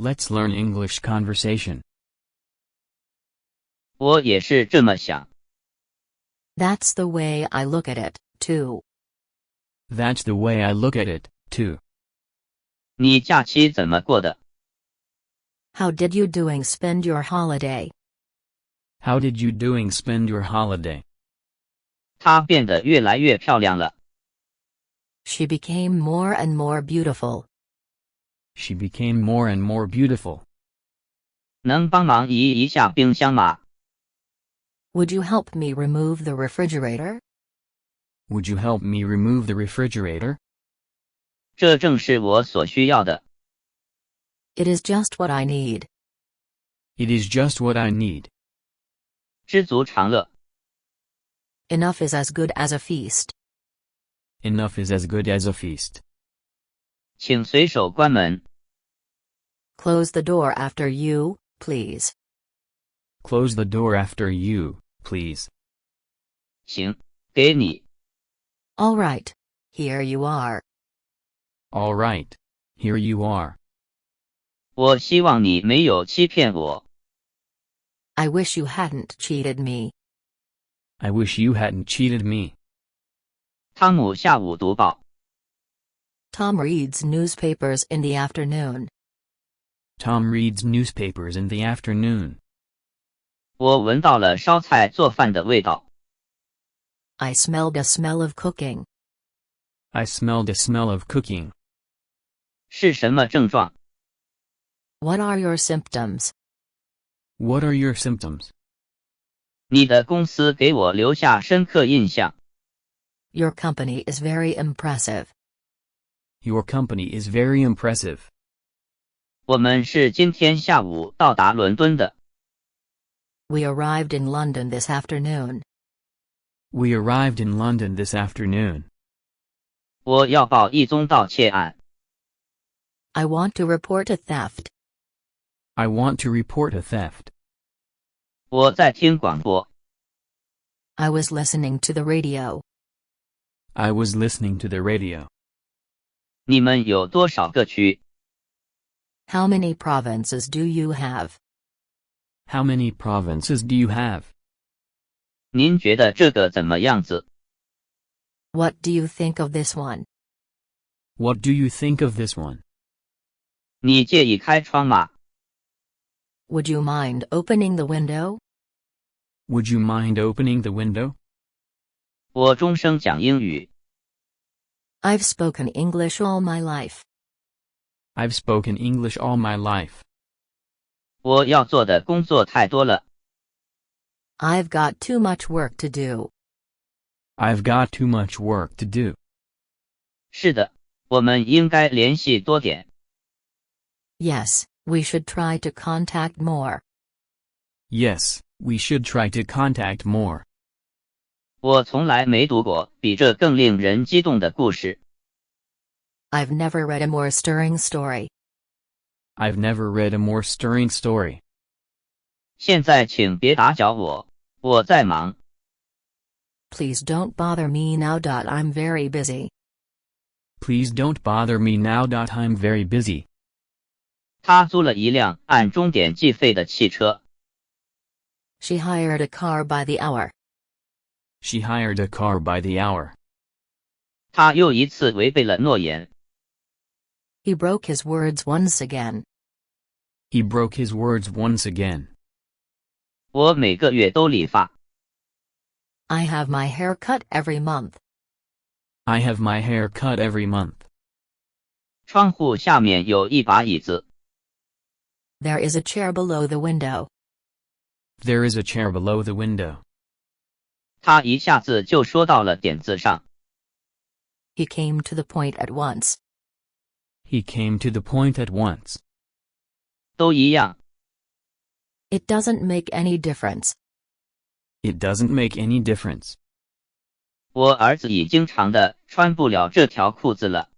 Let's learn English conversation. 我也是这么想。That's the way I look at it, too. That's the way I look at it, too. 你假期怎么过的？ How did you doing spend your holiday? How did you doing spend your holiday? 她变得越来越漂亮了。She became more and more beautiful. She became more and more beautiful. 能帮忙移一下冰箱吗？ Would you help me remove the refrigerator? Would you help me remove the refrigerator? 这正是我所需要的。 It is just what I need. It is just what I need. 知足常乐。 Enough is as good as a feast. Enough is as good as a feast. 请随手关门。 Close the door after you, please. Close the door after you, please. 行，给你。 All right. Here you are. All right. Here you are. 我希望你没有欺骗我。 I wish you hadn't cheated me. I wish you hadn't cheated me. 汤姆下午读报。 Tom reads newspapers in the afternoon. Tom reads newspapers in the afternoon. 我闻到了烧菜做饭的味道。 I smelled a smell of cooking. I smelled a smell of cooking. 是什么症状？ What are your symptoms? What are your symptoms? 你的公司给我留下深刻印象。 Your company is very impressive. Your company is very impressive. 我们是今天下午到达伦敦的。 We arrived in London this afternoon. We arrived in London this afternoon. 我要报一宗盗窃案。 I want to report a theft. I want to report a theft. 我在听广播。 I was listening to the radio. I was listening to the radio. 你们有多少个区？ How many provinces do you have? How many provinces do you have? 您觉得这个怎么样子？ What do you think of this one? What do you think of this one? 你介意开窗吗？ Would you mind opening the window? Would you mind opening the window? 我终生讲英语。 I've spoken English all my life. I've spoken English all my life. 我要做的工作太多了。 I've got too much work to do. I've got too much work to do. 是的，我们应该联系多点。 Yes, we should try to contact more. Yes, we should try to contact more. 我从来没读过比这更令人激动的故事。 I've never read a more stirring story. I've never read a more stirring story. 现在请别打搅我，我在忙。 Please don't bother me now. I'm very busy. Please don't bother me now. I'm very busy. 他租了一辆按钟点计费的汽车。 She hired a car by the hour. She hired a car by the hour. 他又一次违背了诺言。 He broke his words once again. He broke his words once again. 我每个月都理发。 I have my hair cut every month. I have my hair cut every month. 窗户下面有一把椅子。 There is a chair below the window. There is a chair below the window. 他一下子就说到了点子上。 He came to the point at once. He came to the point at once. 都一样。 It doesn't make any difference. It doesn't make any difference. 我儿子已经长的穿不了这条裤子了。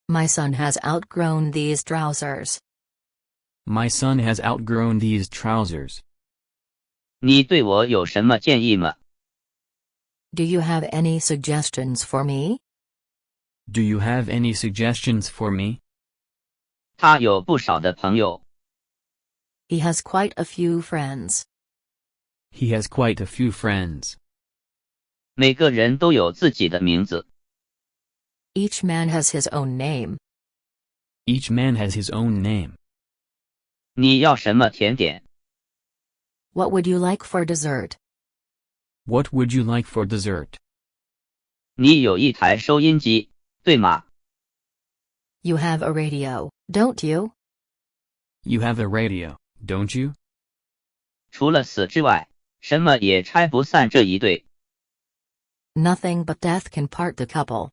My son has outgrown these trousers. My son has outgrown these trousers. 你对我有什么建议吗？ Do you have any suggestions for me? Do you have any suggestions for me? 他有不少的朋友。He has quite a few friends. He has quite a few friends. 每个人都有自己的名字。Each man has his own name. Each man has his own name. 你要什么甜点？ What would you like for dessert? What would you like for dessert? 你有一台收音机，对吗？ You have a radio, don't you? You have a radio, don't you? 除了死之外，什么也拆不散这一对。 Nothing but death can part the couple.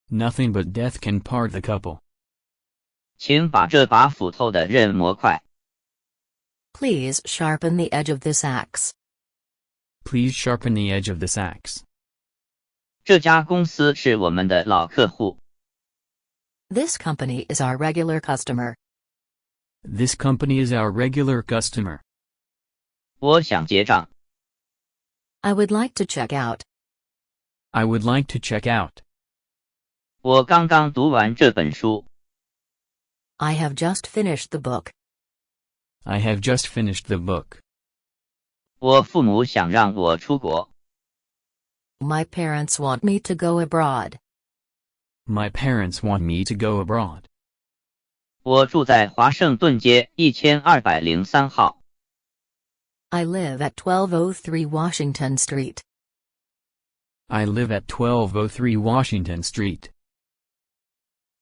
Nothing but death can part the couple. 请把这把斧头的刃磨快。 Please sharpen the edge of this axe. Please sharpen the edge of this axe. 这家公司是我们的老客户。 This company is our regular customer. This company is our regular customer. 我想结账。 I would like to check out. I would like to check out. 我刚刚读完这本书。 I have just finished the book. I have just finished the book. 我父母想让我出国。 My parents want me to go abroad. My parents want me to go abroad. 我住在华盛顿街1203号。 I live at 1203 Washington Street. I live at 1203 Washington Street.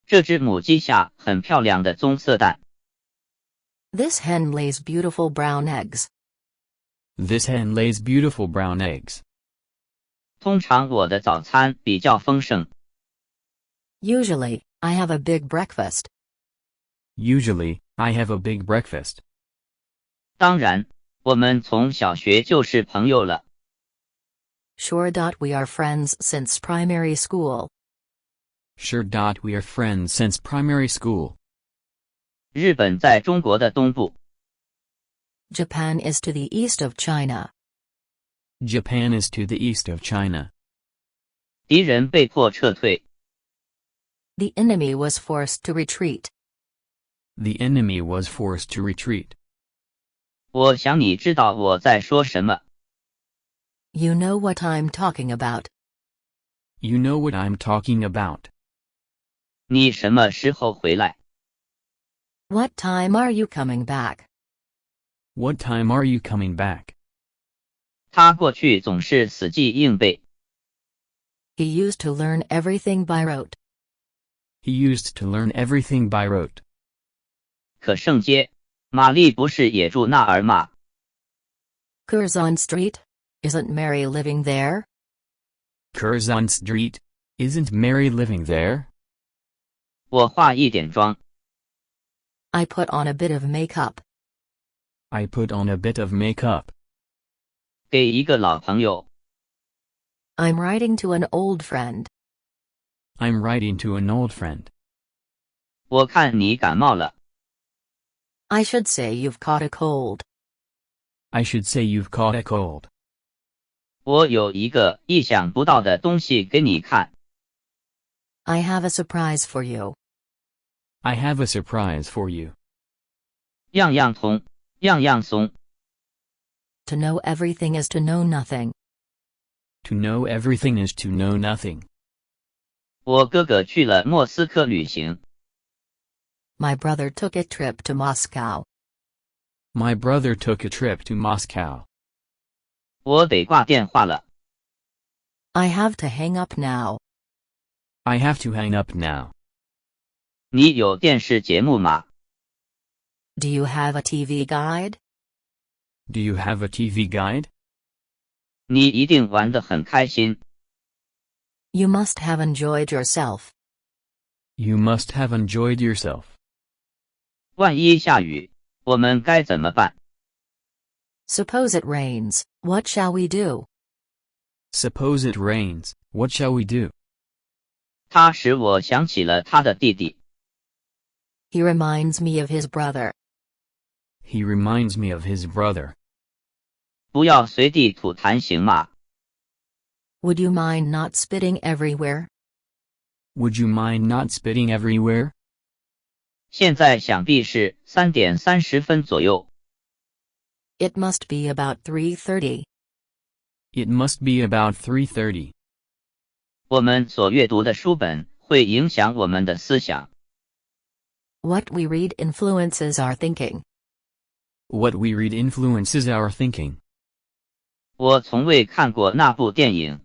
这只母鸡下很漂亮的棕色蛋。 This hen lays beautiful brown eggs. This hen lays beautiful brown eggs. 通常我的早餐比较丰盛。 Usually, I have a big breakfast. Usually, I have a big breakfast. 当然，我们从小学就是朋友了。 Sure. We are friends since primary school. Sure. We are friends since primary school. 日本在中国的东部。 Japan is to the east of China. Japan is to the east of China. 敌人被迫撤退。 The enemy was forced to retreat. The enemy was forced to retreat. 我想你知道我在说什么。 You know what I'm talking about. You know what I'm talking about. 你什么时候回来？ What time are you coming back? What time are you coming back? 他过去总是死记硬背。 He used to learn everything by rote. He used to learn everything by rote. 可圣街，玛丽不是也住那儿吗？ Curzon Street? Isn't Mary living there? Curzon Street? Isn't Mary living there? 我化一点妆。 I put on a bit of makeup. I put on a bit of makeup. 给一个老朋友。 I'm writing to an old friend. I'm writing to an old friend. 我看你感冒了。 I should say you've caught a cold. I should say you've caught a cold. 我有一个意想不到的东西给你看。 I have a surprise for you. I have a surprise for you. 样样通，样样松。 To know everything is to know nothing. To know everything is to know nothing. 我哥哥去了莫斯科旅行。 My brother took a trip to Moscow. My brother took a trip to Moscow. 我得挂电话了。 I have to hang up now. I have to hang up now. 你有电视节目吗？ Do you have a TV guide? Do you have a TV guide? 你一定玩得很开心。 You must have enjoyed yourself. You must have enjoyed yourself. 万一下雨，我们该怎么办？ Suppose it rains, what shall we do? Suppose it rains, what shall we do? 他使我想起了他的弟弟。 He reminds me of his brother. He reminds me of his brother. 不要随地吐痰行吗？ Would you mind not spitting everywhere? Would you mind not spitting everywhere? 现在想必是3点30分左右。It must be about 3:30. It must be about 3:30. 我们所阅读的书本会影响我们的思想。What we read influences our thinking. What we read influences our thinking. 我从未看过那部电影。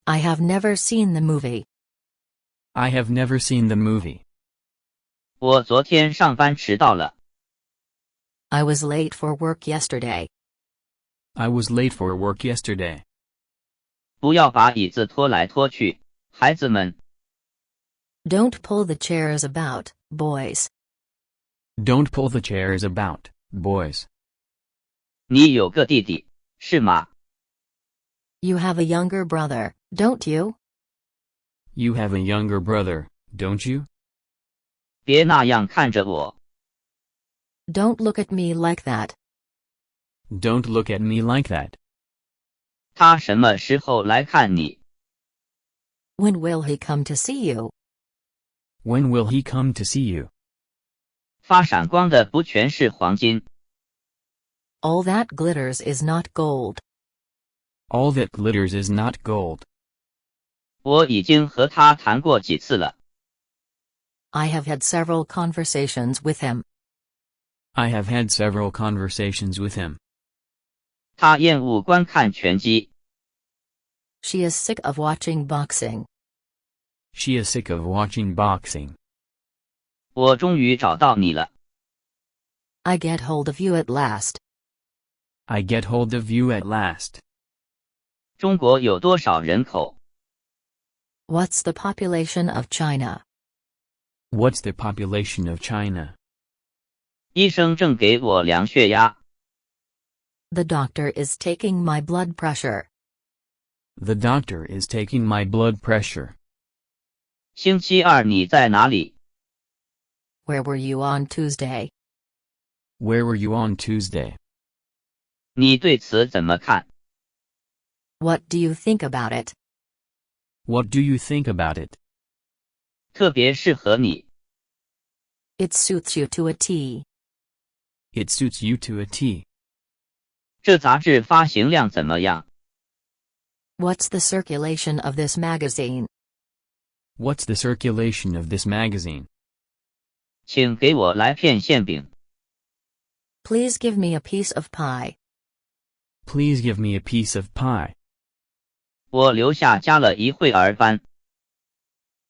I have never seen the movie. I have never seen the movie. 我昨天上班迟到了。I was late for work yesterday. I was late for work yesterday. 不要把椅子拖来拖去，孩子们。Don't pull the chairs about, boys. Don't pull the chairs about, boys. 你有个弟弟，是吗？ You have a younger brother, don't you? You have a younger brother, don't you? 别那样看着我。Don't look at me like that. Don't look at me like that. 他什么时候来看你？ When will he come to see you? When will he come to see you? 发闪光的不全是黄金。All that glitters is not gold. All that glitters is not gold. 我已经和他谈过几次了。I have had several conversations with him. I have had several conversations with him. 他厌恶观看拳击。She is sick of watching boxing. She is sick of watching boxing. 我终于找到你了。I get hold of you at last. I get hold of you at last. 中国有多少人口？ What's the population of China? What's the population of China? 医生正给我量血压。The doctor is taking my blood pressure. The doctor is taking my blood pressure. 星期二你在哪里？ Where were you on Tuesday? Where were you on Tuesday? 你对此怎么看？ What do you think about it? What do you think about it? 特别适合你。 It suits you to a T. It suits you to a T. 这杂志发行量怎么样？ What's the circulation of this magazine? What's the circulation of this magazine? 请给我来片馅饼。 Please give me a piece of pie. Please give me a piece of pie. 我留下加了一会儿班。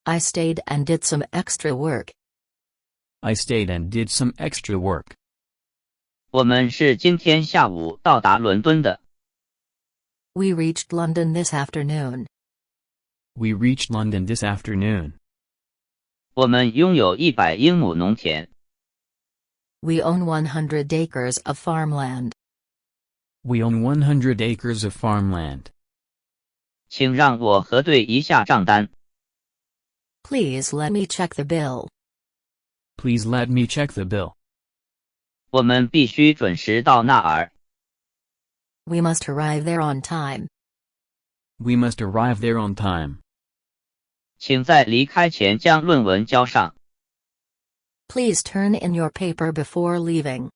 I stayed and did some extra work. I stayed and did some extra work. 我们是今天下午到达伦敦的。 We reached London this afternoon. We reached London this afternoon. 我们拥有100英亩农田。 We own 100 acres of farmland. We own 100 acres of farmland. 请让我核对一下账单。 Please let me check the bill. Please let me check the bill. 我们必须准时到那儿。 We must arrive there on time. We must arrive there on time. 请在离开前将论文交上。 Please turn in your paper before leaving.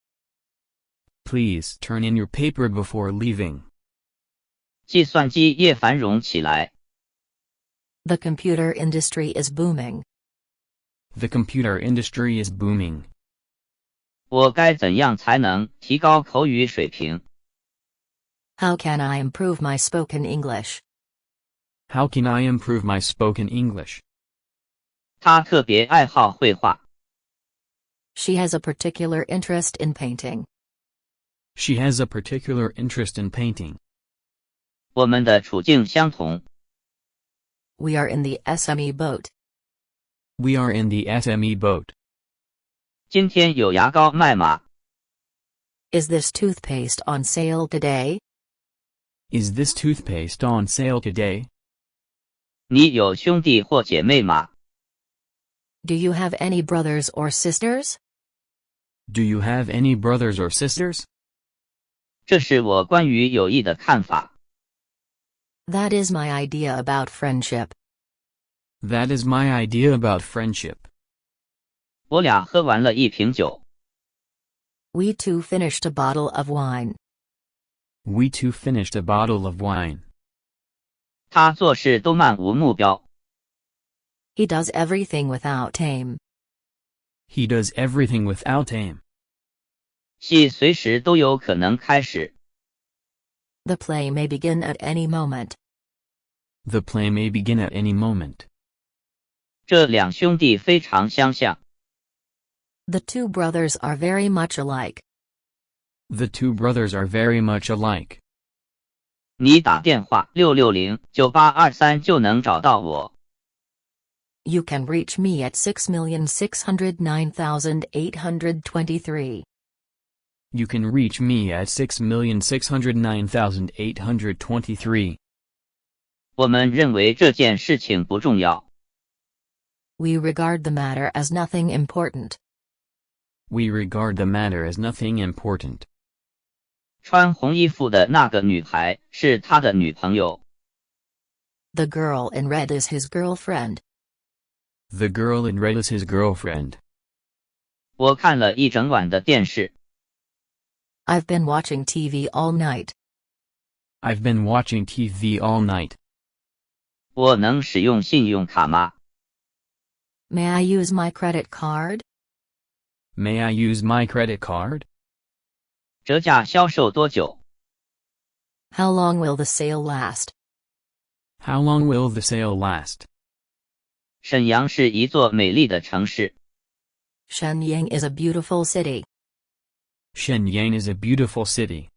Please turn in your paper before leaving. 计算机业繁荣起来。 The computer industry is booming. The computer industry is booming. 我该怎样才能提高口语水平？ How can I improve my spoken English? How can I improve my spoken English? 他特别爱好绘画。 She has a particular interest in painting. She has a particular interest in painting. 我们的处境相同。 We are in the SME boat. We are in the SME boat. 今天有牙膏卖吗？ Is this toothpaste on sale today? Is this toothpaste on sale today? 你有兄弟或姐妹吗？ Do you have any brothers or sisters? Do you have any brothers or sisters? 这是我关于友谊的看法。 That is my idea about friendship. That is my idea about friendship. 我俩喝完了一瓶酒。We too finished a bottle of wine. We too finished a bottle of wine. 他做事都漫无目标。He does everything without aim. He does everything without aim. 戏随时都有可能开始。The play may begin at any moment. The play may begin at any moment. 这两兄弟非常相像。The two brothers are very much alike. The two brothers are very much alike. 你打電話660-9823就能找到我。You can reach me at 6,609,823. You can reach me at 6,609,823. 我們認為這件事情不重要。We regard the matter as nothing important. We regard the matter as nothing important. 穿紅衣服的那個女孩是他的女朋友。The girl in red is his girlfriend. The girl in red is his girlfriend. 我看了一整晚的電視。I've been watching TV all night. I've been watching TV all night. 我能使用信用卡嗎？ May I use my credit card? May I use my credit card? 折價銷售多久？ How long will the sale last? How long will the sale last? 沈陽是一座美麗的城市。Shenyang is a beautiful city. Shenyang is a beautiful city.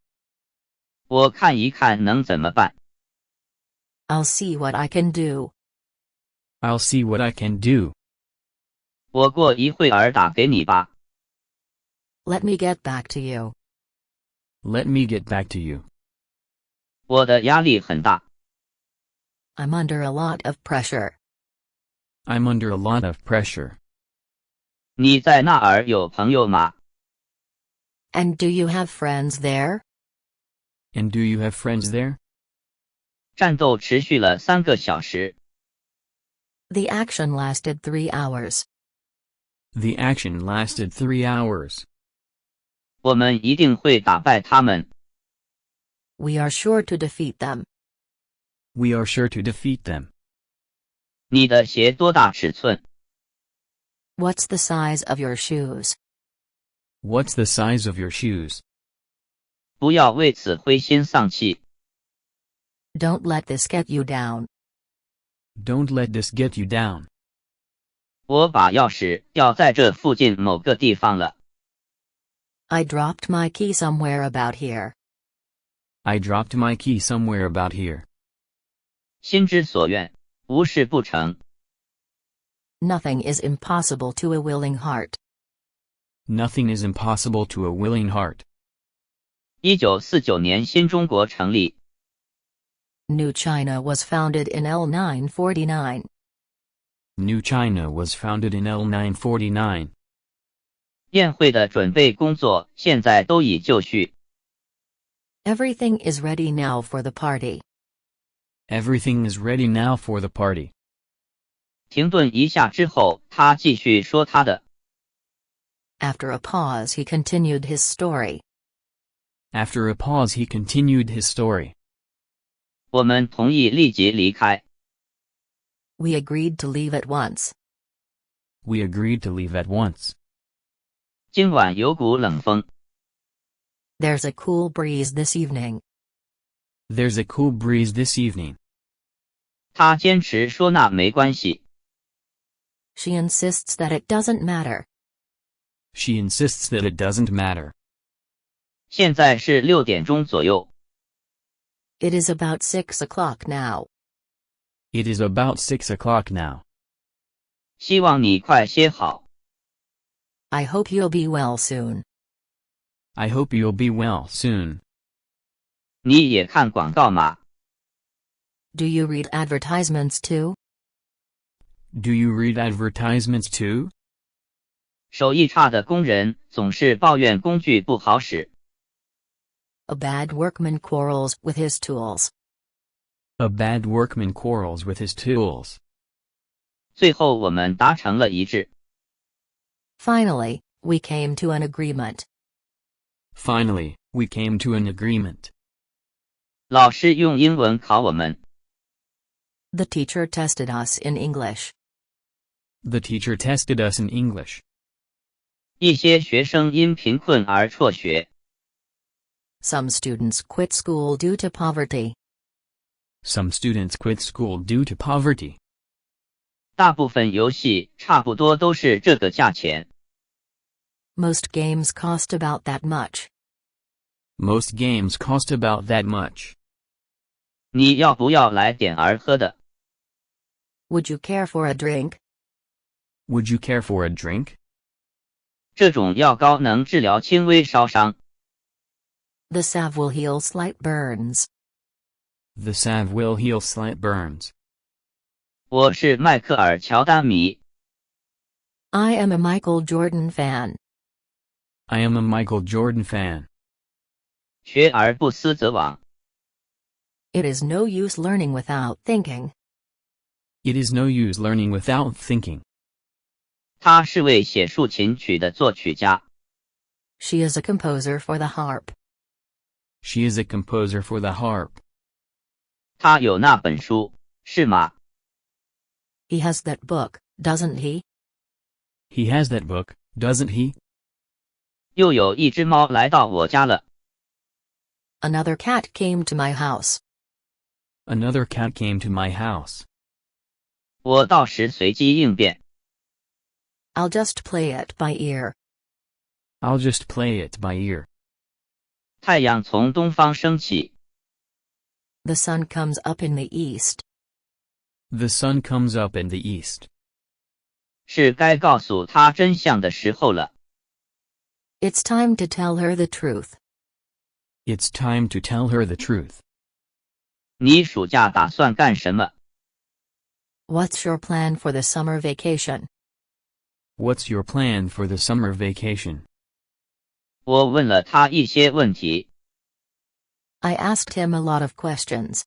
我看一看能怎麼辦？ I'll see what I can do. I'll see what I can do. 我過一會兒打給你吧。 Let me get back to you. Let me get back to you. 我的壓力很大。 I'm under a lot of pressure. I'm under a lot of pressure. 你在那兒有朋友嗎？ And do you have friends there? And do you have friends there? 戰鬥持續了3個小時。 The action lasted 3 hours. The action lasted 3 hours. 我們一定會打敗他們。 We are sure to defeat them. We are sure to defeat them. 你的鞋多大尺寸？ What's the size of your shoes? What's the size of your shoes? 不要為此灰心喪氣。 Don't let this get you down. Don't let this get you down. 我把鑰匙掉在這附近某個地方了。 I dropped my key somewhere about here. I dropped my key somewhere about here. 心之所願，無事不成。 Nothing is impossible to a willing heart. Nothing is impossible to a willing heart. 1949年新中國成立。 New China was founded in L949. New China was founded in L949. 宴會的準備工作現在都已就緒。 Everything is ready now for the party. Everything is ready now for the party. 停頓一下之後，他繼續說他的。 After a pause, he continued his story. After a pause, he continued his story. 我們同意立即離開。 We agreed to leave at once. We agreed to leave at once. 今晚有股冷風。 There's a cool breeze this evening. There's a cool breeze this evening. 他堅持說那沒關係。 She insists that it doesn't matter. She insists that it doesn't matter. 現在是6點鐘左右。 It is about 6 o'clock now. It is about 6 o'clock now. 希望你快些好。 I hope you'll be well soon. I hope you'll be well soon. 你也看廣告嗎？ Do you read advertisements too? Do you read advertisements too? 手艺差的工人總是抱怨工具不好使。 A bad workman quarrels with his tools. A bad workman quarrels with his tools. 最後我們達成了一致。Finally, we came to an agreement. Finally, we came to an agreement. 老师用英文考我们。The teacher tested us in English. The teacher tested us in English. 一些学生因贫困而辍学。Some students quit school due to poverty. Some students quit school due to poverty. 大部分游戏差不多都是这个价钱。Most games cost about that much. Most games cost about that much. 你要不要来点儿喝的？ Would you care for a drink? Would you care for a drink? 这种药膏能治疗轻微烧伤。The salve will heal slight burns. The salve will heal slight burns. 我是迈克尔·乔丹迷。 I am a Michael Jordan fan. I am a Michael Jordan fan. 学而不思则罔。 It is no use learning without thinking. It is no use learning without thinking. 他是位写竖琴曲的作曲家。 She is a composer for the harp. She is a composer for the harp. 他有那本书，是吗？ He has that book, doesn't he? He has that book, doesn't he? 又有一只猫来到我家了。 Another cat came to my house. Another cat came to my house. 我到时随机应变。 I'll just play it by ear. I'll just play it by ear. 太阳从东方升起。 The sun comes up in the east. The sun comes up in the east. 是该告诉他真相的时候了。 It's time to tell her the truth. It's time to tell her the truth. 你暑假打算干什么？ What's your plan for the summer vacation? What's your plan for the summer vacation? 我问了他一些问题。 I asked him a lot of questions.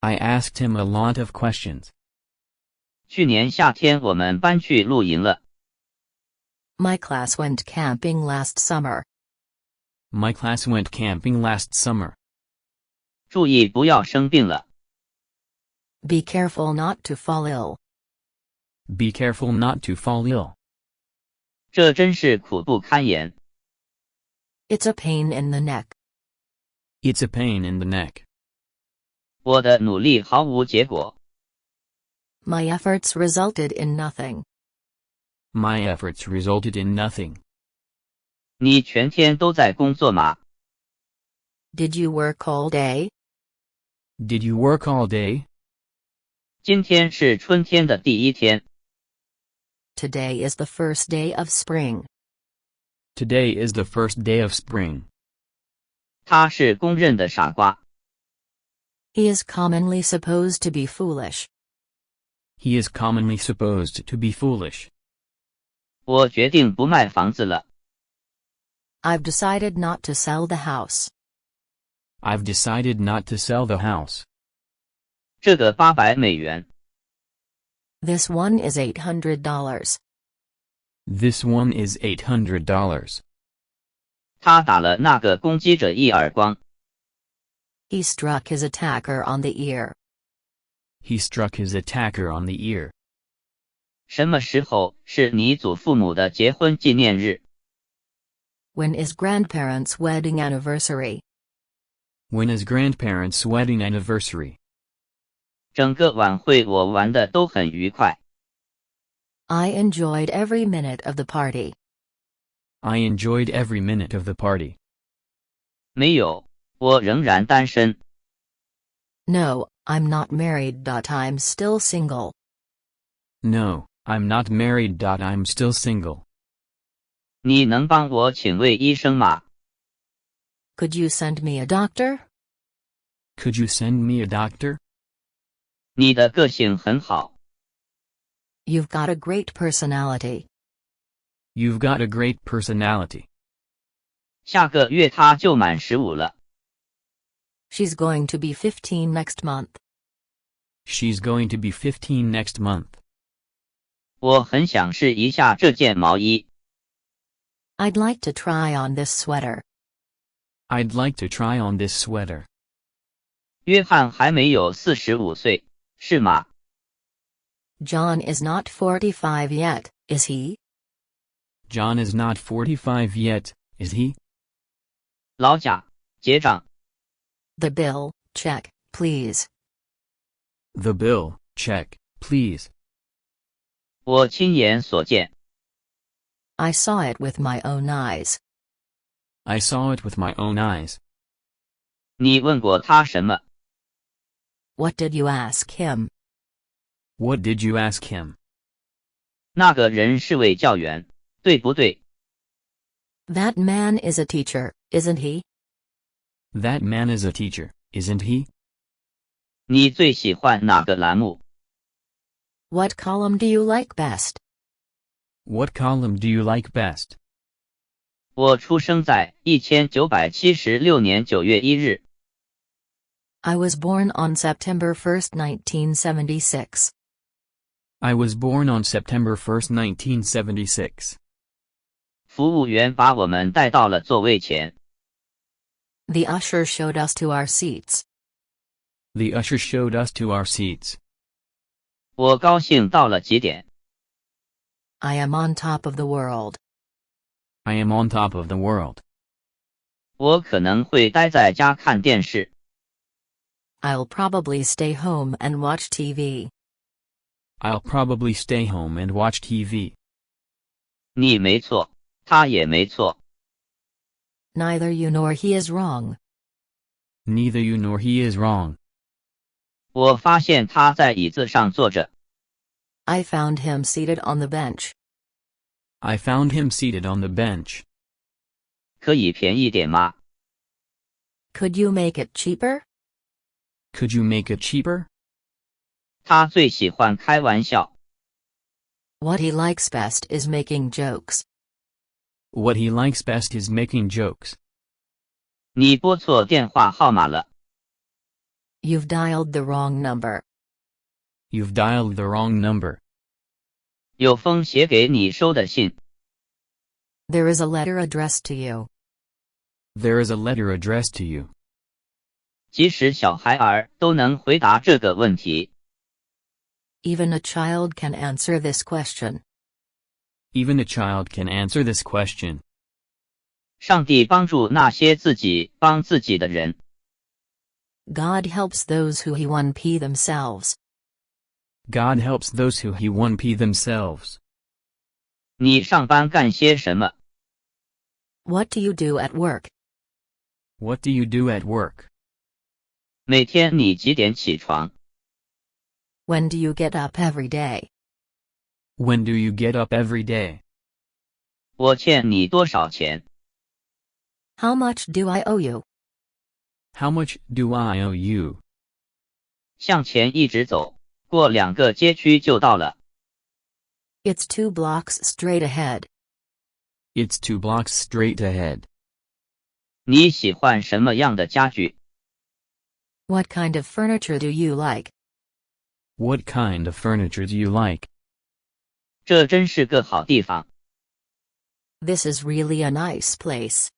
I asked him a lot of questions. 去年夏天我们搬去露营了。 My class went camping last summer. My class went camping last summer. 注意不要生病了。 Be careful not to fall ill. Be careful not to fall ill. 这真是苦不堪言。 It's a pain in the neck. It's a pain in the neck. 我的努力毫无结果。 My efforts resulted in nothing. My efforts resulted in nothing. 你全天都在工作吗？ Did you work all day? Did you work all day? 今天是春天的第一天。 Today is the first day of spring. Today is the first day of spring. 他是公认的傻瓜。 He is commonly supposed to be foolish. He is commonly supposed to be foolish. 我决定不卖房子了。 I've decided not to sell the house. I've decided not to sell the house. 这个800美元。 This one is $800. This one is $800. 他打了那个攻击者一耳光。 He struck his attacker on the ear. He struck his attacker on the ear. 什么时候是你祖父母的结婚纪念日？ When is grandparents' wedding anniversary? When is grandparents' wedding anniversary? 整个晚会我玩的都很愉快。 I enjoyed every minute of the party. I enjoyed every minute of the party. 没有，我仍然单身。 No, I'm not married. I'm still single. No, I'm not married. I'm still single. 你能帮我请位医生吗？ Could you send me a doctor? Could you send me a doctor? 你的个性很好。 You've got a great personality. You've got a great personality. 下个月他就满15了。 She's going to be 15 next month. She's going to be 15 next month. 我很想试一下这件毛衣。I'd like to try on this sweater. I'd like to try on this sweater. 约翰还没有45岁，是吗？ John is not 45 yet, is he? John is not 45 yet, is he? 老贾，结账。 The bill, check, please. The bill, check, please. 我亲眼所见。 I saw it with my own eyes. I saw it with my own eyes. 你问过他什么？ What did you ask him? What did you ask him? 那个人是位教员，对不对？ That man is a teacher, isn't he? That man is a teacher, isn't he? 你最喜欢哪个栏目？ What column do you like best? What column do you like best? 我出生在1976年9月1日。 I was born on September 1st, 1976. I was born on September 1st, 1976. 服务员把我们带到了座位前。 The usher showed us to our seats. The usher showed us to our seats. 我高兴到了极点。 I am on top of the world. I am on top of the world. 我可能会待在家看电视。 I'll probably stay home and watch TV. I'll probably stay home and watch TV. 你没错，他也没错。 Neither you nor he is wrong. Neither you nor he is wrong. 我发现他在椅子上坐着。 I found him seated on the bench. I found him seated on the bench. 可以便宜点吗？ Could you make it cheaper? Could you make it cheaper? 他最喜欢开玩笑。 What he likes best is making jokes. What he likes best is making jokes. 你拨错电话号码了。 You've dialed the wrong number. You've dialed the wrong number. 有封写给你收的信。 There is a letter addressed to you. There is a letter addressed to you. 即使小孩儿都能回答这个问题。 Even a child can answer this question. Even a child can answer this question. 上帝帮助那些自己帮自己的人。 God helps those who he 1p themselves. God helps those who he 1p themselves. 你上班干些什么？ What do you do at work? What do you do at work? 每天你几点起床？ When do you get up every day? When do you get up every day? 我欠你多少钱？ How much do I owe you? How much do I owe you? 向前一直走，过2个街区就到了。 It's 2 blocks straight ahead. It's 2 blocks straight ahead. 你喜欢什么样的家具？ What kind of furniture do you like? What kind of furniture do you like? 这真是个好地方。 This is really a nice place.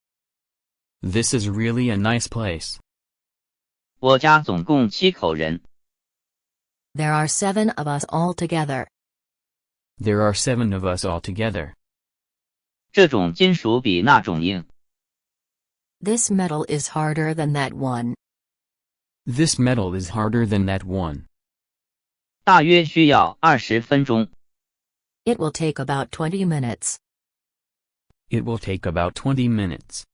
This is really a nice place. 我家总共7口人。 There are 7 of us all together. There are 7 of us all together. 这种金属比那种硬。 This metal is harder than that one. This metal is harder than that one. 大约需要20分钟。 It will take about 20 minutes. It will take about 20 minutes.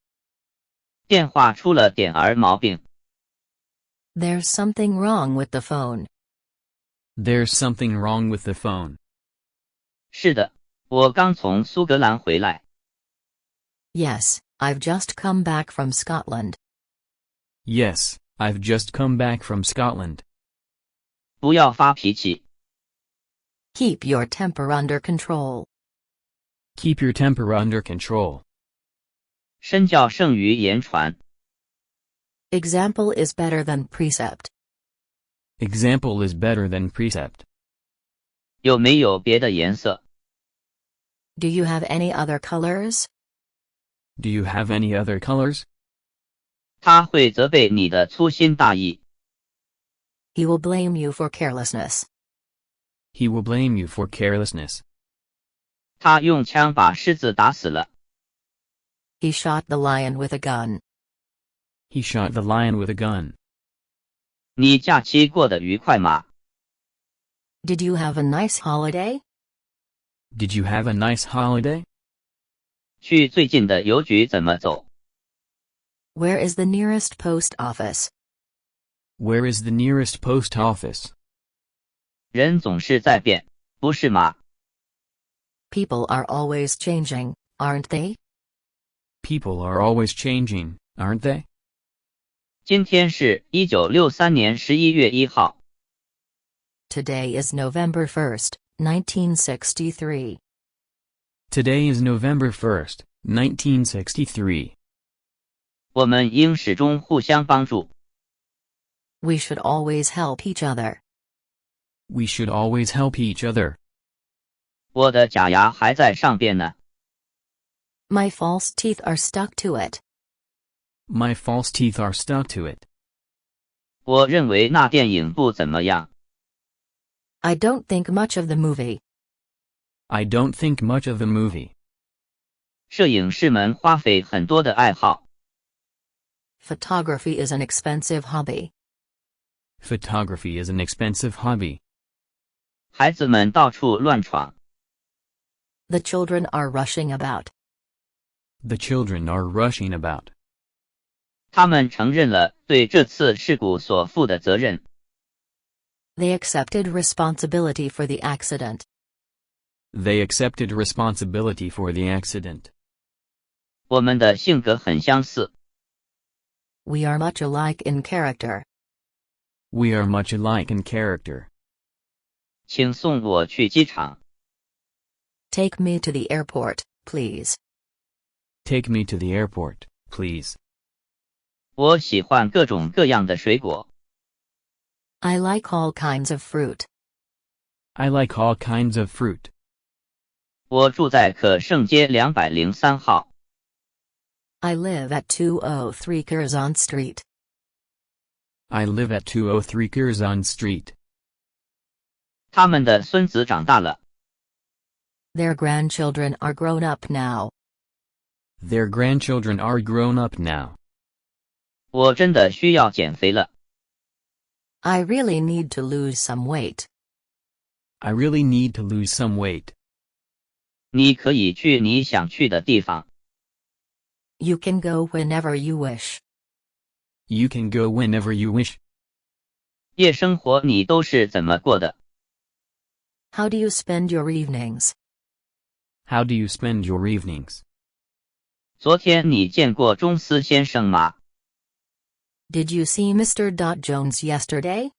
电话出了点儿毛病。 There's something wrong with the phone. There's something wrong with the phone. 是的，我刚从苏格兰回来。 Yes, I've just come back from Scotland. Yes, I've just come back from Scotland. 不要发脾气。 Keep your temper under control. Keep your temper under control. 身教胜于言传。 Example is better than precept. Example is better than precept. 有没有别的颜色？ Do you have any other colors? Do you have any other colors? 他会责备你的粗心大意。 He will blame you for carelessness. He will blame you for carelessness. 他用枪把狮子打死了。 He shot the lion with a gun. He shot the lion with a gun. 你假期过得愉快吗？ Did you have a nice holiday? Did you have a nice holiday? 去最近的邮局怎么走？ Where is the nearest post office? Where is the nearest post office? 人总是在变，不是吗？ People are always changing, aren't they? People are always changing, aren't they? 今天是1963年11月1号。 Today is November 1st, 1963. Today is November 1st, 1963. 我们应始终互相帮助。 We should always help each other. We should always help each other. 我的假牙还在上边呢。 My false teeth are stuck to it. My false teeth are stuck to it. 我认为那电影不怎么样。 I don't think much of the movie. I don't think much of the movie. 摄影师们花费很多的爱好。 Photography is an expensive hobby. Photography is an expensive hobby. 孩子们到处乱闯。 The children are rushing about. The children are rushing about. 他们承认了对这次事故所负的责任。 They accepted responsibility for the accident. They accepted responsibility for the accident. 我们的性格很相似。 We are much alike in character. We are much alike in character. 请送我去机场。 Take me to the airport, please. Take me to the airport, please. 我喜欢各种各样的水果。 I like all kinds of fruit. I like all kinds of fruit. 我住在可盛街203号。 I live at 203 Curzon Street. I live at 203 Curzon Street. 他们的孙子长大了。 Their grandchildren are grown up now. Their grandchildren are grown up now. 我真的需要减肥了。 I really need to lose some weight. I really need to lose some weight. 你可以去你想去的地方。 You can go whenever you wish. You can go whenever you wish. 夜生活你都是怎么过的？ How do you spend your evenings? How do you spend your evenings? 昨天你见过中斯先生吗？ Did you see Mr. Jones yesterday?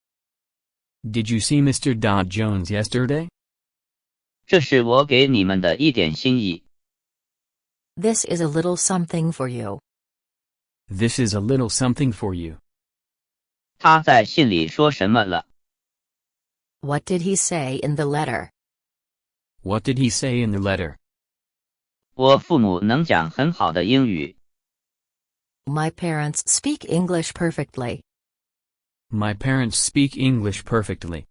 Did you see Mr. Jones yesterday? 这是我给你们的一点心意。 This is a little something for you. This is a little something for you. 他在信里说什么了？ What did he say in the letter? What did he say in the letter? 我父母能讲很好的英语。 My parents speak English perfectly. My parents speak English perfectly.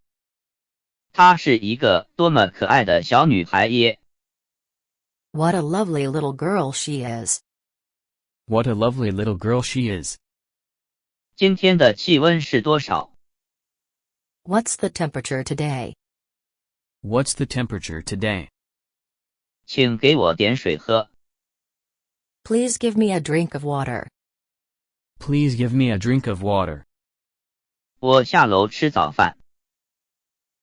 她是一个多么可爱的小女孩耶！ What a lovely little girl she is. What a lovely little girl she is. 今天的气温是多少？ What's the temperature today? What's the temperature today? 请给我点水喝。 Please give me a drink of water. Please give me a drink of water. 我下楼吃早饭。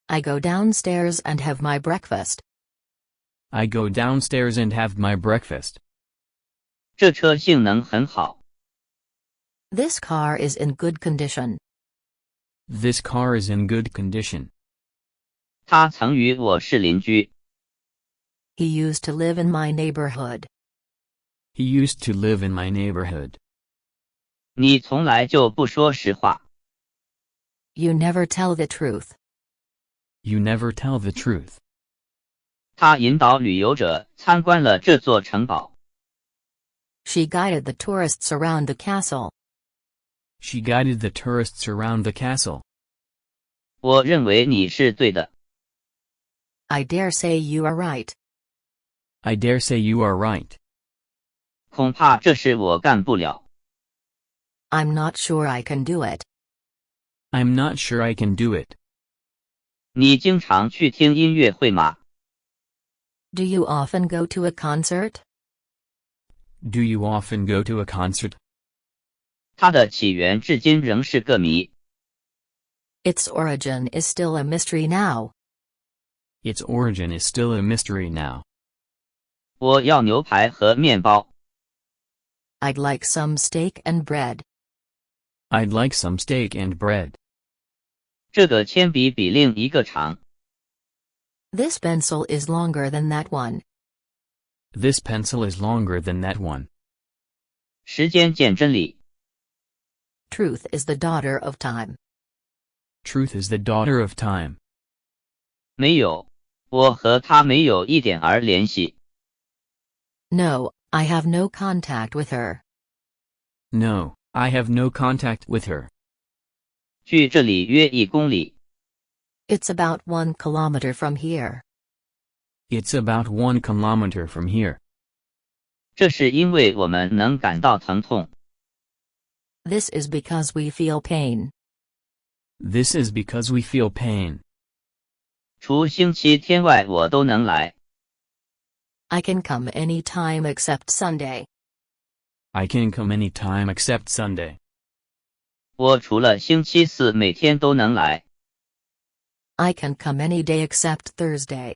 I go downstairs and have my breakfast. I go downstairs and have my breakfast. 这车性能很好。 This car is in good condition. This car is in good condition. 他曾与我是邻居。 He used to live in my neighborhood. He used to live in my neighborhood. 你从来就不说实话。 You never tell the truth. You never tell the truth. 他引导旅游者参观了这座城堡。She guided the tourists around the castle. She guided the tourists around the castle. 我认为你是对的。I dare say you are right. I dare say you are right. 恐怕这事我干不了。I'm not sure I can do it. I'm not sure I can do it. 你经常去听音乐会吗？ Do you often go to a concert? Do you often go to a concert? 它的起源至今仍是个谜。Its origin is still a mystery now. Its origin is still a mystery now. 我要牛排和面包。I'd like some steak and bread. I'd like some steak and bread. 这个铅笔比另一个长。This pencil is longer than that one. This pencil is longer than that one. 时间见真理。Truth is the daughter of time. Truth is the daughter of time. 没有，我和他没有一点儿联系。No, I have no contact with her. No, I have no contact with her. 距这里约1公里。It's about 1 kilometer from here. It's about 1 kilometer from here. 这是因为我们能感到疼痛。This is because we feel pain. This is because we feel pain. 除星期天外，我都能来。I can come any time except Sunday. I can come any time except Sunday. 我除了星期四每天都能来。I can come any day except Thursday.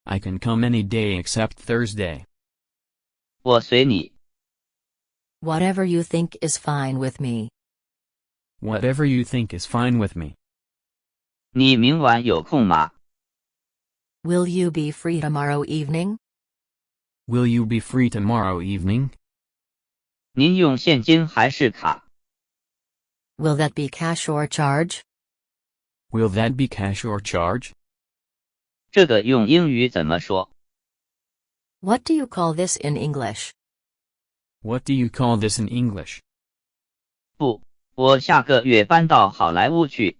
I can come any day except Thursday. 我随你。Whatever you think is fine with me. Whatever you think is fine with me. 你明晚有空吗？ Will you be free tomorrow evening? Will you be free tomorrow evening? 您用现金还是卡？ Will that be cash or charge? Will that be cash or charge? 这个用英语怎么说？ What do you call this in English? What do you call this in English? 不，我下个月搬到好莱坞去。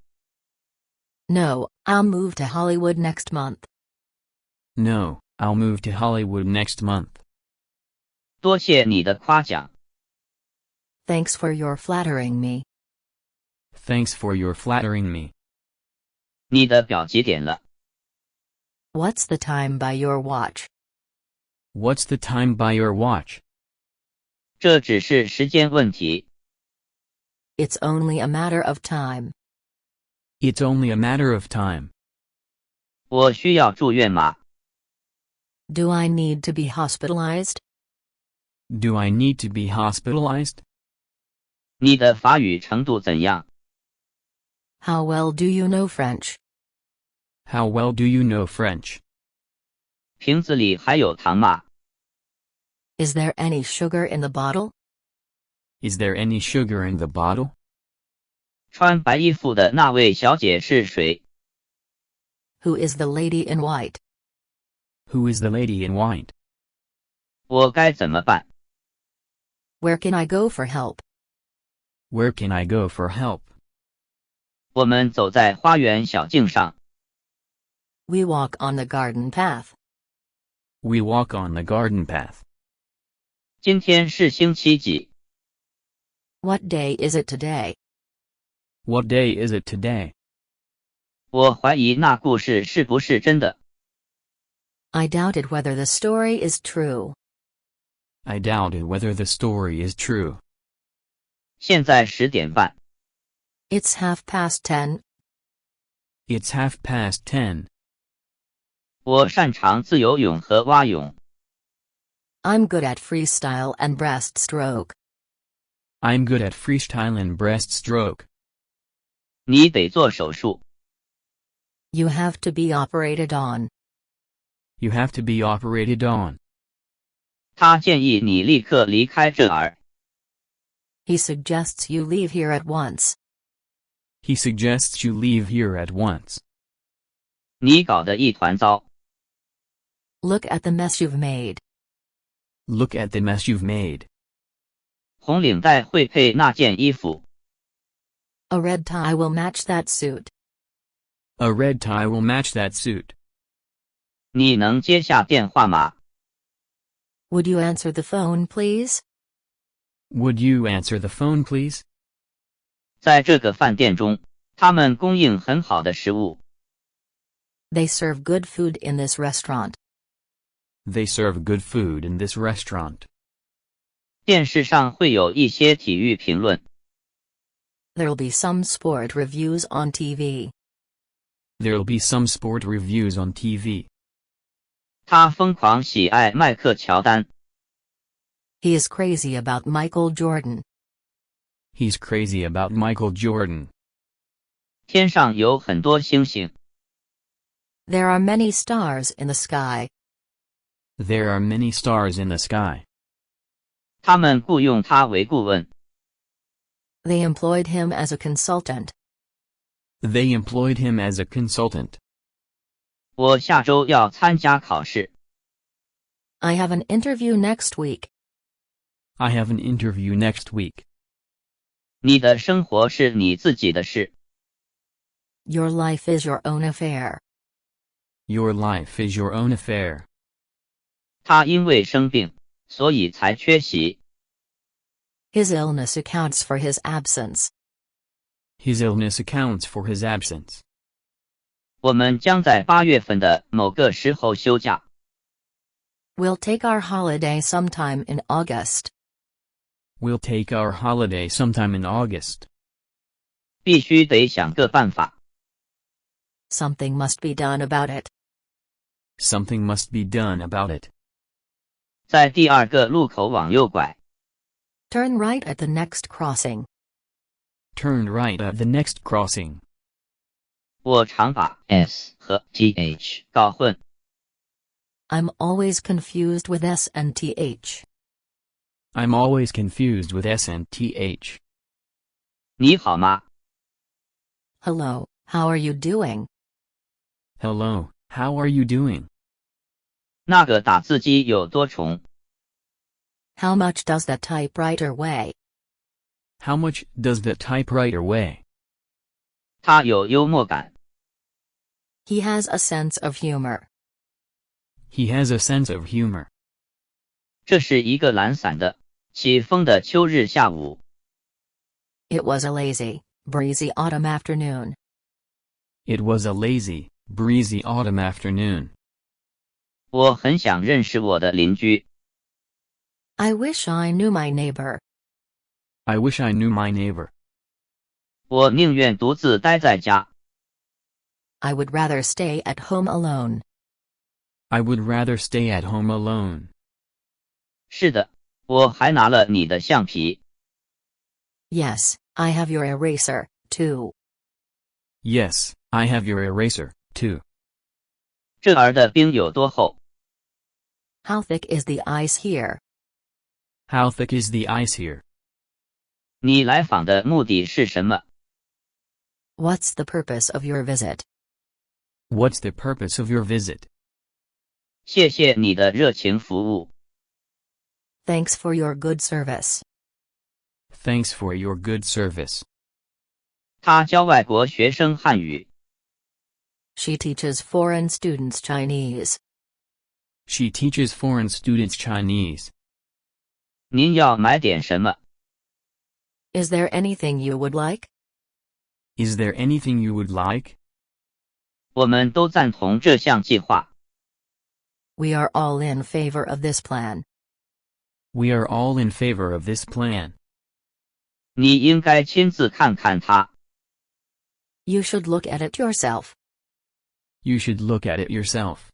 No, I'll move to Hollywood next month. No, I'll move to Hollywood next month. 多谢你的夸奖。 Thanks for your flattering me. Thanks for your flattering me. 你的表几点了？ What's the time by your watch? What's the time by your watch? 这只是时间问题。 It's only a matter of time. It's only a matter of time. 我需要住院吗？ Do I need to be hospitalized? Do I need to be hospitalized? 你的法语程度怎样？ How well do you know French? How well do you know French? 瓶子里还有糖吗？ Is there any sugar in the bottle? Is there any sugar in the bottle? 穿白衣服的那位小姐是谁？ Who is the lady in white? Who is the lady in white? 我该怎么办？ Where can I go for help? Where can I go for help? 我们走在花园小径上。 We walk on the garden path. We walk on the garden path. 今天是星期几？ What day is it today? What day is it today? 我怀疑那故事是不是真的。 I doubted whether the story is true. I doubted whether the story is true. 现在10点半。 It's 10:30. It's 10:30. 我擅长自由泳和蛙泳。 I'm good at freestyle and breaststroke. I'm good at freestyle and breaststroke. 你得做手术。 You have to be operated on. You have to be operated on. 他建议你立刻离开这儿。 He suggests you leave here at once. He suggests you leave here at once. 你搞得一团糟。Look at the mess you've made. Look at the mess you've made. 红领带会配那件衣服。A red tie will match that suit. A red tie will match that suit. 你能接下电话吗？ Would you answer the phone, please? Would you answer the phone, please? 在这个饭店中，他们供应很好的食物。They serve good food in this restaurant. They serve good food in this restaurant. 电视上会有一些体育评论。There'll be some sport reviews on TV. There'll be some sport reviews on TV. 他疯狂喜爱迈克乔丹。He is crazy about Michael Jordan. He's crazy about Michael Jordan. 天上有很多星星。There are many stars in the sky. There are many stars in the sky. 他们雇佣他为顾问。They employed him as a consultant. They employed him as a consultant. 我下周要参加考试。I have an interview next week. I have an interview next week. 你的生活是你自己的事。Your life is your own affair. Your life is your own affair. 他因为生病，所以才缺席。His illness accounts for his absence. His illness accounts for his absence. 我们将在8月份的某个时候休假。We'll take our holiday sometime in August. We'll take our holiday sometime in August. 必须得想个办法。Something must be done about it. Something must be done about it. 在第二个路口往右拐。Turn right at the next crossing. Turn right at the next crossing. 我常把 s 和 th 搞混。I'm always confused with S and TH. I'm always confused with S and TH. 你好吗？ Hello, how are you doing? Hello, how are you doing? 那个打字机有多重？ How much does that typewriter weigh? How much does the typewriter weigh? 他有幽默感。He has a sense of humor. He has a sense of humor. 这是一个懒散的、起风的秋日下午。 It was a lazy, breezy autumn afternoon. It was a lazy, breezy autumn afternoon. 我很想认识我的邻居。 I wish I knew my neighbor. I wish I knew my neighbor. 我宁愿独自待在家。 I would rather stay at home alone. I would rather stay at home alone. 是的，我还拿了你的橡皮。 Yes, I have your eraser, too. Yes, I have your eraser, too. 这儿的冰有多厚？ How thick is the ice here? How thick is the ice here? 你来访的目的是什么？ What's the purpose of your visit? What's the purpose of your visit? 谢谢你的热情服务。 Thanks for your good service. Thanks for your good service. 他教外国学生汉语。 She teaches foreign students Chinese. She teaches foreign students Chinese. 您要买点什么？ Is there anything you would like? Is there anything you would like? 我们都赞同这项计划。 We are all in favor of this plan. We are all in favor of this plan. 你应该亲自看看它。 You should look at it yourself. You should look at it yourself.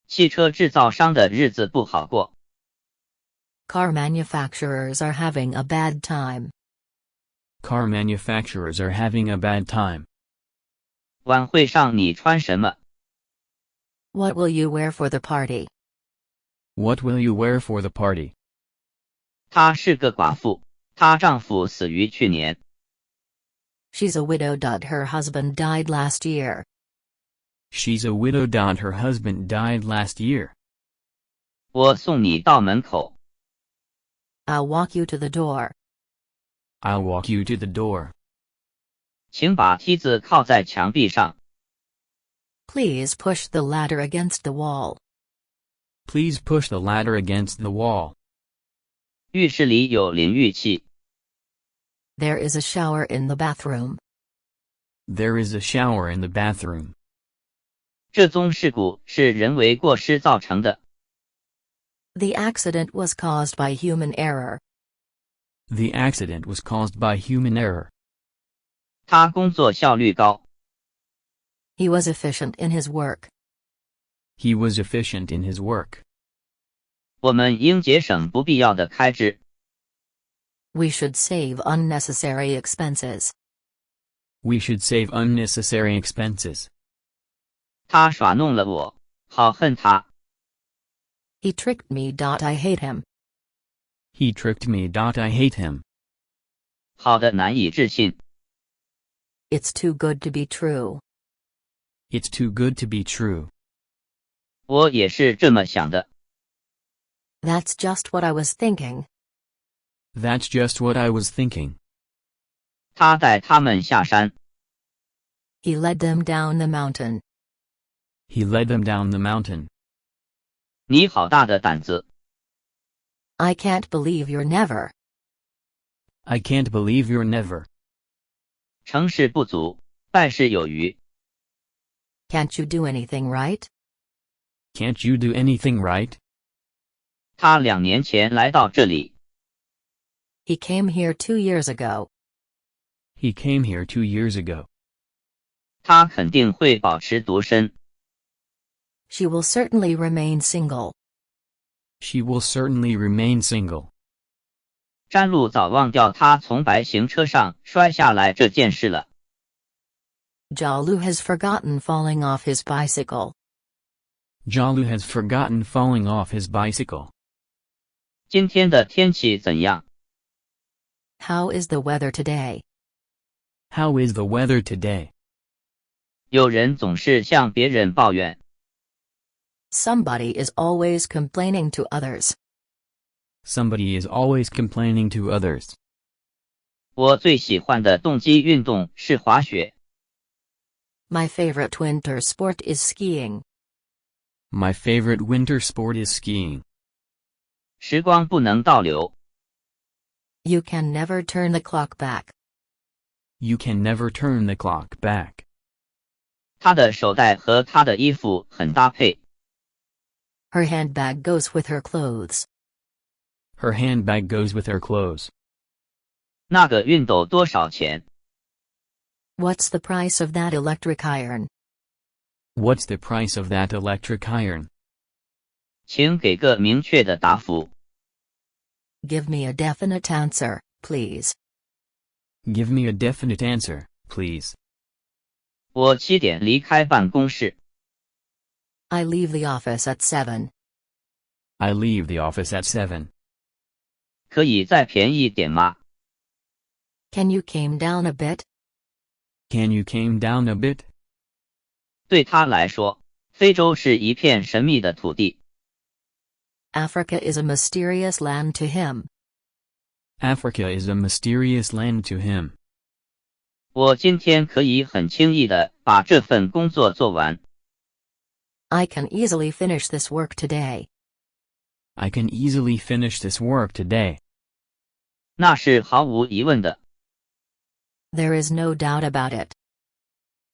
汽车制造商的日子不好过。 Car manufacturers are having a bad time. Car manufacturers are having a bad time. 晚会上你穿什么？ What will you wear for the party? What will you wear for the party? 她是个寡妇，她丈夫死于去年。 She's a widow. Her husband died last year. She's a widow. Her husband died last year. 我送你到门口。 I'll walk you to the door. I'll walk you to the door. 请把梯子靠在墙壁上。 Please push the ladder against the wall. Please push the ladder against the wall. 浴室里有淋浴器。 There is a shower in the bathroom. There is a shower in the bathroom. 这宗事故是人为过失造成的。 The accident was caused by human error. The accident was caused by human error. 他工作效率高。 He was efficient in his work. He was efficient in his work. 我们应节省不必要的开支。 We should save unnecessary expenses. We should save unnecessary expenses. 他耍弄了我，好恨他。 He tricked me. I hate him. He tricked me. I hate him. 好的难以置信。 It's too good to be true. It's too good to be true. 我也是这么想的。 That's just what I was thinking. That's just what I was thinking. 他带他们下山。 He led them down the mountain. He led them down the mountain. 你好大的胆子！ I can't believe you're never. I can't believe you're never. 成事不足，败事有余。 Can't you do anything right? Can't you do anything right? 他2年前来到这里。 He came here 2 years ago. He came here 2 years ago. 他肯定会保持独身。 She will certainly remain single. She will certainly remain single. 詹路早忘掉他从白行车上摔下来这件事了。 Jalu has forgotten falling off his bicycle. Jalu has forgotten falling off his bicycle. 今天的天气怎样？ How is the weather today? How is the weather today? 有人总是向别人抱怨。 Somebody is always complaining to others. Somebody is always complaining to others. 我最喜欢的冬季运动是滑雪。 My favorite winter sport is skiing. My favorite winter sport is skiing. 时光不能倒流。 You can never turn the clock back. You can never turn the clock back. 他的手袋和他的衣服很搭配。 Her handbag goes with her clothes. Her handbag goes with her clothes. 那个熨斗多少钱？ What's the price of that electric iron? What's the price of that electric iron? 请给个明确的答复。 Give me a definite answer, please. Give me a definite answer, please. 我7点离开办公室。 I leave the office at 7. I leave the office at 7. 可以再便宜点吗？ Can you calm down a bit? Can you calm down a bit? 对他来说，非洲是一片神秘的土地。 Africa is a mysterious land to him. Africa is a mysterious land to him. 我今天可以很轻易地把这份工作做完。 I can easily finish this work today. I can easily finish this work today. 那是毫无疑问的。 There is no doubt about it.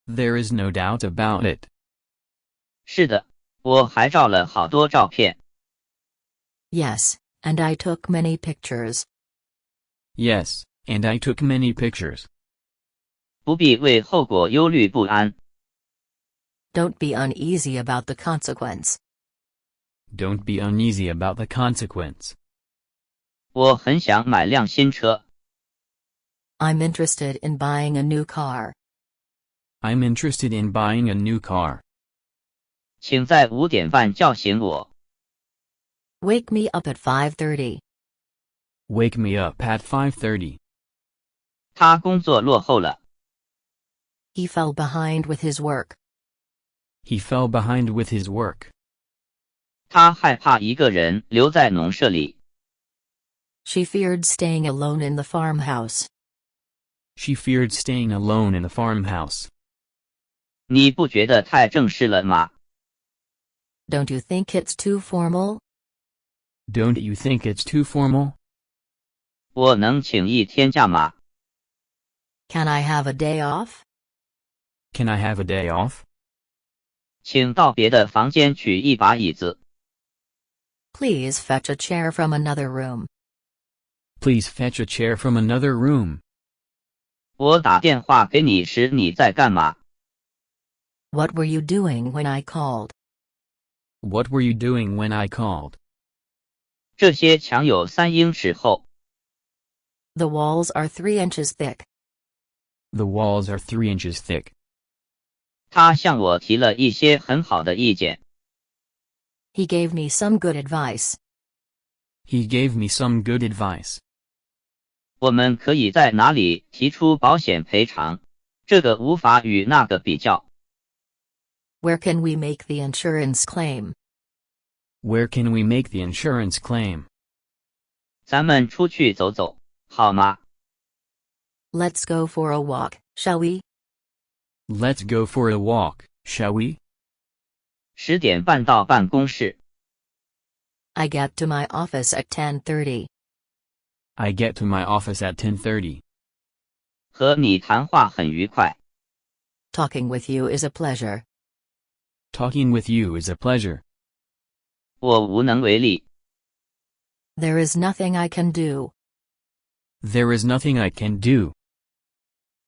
There is no doubt about it. 是的，我还照了好多照片。 Yes, and I took many pictures. Yes, and I took many pictures. 不必为后果忧虑不安。 Don't be uneasy about the consequence. Don't be uneasy about the consequence. 我很想买辆新车。 I'm interested in buying a new car. I'm interested in buying a new car. 请在5点半叫醒我。 Wake me up at 5:30. Wake me up at 5:30. 他工作落后了。 He fell behind with his work. He fell behind with his work. 他害怕一个人留在农舍里。She feared staying alone in the farmhouse. She feared staying alone in the farmhouse. 你不觉得太正式了吗？ Don't you think it's too formal? Don't you think it's too formal? 我能请一天假吗？ Can I have a day off? Can I have a day off? 请到别的房间取一把椅子。 Please fetch a chair from another room. Please fetch a chair from another room. 我打电话给你时你在干嘛？ What were you doing when I called? What were you doing when I called? 这些墙有3英尺厚。 The walls are 3 inches thick. The walls are 3 inches thick. 他向我提了一些很好的意见。 He gave me some good advice. He gave me some good advice. 我们可以在哪里提出保险赔偿？这个无法与那个比较。 Where can we make the insurance claim? Where can we make the insurance claim? 咱们出去走走，好吗？ Let's go for a walk, shall we? Let's go for a walk, shall we? 10点半到办公室。 I get to my office at 10:30. I get to my office at 10:30. 和你谈话很愉快。 Talking with you is a pleasure. Talking with you is a pleasure. 我无能为力。 There is nothing I can do. There is nothing I can do.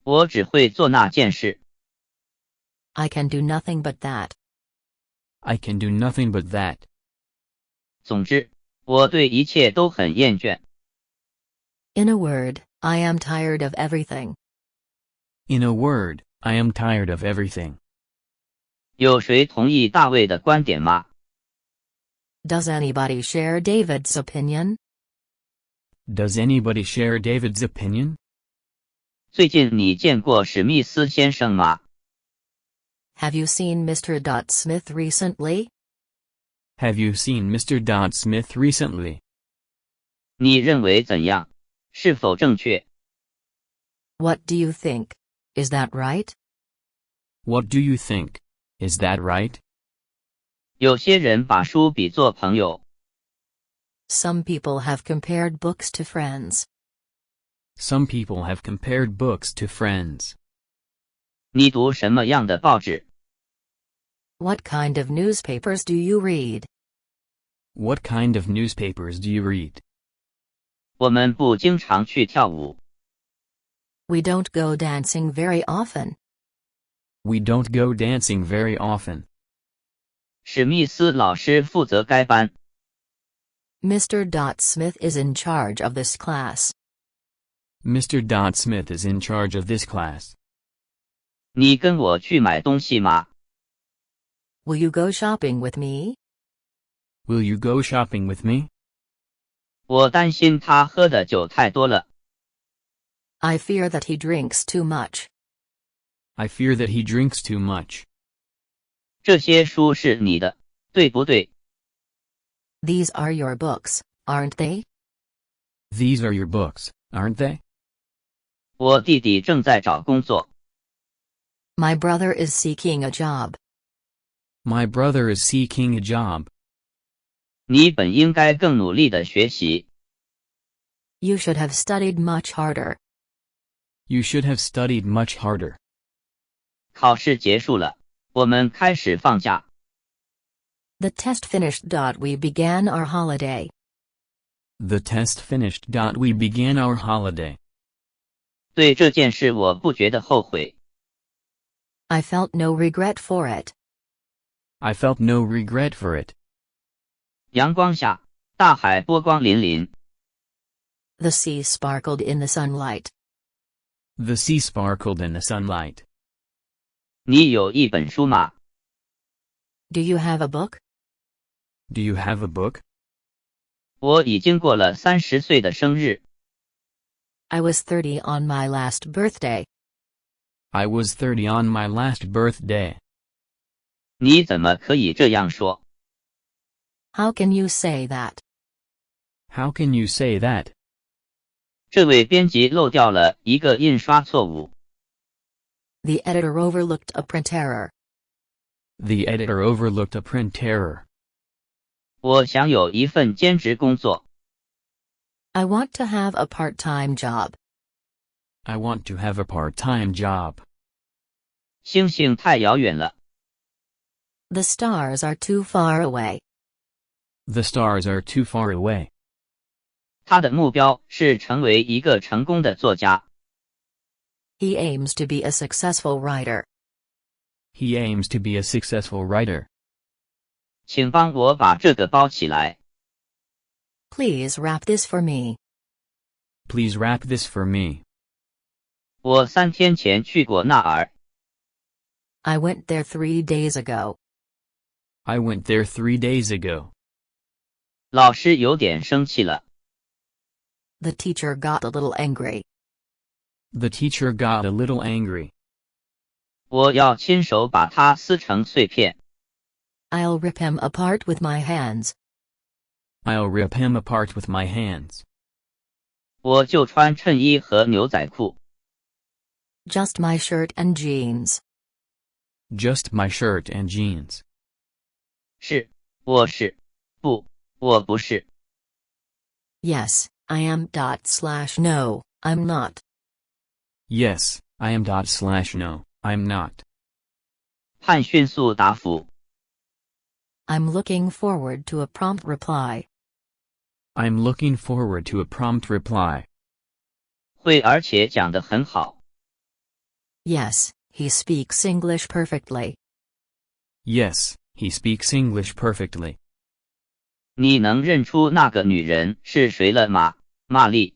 我只会做那件事。 I can do nothing but that. I can do nothing but that. 总之，我对一切都很厌倦。 In a word, I am tired of everything. In a word, I am tired of everything. 有谁同意大卫的观点吗？ Does anybody share David's opinion? Does anybody share David's opinion? 最近你见过史密斯先生吗？ Have you seen Mr. Smith recently? Have you seen Mr. Smith recently? 你认为怎样？是否正确？ What do you think? Is that right? What do you think? Is that right? 有些人把书比作朋友。 Some people have compared books to friends. Some people have compared books to friends. 你读什么样的报纸？ What kind of newspapers do you read? What kind of newspapers do you read? 我们不经常去跳舞。 We don't go dancing very often. We don't go dancing very often. 史密斯老师负责该班。 Mr. Smith is in charge of this class. Mr. Smith is in charge of this class. 你跟我去买东西吗？ Will you go shopping with me? Will you go shopping with me? 我担心他喝的酒太多了。 I fear that he drinks too much. I fear that he drinks too much. 这些书是你的，对不对？ These are your books, aren't they? These are your books, aren't they? 我弟弟正在找工作。 My brother is seeking a job. My brother is seeking a job. 你本应该更努力地学习。 You should have studied much harder. You should have studied much harder. 考试结束了，我们开始放假。 The test finished. We began our holiday. The test finished. We began our holiday. 对这件事我不觉得后悔。 I felt no regret for it. I felt no regret for it. 阳光下，大海波光粼粼。 The sea sparkled in the sunlight. The sea sparkled in the sunlight. 你有一本书吗？ Do you have a book? Do you have a book? 我已经过了30岁的生日。 I was 30 on my last birthday. I was 30 on my last birthday. 你怎么可以这样说？ How can you say that? How can you say that? 这位编辑漏掉了一个印刷错误。 The editor overlooked a print error. The editor overlooked a print error. 我想有一份兼职工作。 I want to have a part-time job. I want to have a part-time job. 星星太遥远了。 The stars are too far away. The stars are too far away. 他的目标是成为一个成功的作家。 He aims to be a successful writer. He aims to be a successful writer. 请帮我把这个包起来。 Please wrap this for me. Please wrap this for me. 我3天前去过那儿。 I went there 3 days ago. I went there 3 days ago. 老师有点生气了。 The teacher got a little angry. The teacher got a little angry. 我要亲手把它撕成碎片。 I'll rip him apart with my hands. I'll rip him apart with my hands. 我就穿衬衣和牛仔裤。 Just my shirt and jeans. Just my shirt and jeans. 是，我是。不，我不是。 Yes, I am. No, I'm not. Yes, I am. No, I'm not. 盼迅速答复。 I'm looking forward to a prompt reply. I'm looking forward to a prompt reply. 会而且讲得很好。 Yes, he speaks English perfectly. Yes, he speaks English perfectly. 你能认出那个女人是谁了吗，玛丽？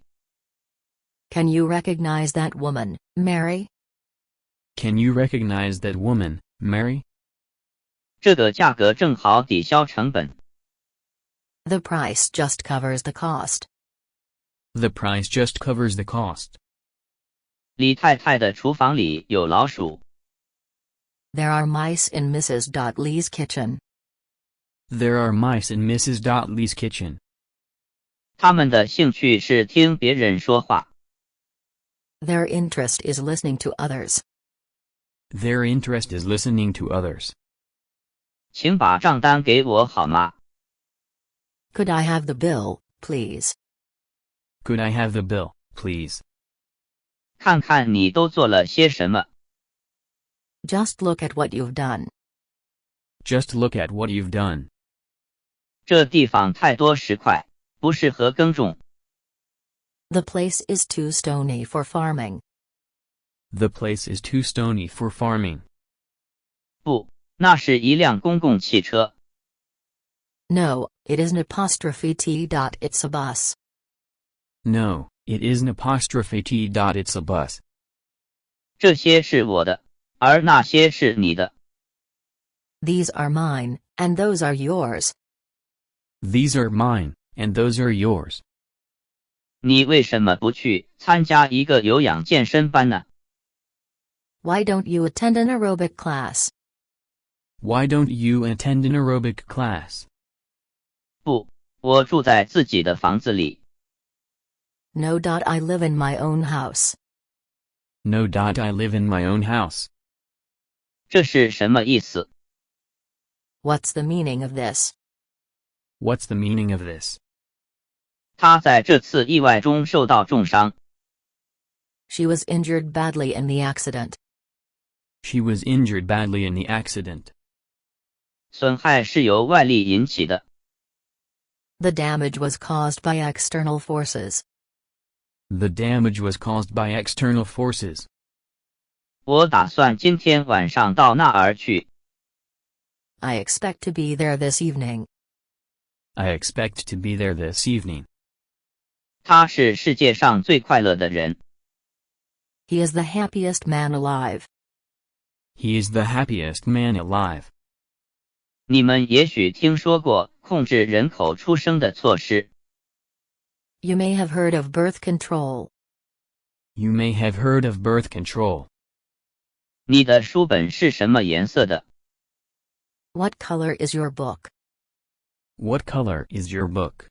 Can you recognize that woman, Mary? Can you recognize that woman, Mary? 这个价格正好抵消成本。 The price just covers the cost. The price just covers the cost. 李太太的厨房里有老鼠。 There are mice in Mrs. Lee's kitchen. There are mice in Mrs. Lee's kitchen. 他们的兴趣是听别人说话。 Their interest is listening to others. Their interest is listening to others. 请把账单给我好吗？ Could I have the bill, please? Could I have the bill, please? 看看你都做了些什么。 Just look at what you've done. Just look at what you've done. 这地方太多石块，不适合耕种。 The place is too stony for farming. The place is too stony for farming. 不，那是一辆公共汽车。 No, it isn't apostrophe T. It's a bus. No, it isn't apostrophe T. It's a bus. 这些是我的，而那些是你的。 These are mine, and those are yours. These are mine, and those are yours. 你为什么不去参加一个有氧健身班呢？ Why don't you attend an aerobic class? Why don't you attend an aerobic class? 不，我住在自己的房子里。 No. I live in my own house. No. I live in my own house. 这是什么意思？ What's the meaning of this? What's the meaning of this? 他在这次意外中受到重伤。 She was injured badly in the accident. She was injured badly in the accident. 损害是由外力引起的。 The damage was caused by external forces. The damage was caused by external forces. 我打算今天晚上到那儿去。 I expect to be there this evening. I expect to be there this evening. 他是世界上最快乐的人。 He is the happiest man alive. He is the happiest man alive. 你们也许听说过控制人口出生的措施。 You may have heard of birth control. You may have heard of birth control. 你的书本是什么颜色的？ What color is your book? What color is your book?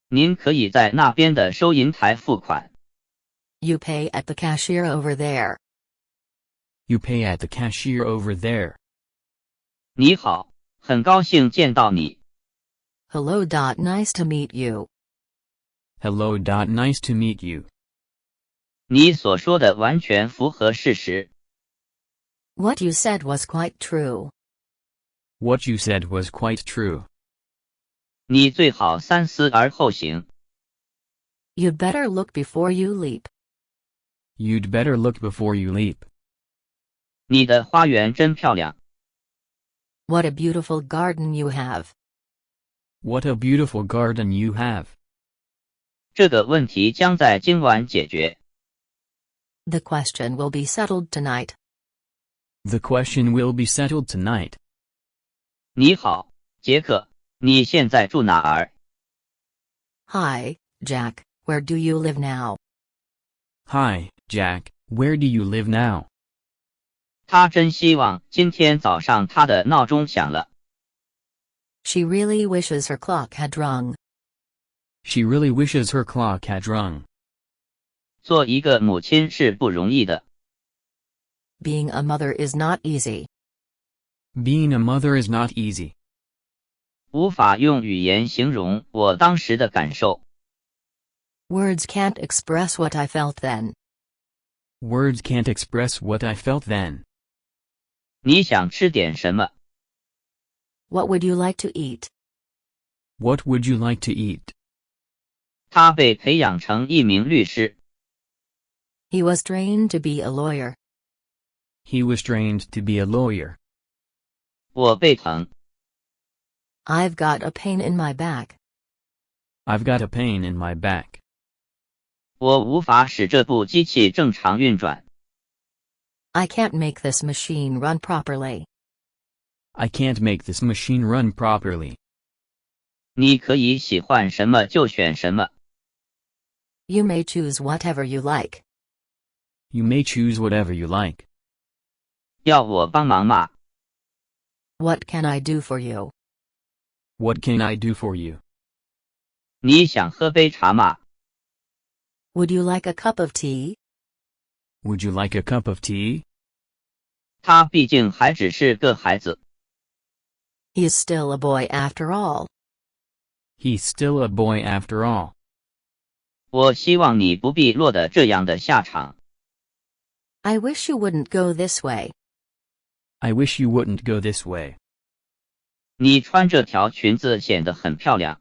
您可以在那边的收银台付款。You pay at the cashier over there. You pay at the cashier over there. 你好，很高兴见到你。Hello. Nice to meet you. Hello. Nice to meet you. 你所说的完全符合事实。What you said was quite true. What you said was quite true. 你最好三思而后行。You'd better look before you leap. You'd better look before you leap. 你的花园真漂亮。What a beautiful garden you have. What a beautiful garden you have. 这个问题将在今晚解决。The question will be settled tonight. The question will be settled tonight. 你好，杰克，你现在住哪儿？ Hi, Jack, where do you live now? Hi, Jack, where do you live now? 他真希望今天早上他的闹钟响了。She really wishes her clock had rung. She really wishes her clock had rung. 做一个母亲是不容易的。Being a mother is not easy. Being a mother is not easy. 无法用语言形容我当时的感受。Words can't express what I felt then. Words can't express what I felt then. 你想吃点什么？ What would you like to eat? What would you like to eat? 他被培养成一名律师。He was trained to be a lawyer. He was trained to be a lawyer. 我背疼。I've got a pain in my back. I've got a pain in my back. 我无法使这部机器正常运转。I can't make this machine run properly. I can't make this machine run properly. 你可以喜欢什么就选什么。You may choose whatever you like. You may choose whatever you like. 要我帮忙吗？ What can I do for you? What can I do for you? 你想喝杯茶吗？ Would you like a cup of tea? Would you like a cup of tea? 他毕竟还只是个孩子。He's still a boy after all. He's still a boy after all. 我希望你不必落得这样的下场。I wish you wouldn't go this way. I wish you wouldn't go this way. 你穿这条裙子显得很漂亮。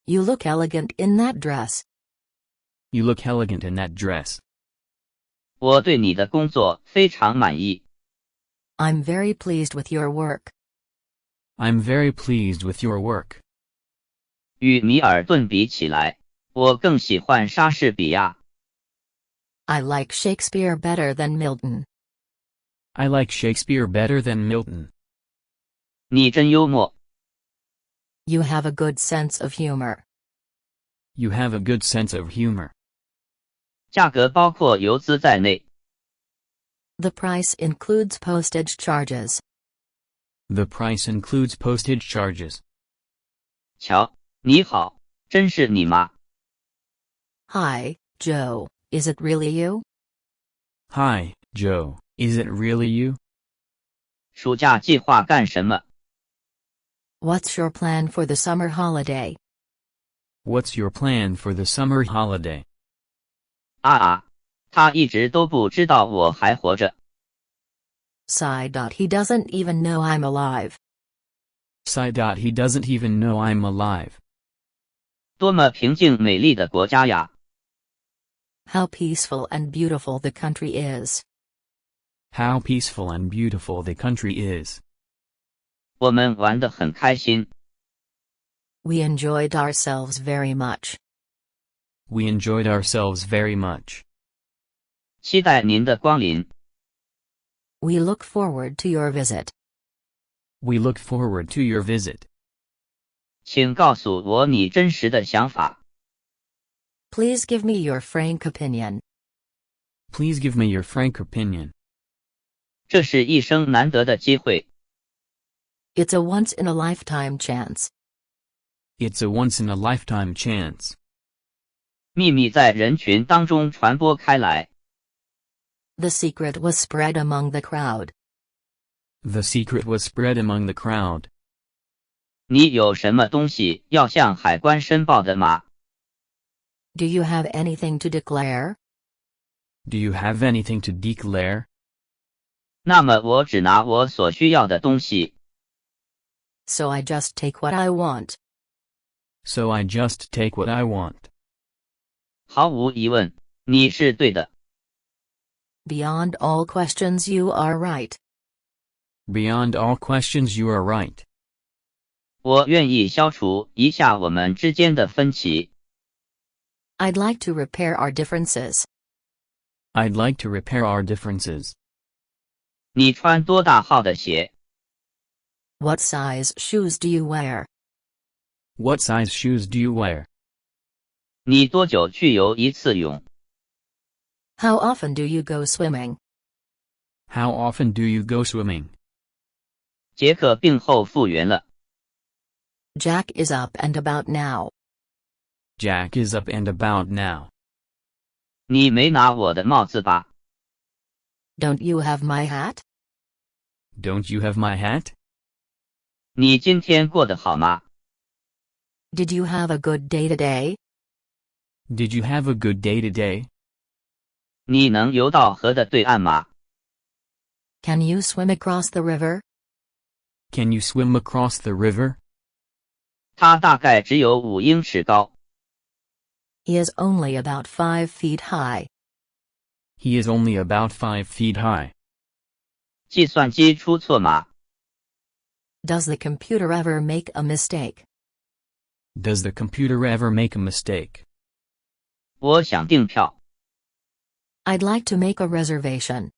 You look elegant in that dress. You look elegant in that dress. 我对你的工作非常满意。I'm very pleased with your work. I'm very pleased with your work. 与米尔顿比起来，我更喜欢莎士比亚。I like Shakespeare better than Milton. I like Shakespeare better than Milton. 你真幽默。You have a good sense of humor. You have a good sense of humor. 价格包括邮资在内。The price includes postage charges. The price includes postage charges. 瞧，你好，真是你吗？ Hi, Joe, is it really you? Hi, Joe, is it really you? 暑假计划干什么？ What's your plan for the summer holiday? What's your plan for the summer holiday? 他一直都不知道我还活着。 Sigh. He doesn't even know I'm alive. Sigh. He doesn't even know I'm alive. 多么平静美丽的国家呀！ How peaceful and beautiful the country is. How peaceful and beautiful the country is. 我们玩得很开心。 We enjoyed ourselves very much. We enjoyed ourselves very much. 期待您的光临。 We look forward to your visit. We look forward to your visit. 请告诉我你真实的想法。 Please give me your frank opinion. Please give me your frank opinion. 这是一生难得的机会。It's a once-in-a-lifetime chance. It's a once-in-a-lifetime chance. 秘密在人群当中传播开来。The secret was spread among the crowd. The secret was spread among the crowd. 你有什么东西要向海关申报的吗？ Do you have anything to declare? Do you have anything to declare? 那么我只拿我所需要的东西。So I just take what I want. So I just take what I want. 毫无疑问，你是对的。Beyond all questions, you are right. Beyond all questions, you are right. 我愿意消除一下我们之间的分歧。I'd like to repair our differences. I'd like to repair our differences. 你穿多大号的鞋？ What size shoes do you wear? What size shoes do you wear? 你多久去游一次泳？ How often do you go swimming? How often do you go swimming? 杰克病后复原了。Jack is up and about now. Jack is up and about now. 你没拿我的帽子吧？ Don't you have my hat? Don't you have my hat? 你今天过得好吗？ Did you have a good day today? Did you have a good day today? 你能游到河的对岸吗？ Can you swim across the river? Can you swim across the river? 它大概只有5英尺高。 He is only about 5 feet high. He is only about 5 feet high. 计算机出错吗？ Does the computer ever make a mistake? Does the computer ever make a mistake? 我想订票。 I'd like to make a reservation.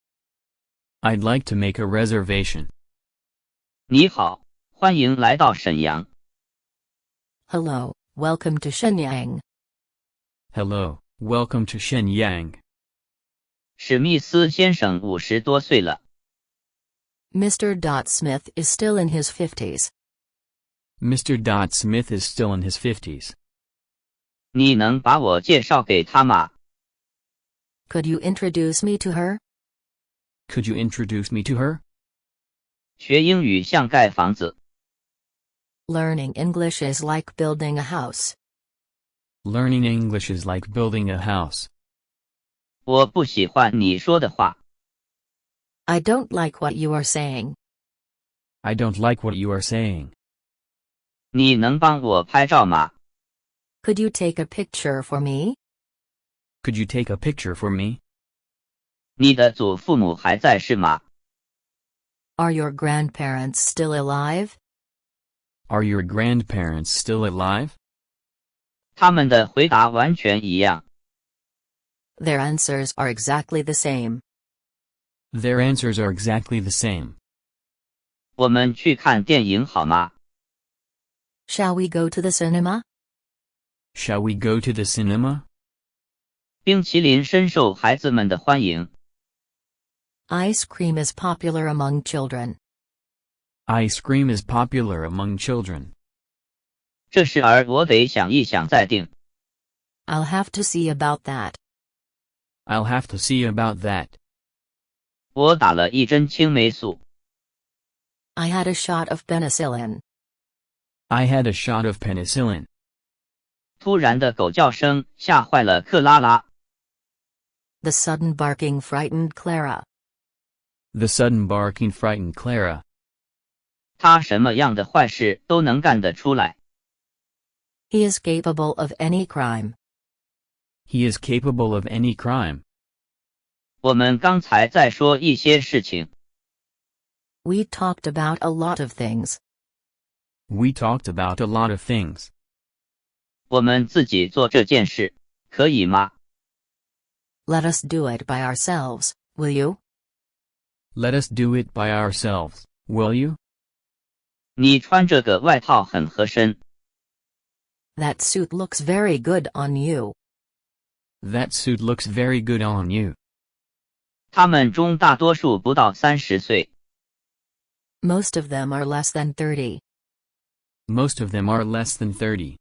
I'd like to make a reservation. 你好，欢迎来到沈阳。 Hello, welcome to Shenyang. Hello, welcome to Shenyang. 史密斯先生50多岁了。 Mr. Smith is still in his 50s. Mr. Smith is still in his 50s. 你能把我介绍给他吗？ Could you introduce me to her? Could you introduce me to her? 学英语像盖房子。 Learning English is like building a house. Learning English is like building a house. 我不喜欢你说的话。 I don't like what you are saying. I don't like what you are saying. 你能帮我拍照吗？ Could you take a picture for me? Could you take a picture for me? 你的祖父母还在世吗？ Are your grandparents still alive? Are your grandparents still alive? 他们的回答完全一样。 Their answers are exactly the same. Their answers are exactly the same. 我们去看电影好吗？ Shall we go to the cinema? Shall we go to the cinema? 冰淇淋深受孩子们的欢迎。 Ice cream is popular among children. Ice cream is popular among children. 这事儿我得想一想再定。 I'll have to see about that. I'll have to see about that. 我打了一针青霉素。 I had a shot of penicillin. I had a shot of penicillin. 突然的狗叫声吓坏了克拉拉。 The sudden barking frightened Clara. The sudden barking frightened Clara. 他什么样的坏事都能干得出来。 He is capable of any crime. He is capable of any crime. 我们刚才在说一些事情。 We talked about a lot of things. We talked about a lot of things. 我们自己做这件事，可以吗？ Let us do it by ourselves, will you? Let us do it by ourselves, will you? 你穿这个外套很合身。 That suit looks very good on you. That suit looks very good on you. 他们中大多数不到30岁。Most of them are less than 30. Most of them are less than 30.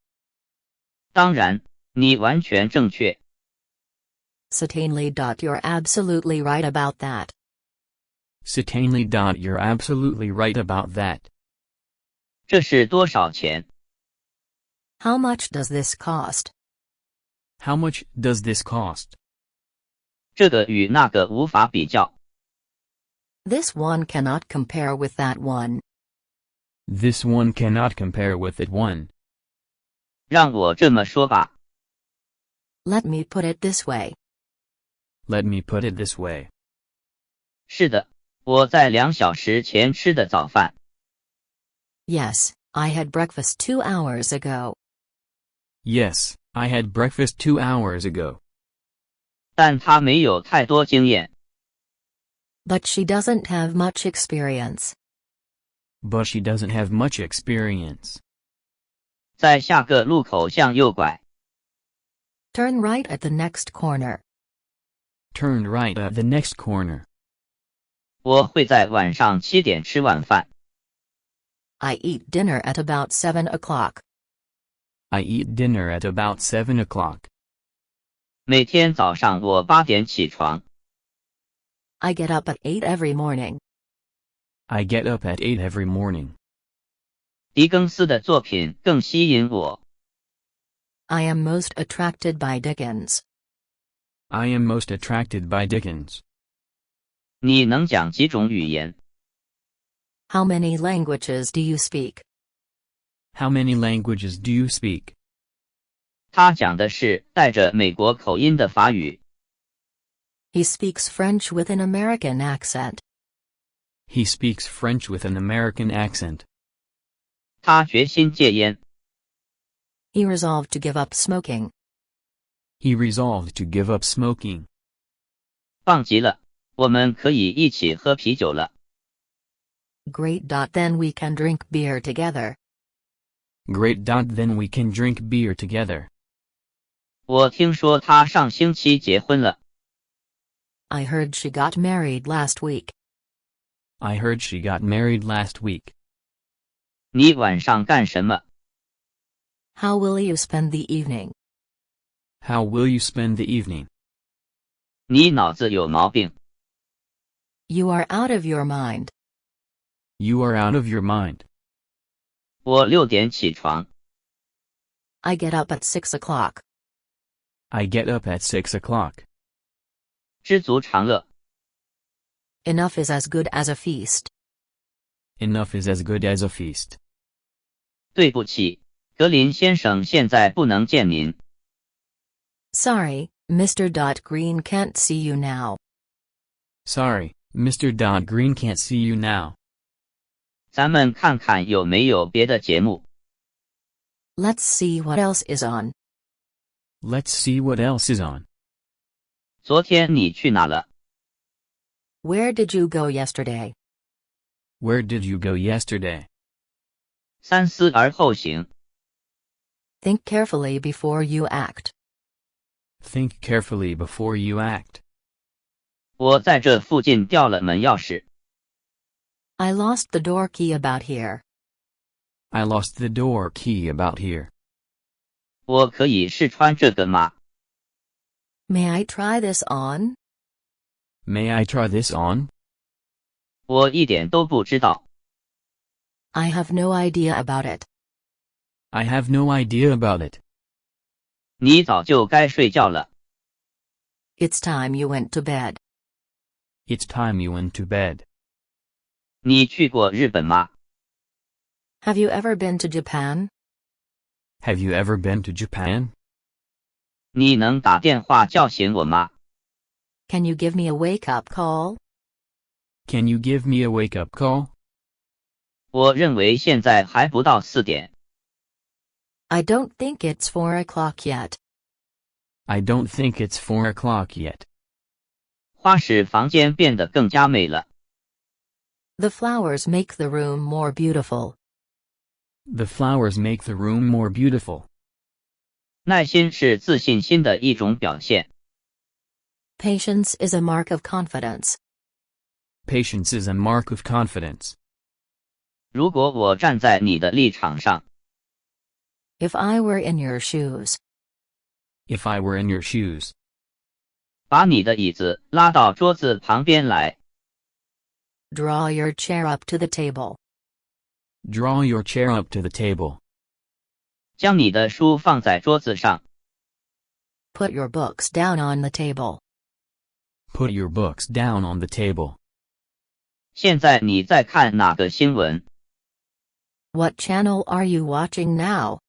当然，你完全正确。Certainly. You're absolutely right about that. Certainly. You're absolutely right about that. 这是多少钱？ How much does this cost? How much does this cost? 这个与那个无法比较。This one cannot compare with that one. This one cannot compare with that one. 让我这么说吧， Let me put it this way. Let me put it this way. 是的，我在2小时前吃的早饭。 Yes, I had breakfast 2 hours ago. Yes, I had breakfast 2 hours ago. 但他没有太多经验。 But she doesn't have much experience. But she doesn't have much experience. 在下个路口向右拐。 Turn right at the next corner. Turn right at the next corner. 我会在晚上7点吃晚饭。 I eat dinner at about 7 o'clock. I eat dinner at about 7 o'clock. 每天早上我8点起床。 I get up at 8 every morning. I get up at 8 every morning. 狄更斯的作品更吸引我。 I am most attracted by Dickens. I am most attracted by Dickens. 你能讲几种语言？ How many languages do you speak? How many languages do you speak? 他讲的是带着美国口音的法语。 He speaks French with an American accent. He speaks French with an American accent. 他决心戒烟。 He resolved to give up smoking. He resolved to give up smoking. 棒极了，我们可以一起喝啤酒了。 Great. Then we can drink beer together. Great. Then we can drink beer together. 我听说他上星期结婚了。 I heard she got married last week. I heard she got married last week. 你晚上干什么？ How will you spend the evening? How will you spend the evening? 你脑子有毛病。 You are out of your mind. You are out of your mind. 我6点起床。 I get up at 6 o'clock. I get up at 6 o'clock. 知足常乐。 Enough is as good as a feast. Enough is as good as a feast. 对不起，格林先生现在不能见您。 Sorry, Mr. Green can't see you now. Sorry, Mr. Green can't see you now. 咱们看看有没有别的节目。 Let's see what else is on. Let's see what else is on. 昨天你去哪了？ Where did you go yesterday? Where did you go yesterday? 三思而后行。 Think carefully before you act. Think carefully before you act. 我在这附近掉了门钥匙。 I lost the door key about here. I lost the door key about here. 我可以试穿这个吗？ May I try this on? May I try this on? 我一点都不知道。 I have no idea about it. I have no idea about it. 你早就该睡觉了。 It's time you went to bed. It's time you went to bed. 你去过日本吗？ Have you ever been to Japan? Have you ever been to Japan? 你能打电话叫醒我吗？ Can you give me a wake-up call? Can you give me a wake-up call? 我认为现在还不到4点。 I don't think it's 4 o'clock yet. I don't think it's 4 o'clock yet. 花使房间变得更加美了。 The flowers make the room more beautiful. The flowers make the room more beautiful. 耐心是自信心的一种表现。 Patience is a mark of confidence. Patience is a mark of confidence. 如果我站在你的立场上， If I were in your shoes. If I were in your shoes. 把你的椅子拉到桌子旁边来， Draw your chair up to the table. Draw your chair up to the table. 将你的书放在桌子上， Put your books down on the table. Put your books down on the table. 现在你在看哪个新闻？ What channel are you watching now?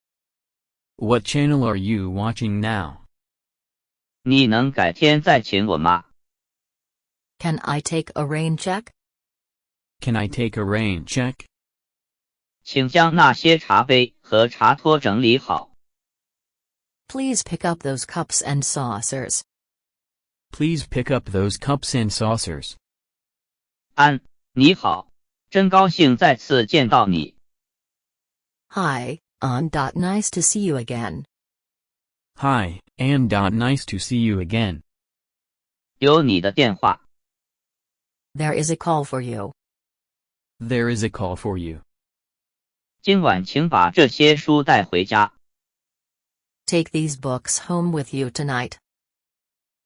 What channel are you watching now? 你能改天再请我吗？ Can I take a rain check? Can I take a rain check? 请将那些茶杯和茶托整理好。 Please pick up those cups and saucers. Please pick up those cups and saucers. 安，你好，真高兴再次见到你。 Hi, Ann. Nice to see you again. Hi, and nice to see you again. 有你的电话。 There is a call for you. There is a call for you. 今晚请把这些书带回家。 Take these books home with you tonight.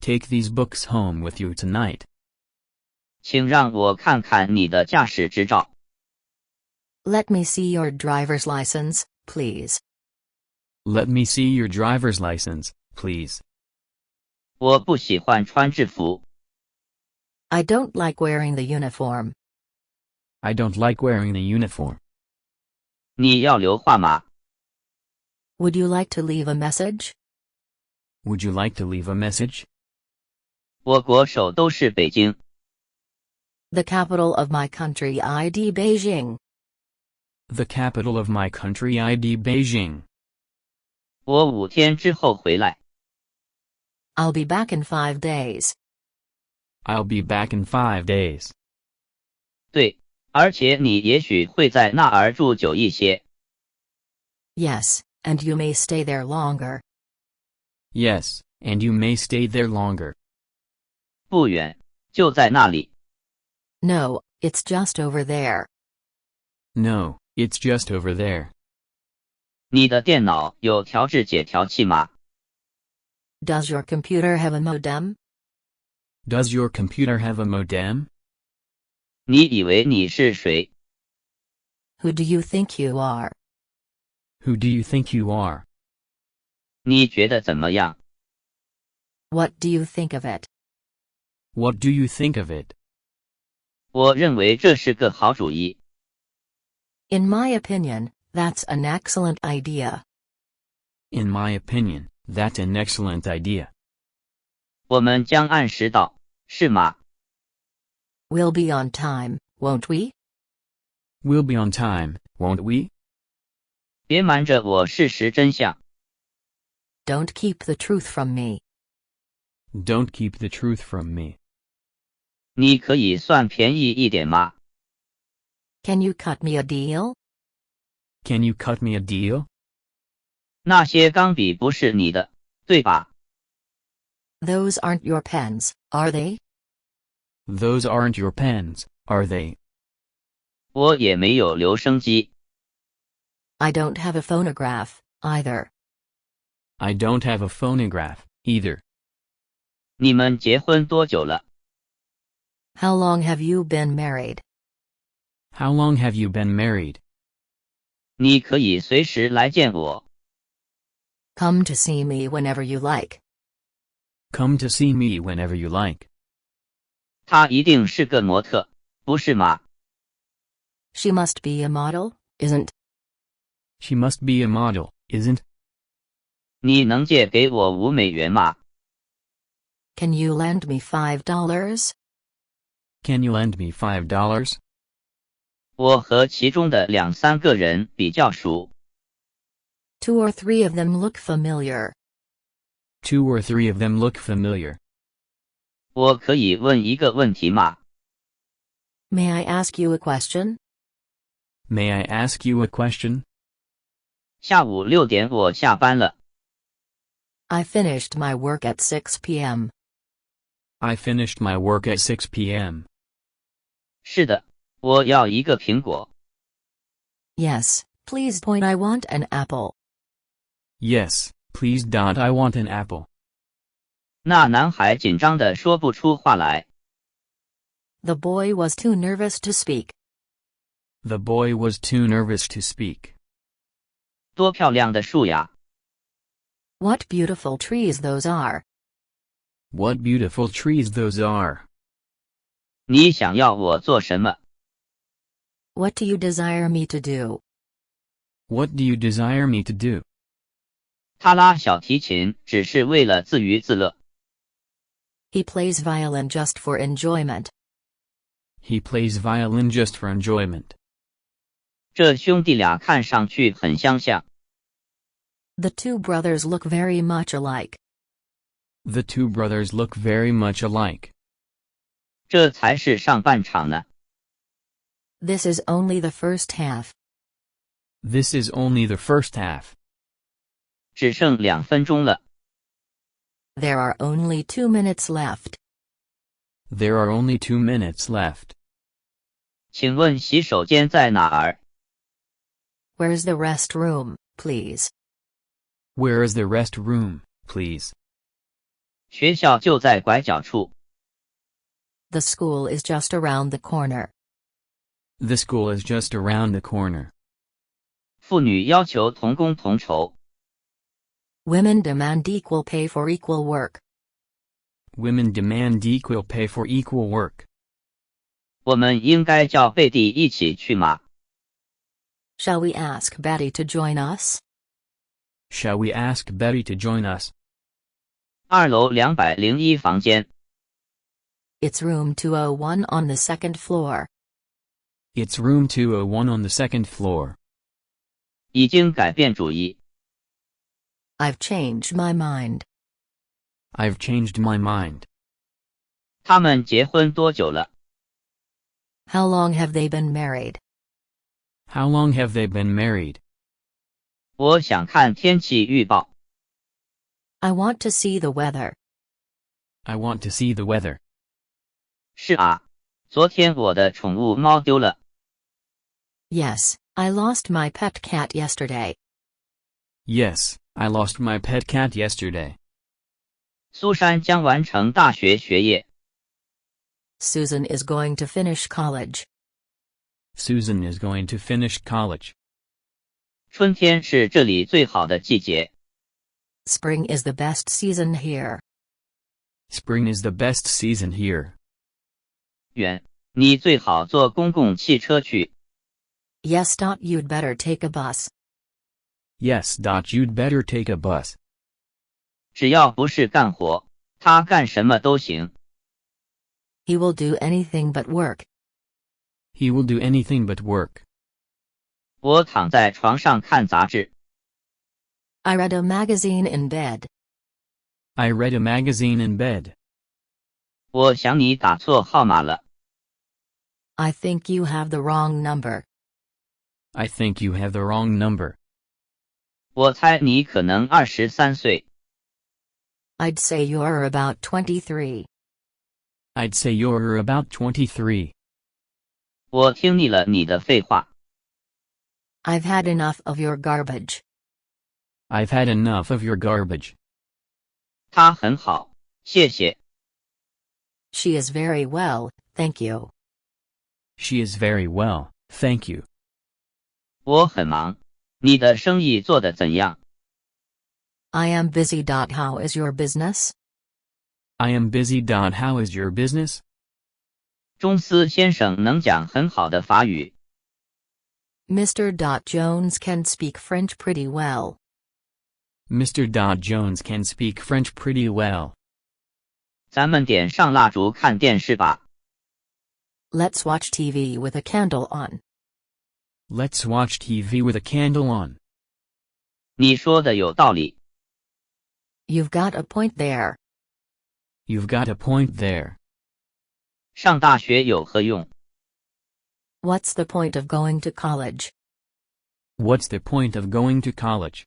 Take these books home with you tonight. 请让我看看你的驾驶执照。 Let me see your driver's license, please. Let me see your driver's license, please. 我不喜欢穿制服。 I don't like wearing the uniform. I don't like wearing the uniform. 你要留话吗？ Would you like to leave a message? Would you like to leave a message? 我国首都是北京。 The capital of my country ID Beijing. The capital of my country ID Beijing. 我5天之后回来。 I'll be back in 5 days. I'll be back in 5 days. 对，而且你也许会在那儿住久一些。 Yes, and you may stay there longer. Yes, and you may stay there longer. 不远，就在那里。 No, it's just over there. No, it's just over there. 你的电脑有调制解调器吗？ Does your computer have a modem? Does your computer have a modem? 你以为你是谁？ Who do you think you are? Who do you think you are? 你觉得怎么样？ What do you think of it? What do you think of it? 我认为这是个好主意。 In my opinion, that's an excellent idea. In my opinion, that's an excellent idea. 我们将按时到，是吗？ We'll be on time, won't we? We'll be on time, won't we? 别瞒着我事实真相。 Don't keep the truth from me. Don't keep the truth from me. 你可以算便宜一点吗？ Can you cut me a deal? Can you cut me a deal? 那些钢笔不是你的，对吧？ Those aren't your pens, are they? Those aren't your pens, are they? 我也没有留声机。 I don't have a phonograph, either. I don't have a phonograph, either. 你们结婚多久了？ How long have you been married? How long have you been married? 你可以随时来见我。 Come to see me whenever you like. Come to see me whenever you like. 她一定是个模特，不是吗？ She must be a model, isn't? She must be a model, isn't? 你能借给我$5吗？ Can you lend me $5? Can you lend me $5? 我和其中的2、3个人比较熟。 2 or 3 of them look familiar. 2 or 3 of them look familiar. 我可以问一个问题吗？ May I ask you a question? May I ask you a question? 下午6点我下班了。 I finished my work at 6 p.m. I finished my work at 6 p.m. 是的，我要一个苹果。Yes, please. I want an apple. Yes, please. I want an apple. 那男孩紧张地说不出话来。The boy was too nervous to speak. The boy was too nervous to speak. 多漂亮的树呀！ What beautiful trees those are. What beautiful trees those are. 你想要我做什么？ What do you desire me to do? What do you desire me to do? 他拉小提琴只是为了自娱自乐。 He plays violin just for enjoyment. He plays violin just for enjoyment. 这兄弟俩看上去很相像。 The two brothers look very much alike. The two brothers look very much alike. 这才是上半场呢。 This is only the first half. This is only the first half. 只剩2分钟了。 There are only 2 minutes left. There are only 2 minutes left. 请问洗手间在哪儿？ Where's the restroom, please? Where is the restroom, please? 学校就在拐角处。 The school is just around the corner. The school is just around the corner. 妇女要求同工同酬。 Women demand equal pay for equal work. Women demand equal pay for equal work. 我们应该叫贝蒂一起去吗？ Shall we ask Betty to join us? Shall we ask Betty to join us? 2楼201房间。 It's room 201 on the second floor. It's room 201 on the second floor. 已经改变主意。 I've changed my mind. I've changed my mind. 他们结婚多久了？ How long have they been married? How long have they been married? 我想看天气预报。 I want to see the weather. I want to see the weather. 是啊，昨天我的宠物猫丢了。 Yes, I lost my pet cat yesterday. Yes, I lost my pet cat yesterday. 苏珊将完成大学学业。 Susan is going to finish college. Susan is going to finish college. 春天是这里最好的季节。 Spring is the best season here. Spring is the best season here. 远，你最好坐公共汽车去。 Yes. You'd better take a bus. Yes. You'd better take a bus. 只要不是干活，他干什么都行。 He will do anything but work. He will do anything but work. 我躺在床上看杂志。 I read a magazine in bed. I read a magazine in bed. 我想你打错号码了。 I think you have the wrong number. I think you have the wrong number. 我猜你可能23岁。 I'd say you're about 23. I'd say you're about 23. 我听腻了你的废话。 I've had enough of your garbage. I've had enough of your garbage. 他很好，谢谢。 She is very well, thank you. She is very well, thank you. 我很忙，你的生意做得怎样？ I am busy. How is your business? I am busy. How is your business? 中斯先生能讲很好的法语。 Mr. Jones can speak French pretty well. Mr. Jones can speak French pretty well. 咱们点上蜡烛看电视吧。 Let's watch TV with a candle on. Let's watch TV with a candle on. 你说的有道理。 You've got a point there. You've got a point there. 上大学有何用？ What's the point of going to college? What's the point of going to college?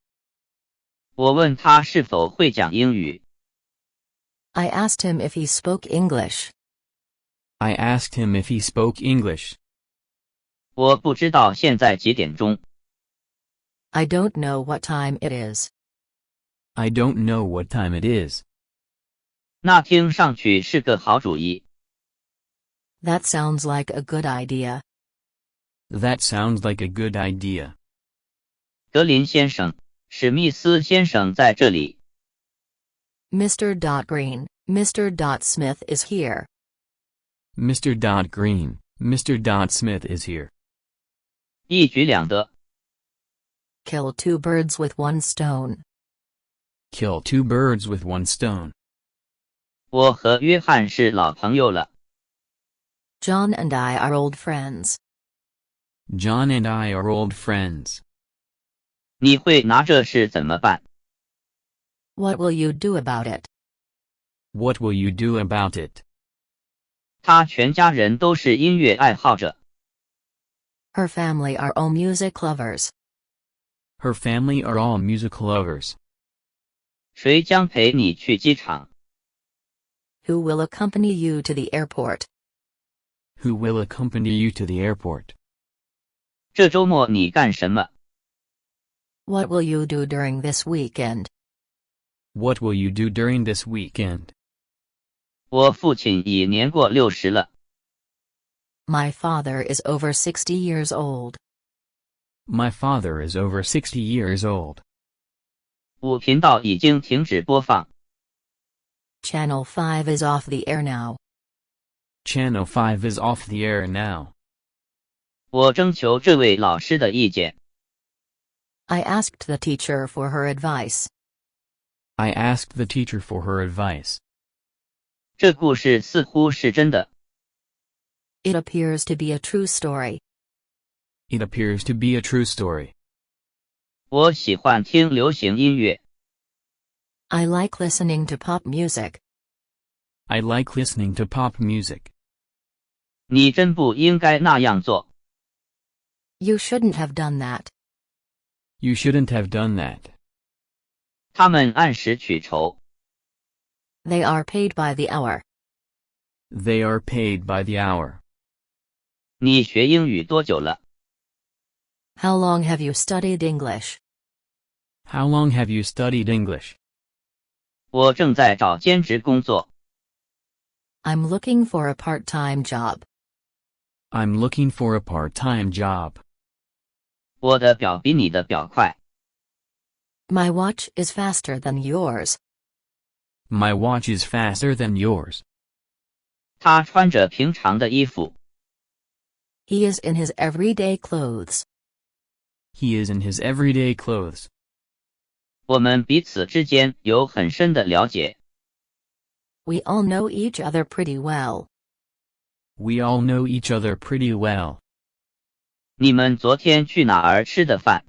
我问他是否会讲英语。 I asked him if he spoke English. I asked him if he spoke English. 我不知道现在几点钟。I don't know what time it is. I don't know what time it is. 那听上去是个好主意。That sounds like a good idea. That sounds like a good idea. 格林先生，史密斯先生在这里。Mr. Green, Mr. Smith is here. Mr. Green, Mr. Smith is here. 一举两得。Kill two birds with one stone. Kill two birds with one stone. 我和约翰是老朋友了。John and I are old friends. John and I are old friends. 你会拿这事怎么办？ What will you do about it? What will you do about it? 他全家人都是音乐爱好者。Her family are all music lovers. Her family are all music lovers. 谁将陪你去机场？ Who will accompany you to the airport? Who will accompany you to the airport? 这周末你干什么？ What will you do during this weekend? What will you do during this weekend? 我父亲已年过60了。My father is over 60 years old. My father is over 60 years old. 5频道已经停止播放。 Channel 5 is off the air now. Channel 5 is off the air now. 我征求这位老师的意见。 I asked the teacher for her advice. I asked the teacher for her advice. 这故事似乎是真的。 It appears to be a true story. It appears to be a true story. 我喜欢听流行音乐。 I like listening to pop music. I like listening to pop music. 你真不应该那样做。 You shouldn't have done that. You shouldn't have done that. 他们按时取酬。 They are paid by the hour. They are paid by the hour. 你学英语多久了？ How long have you studied English? How long have you studied English? 我正在找兼职工作。 I'm looking for a part-time job. I'm looking for a part-time job. 我的表比你的表快。 My watch is faster than yours. My watch is faster than yours. 他穿着平常的衣服。 He is in his everyday clothes. He is in his everyday clothes. 我们彼此之间有很深的了解。 We all know each other pretty well. We all know each other pretty well. 你们昨天去哪儿吃的饭？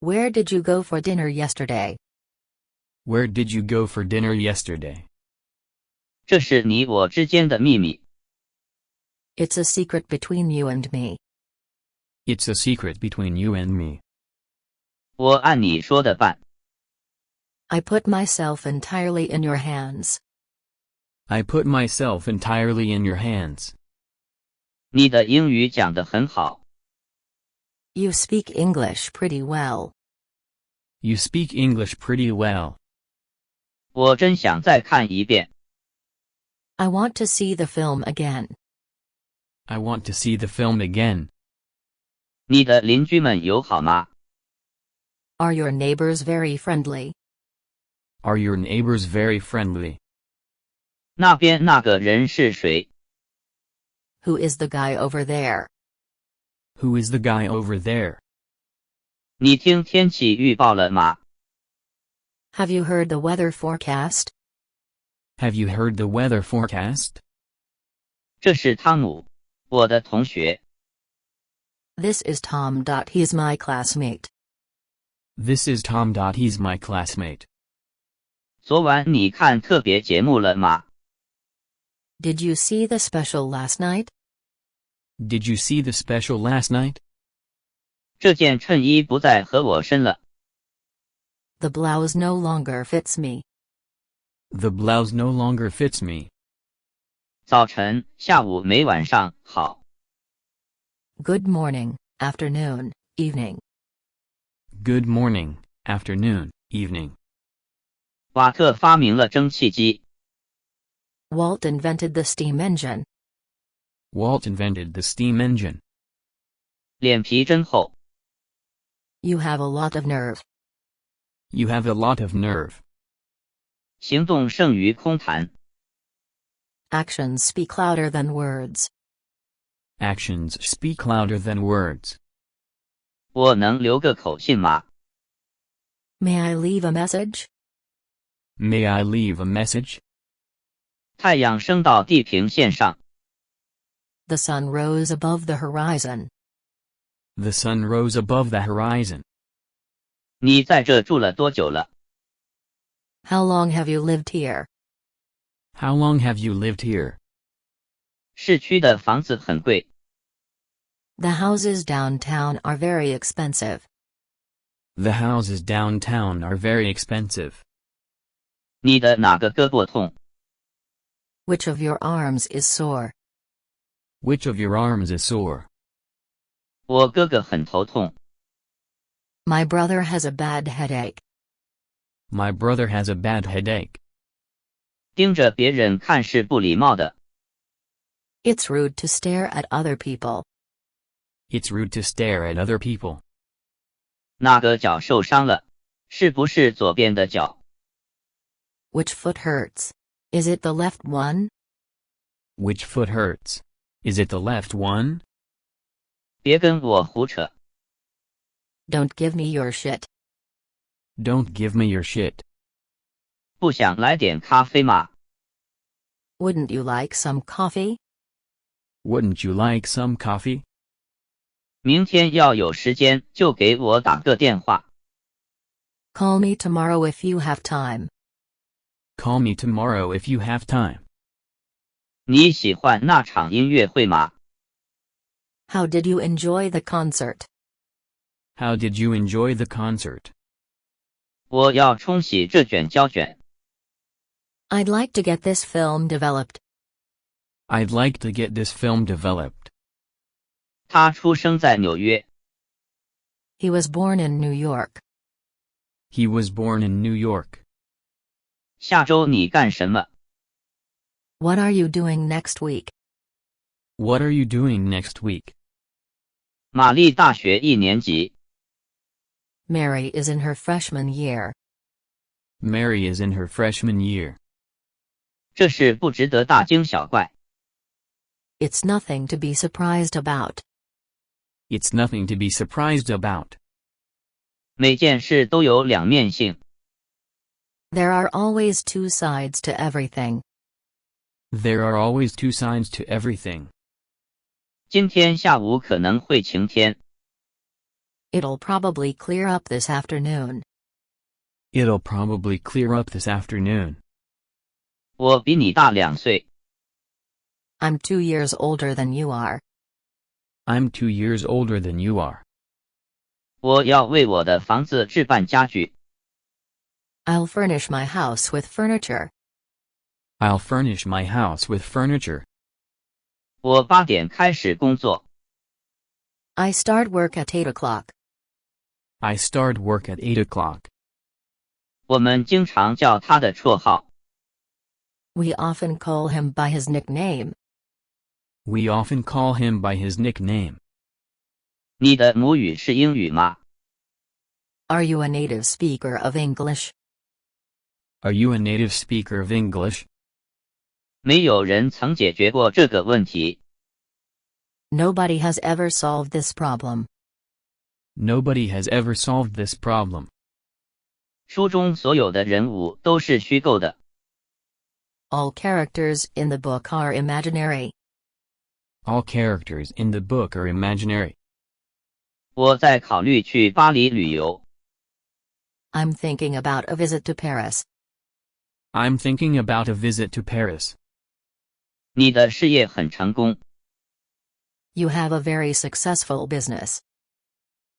Where did you go for dinner yesterday? Where did you go for dinner yesterday? 这是你我之间的秘密。 It's a secret between you and me. It's a secret between you and me. 我按你说的办。 I put myself entirely in your hands. I put myself entirely in your hands. 你的英语讲得很好。 You speak English pretty well. You speak English pretty well. 我真想再看一遍。 I want to see the film again. I want to see the film again. 你的邻居们友好吗？ Are your neighbors very friendly? Are your neighbors very friendly? 那边那个人是谁？ Who is the guy over there? Who is the guy over there? 你听天气预报了吗？ Have you heard the weather forecast? Have you heard the weather forecast? 这是汤姆，我的同学。 This is Tom. He's my classmate. This is Tom. He's my classmate. 昨晚你看特别节目了吗？ Did you see the special last night? Did you see the special last night? 这件衬衣不再合我身了。 The blouse no longer fits me. The blouse no longer fits me. 早晨、下午没晚上好。Good morning, afternoon, evening. Good morning, afternoon, evening. 瓦特发明了蒸汽机。Walt invented the steam engine. Walt invented the steam engine. 脸皮真厚。You have a lot of nerve. You have a lot of nerve. 行动胜于空谈。Actions speak louder than words. Actions speak louder than words. 我能留个口信吗？ May I leave a message? May I leave a message? 太阳升到地平线上。 The sun rose above the horizon. The sun rose above the horizon. 你在这住了多久了？ How long have you lived here? How long have you lived here? 市区的房子很贵。 The houses downtown are very expensive. The houses downtown are very expensive. 你的哪个胳膊痛？ Which of your arms is sore? Which of your arms is sore? 我哥哥很头痛。 My brother has a bad headache. My brother has a bad headache. 盯着别人看是不礼貌的。 It's rude to stare at other people. It's rude to stare at other people. 哪个脚受伤了？是不是左边的脚？ Which foot hurts? Is it the left one? Which foot hurts? Is it the left one? 别跟我胡扯。 Don't give me your shit. Don't give me your shit. 不想来点咖啡吗？ Wouldn't you like some coffee? Wouldn't you like some coffee? 明天要有时间就给我打个电话。 Call me tomorrow if you have time. Call me tomorrow if you have time. 你喜欢那场音乐会吗？ How did you enjoy the concert? How did you enjoy the concert? 我要冲洗这卷胶卷。 I'd like to get this film developed. I'd like to get this film developed. 他出生在纽约。 He was born in New York. He was born in New York. 下周你干什么？ What are you doing next week? What are you doing next week? 玛丽大学1年级。 Mary is in her freshman year. Mary is in her freshman year. 这事不值得大惊小怪。 It's nothing to be surprised about. It's nothing to be surprised about. 每件事都有两面性。 There are always two sides to everything. There are always two sides to everything. 今天下午可能会晴天。 It'll probably clear up this afternoon. It'll probably clear up this afternoon. 我比你大2岁。 I'm 2 years older than you are. I'm 2 years older than you are. 我要为我的房子置办家具。 I'll furnish my house with furniture. I'll furnish my house with furniture. 我8点开始工作。 I start work at 8 o'clock. I start work at 8 o'clock. 我们经常叫他的绰号。 We often call him by his nickname. We often call him by his nickname. 你的母语是英语吗？ Are you a native speaker of English? Are you a native speaker of English? 没有人曾解决过这个问题。 Nobody has ever solved this problem. Nobody has ever solved this problem. 书中所有的人物都是虚构的。 All characters in the book are imaginary. All characters in the book are imaginary. 我在考虑去巴黎旅游。 I'm thinking about a visit to Paris. I'm thinking about a visit to Paris. 你的事业很成功。 You have a very successful business.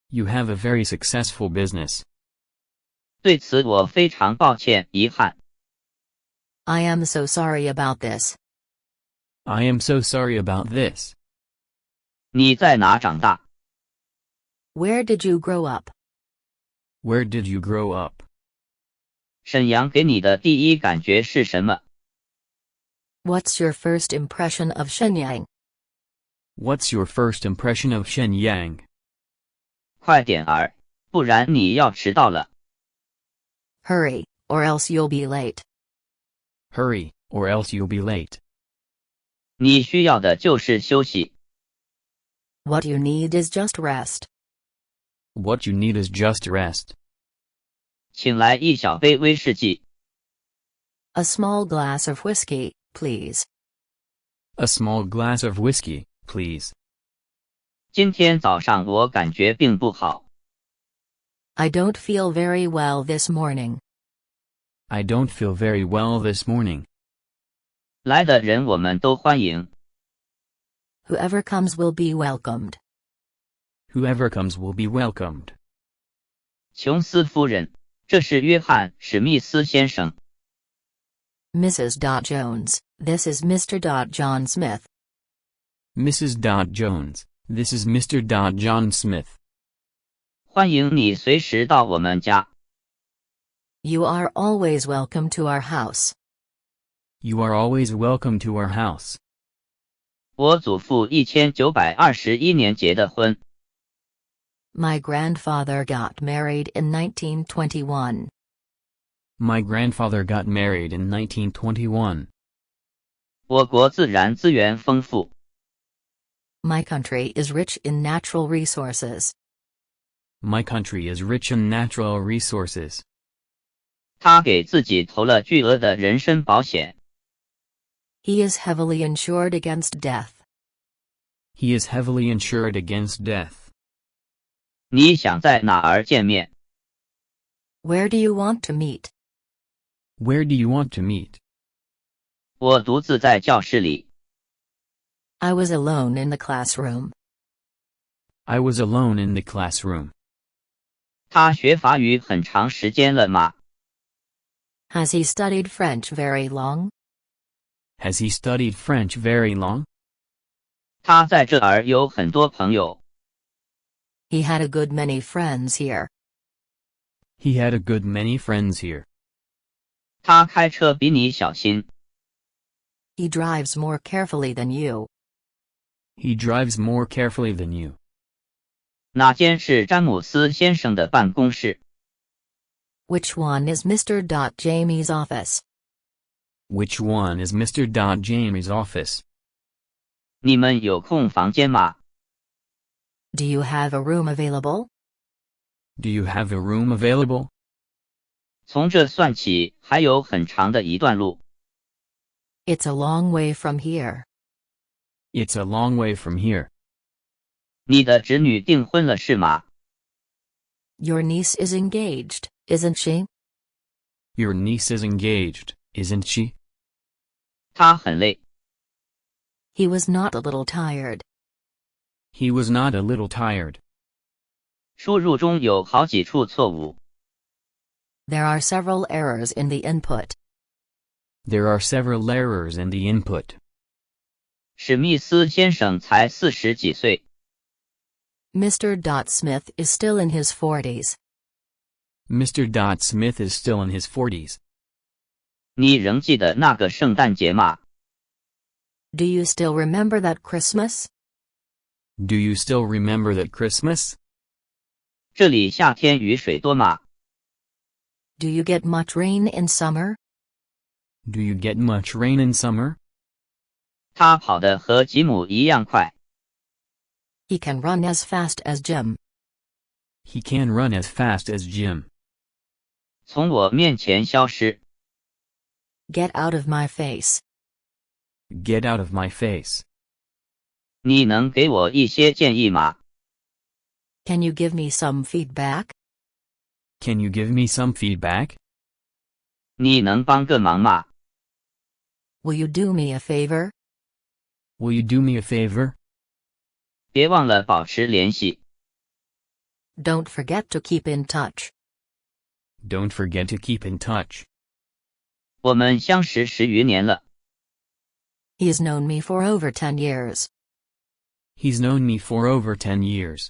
You have a very successful business. 对此我非常抱歉，遗憾。 I am so sorry about this. I am so sorry about this. 你在哪长大？ Where did you grow up? Where did you grow up? 沈阳给你的第一感觉是什么？ What's your first impression of Shenyang? What's your first impression of Shenyang? 快点儿，不然你要迟到了。 Hurry, or else you'll be late. Hurry, or else you'll be late. 你需要的就是休息。 What you need is just rest. What you need is just rest. 请来一小杯威士忌。 A small glass of whiskey, please. A small glass of whiskey, please. 今天早上我感觉并不好。 I don't feel very well this morning. I don't feel very well this morning. 来的人我们都欢迎。 Whoever comes will be welcomed. Whoever comes will be welcomed. 琼斯夫人，这是约翰·史密斯先生。 Mrs. Jones, this is Mr. John Smith. Mrs. Jones, this is Mr. John Smith. 欢迎你随时到我们家。 You are always welcome to our house. You are always welcome to our house. 我祖父1921年结的婚。 My grandfather got married in 1921. My grandfather got married in 1921. 我国自然资源丰富。 My country is rich in natural resources. My country is rich in natural resources. 他给自己投了巨额的人身保险。 He is heavily insured against death. He is heavily insured against death. 你想在哪儿见面？ Where do you want to meet? Where do you want to meet? 我独自在教室里。 I was alone in the classroom. I was alone in the classroom. 他学法语很长时间了吗？ Has he studied French very long? Has he studied French very long? 他在这儿有很多朋友。 He had a good many friends here. He had a good many friends here. 他开车比你小心。 He drives more carefully than you. He drives more carefully than you. 哪间是詹姆斯先生的办公室？ Which one is Mr. Jamie's office? Which one is Mr. Jamie's office? 你们有空房间吗？ Do you have a room available? Do you have a room available? 从这算起，还有很长的一段路。 It's a long way from here. It's a long way from here. 你的侄女订婚了是吗？ Your niece is engaged, isn't she? Your niece is engaged, isn't she? 她很累。 He was not a little tired. He was not a little tired. 输入中有好几处错误。 There are several errors in the input. There are several errors in the input. 史密斯先生才40几岁。 Mr. Smith is still in his 40s. Mr. Smith is still in his 40s. 你仍记得那个圣诞节吗？ Do you still remember that Christmas? Do you still remember that Christmas? 这里夏天雨水多吗？ Do you get much rain in summer? Do you get much rain in summer? 他跑得和吉姆一样快。 He can run as fast as Jim. He can run as fast as Jim. 从我面前消失。 Get out of my face. Get out of my face. 你能给我一些建议吗？ Can you give me some feedback? Can you give me some feedback? 你能帮个忙吗？ Will you do me a favor? Will you do me a favor? 别忘了保持联系。 Don't forget to keep in touch. Don't forget to keep in touch. 我们相识10余年了。 He's known me for over 10 years. He's known me for over 10 years.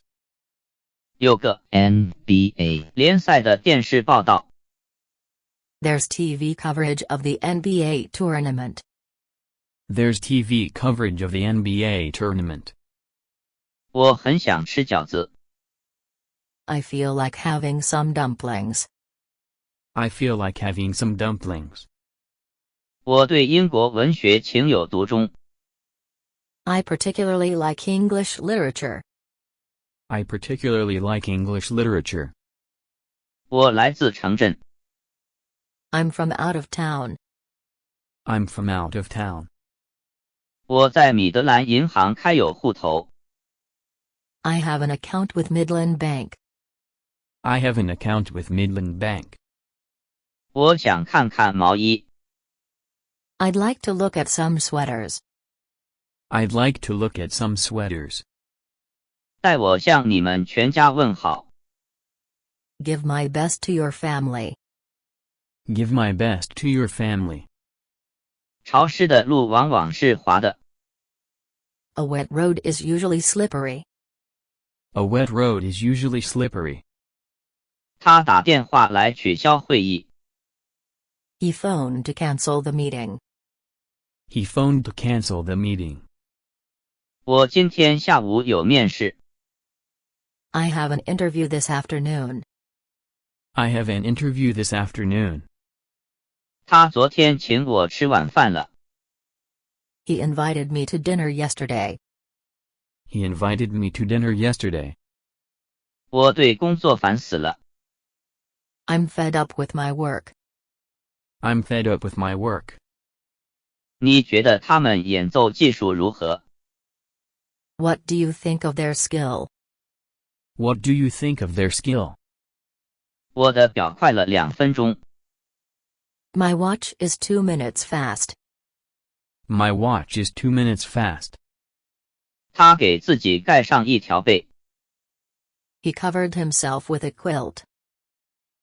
有个 NBA 联赛的电视报道。There's TV coverage of the NBA tournament. There's TV coverage of the NBA tournament. 我很想吃饺子。I feel like having some dumplings. I feel like having some dumplings. 我对英国文学情有独钟。I particularly like English literature. I particularly like English literature. 我来自城镇。I'm from out of town. I'm from out of town. 我在米德兰银行开有户头。I have an account with Midland Bank. I have an account with Midland Bank. 我想看看毛衣。I'd like to look at some sweaters. I'd like to look at some sweaters. 代我向你们全家问好。Give my best to your family. Give my best to your family. 潮湿的路往往是滑的。A wet road is usually slippery. A wet road is usually slippery. 他打电话来取消会议。He phoned to cancel the meeting. He phoned to cancel the meeting. 我今天下午有面试。I have an interview this afternoon. I have an interview this afternoon. 他昨天请我吃晚饭了。He invited me to dinner yesterday. He invited me to dinner yesterday. 我对工作烦死了。I'm fed up with my work. I'm fed up with my work. 你觉得他们演奏技术如何？ What do you think of their skill? What do you think of their skill? 我的表快了2分钟。My watch is 2 minutes fast. My watch is 2 minutes fast. 他给自己盖上一条被。He covered himself with a quilt.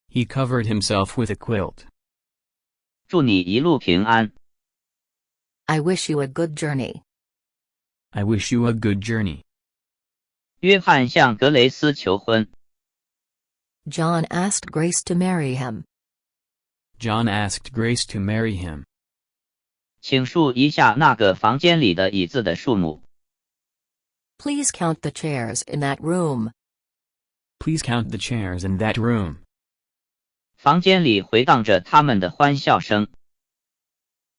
He covered himself with a quilt. 祝你一路平安。I wish you a good journey. I wish you a good journey. 约翰向格雷斯求婚。John asked Grace to marry him. John asked Grace to marry him. 请数一下那个房间里的椅子的数目。Please count the chairs in that room. Please count the chairs in that room. 房间里回荡着他们的欢笑声。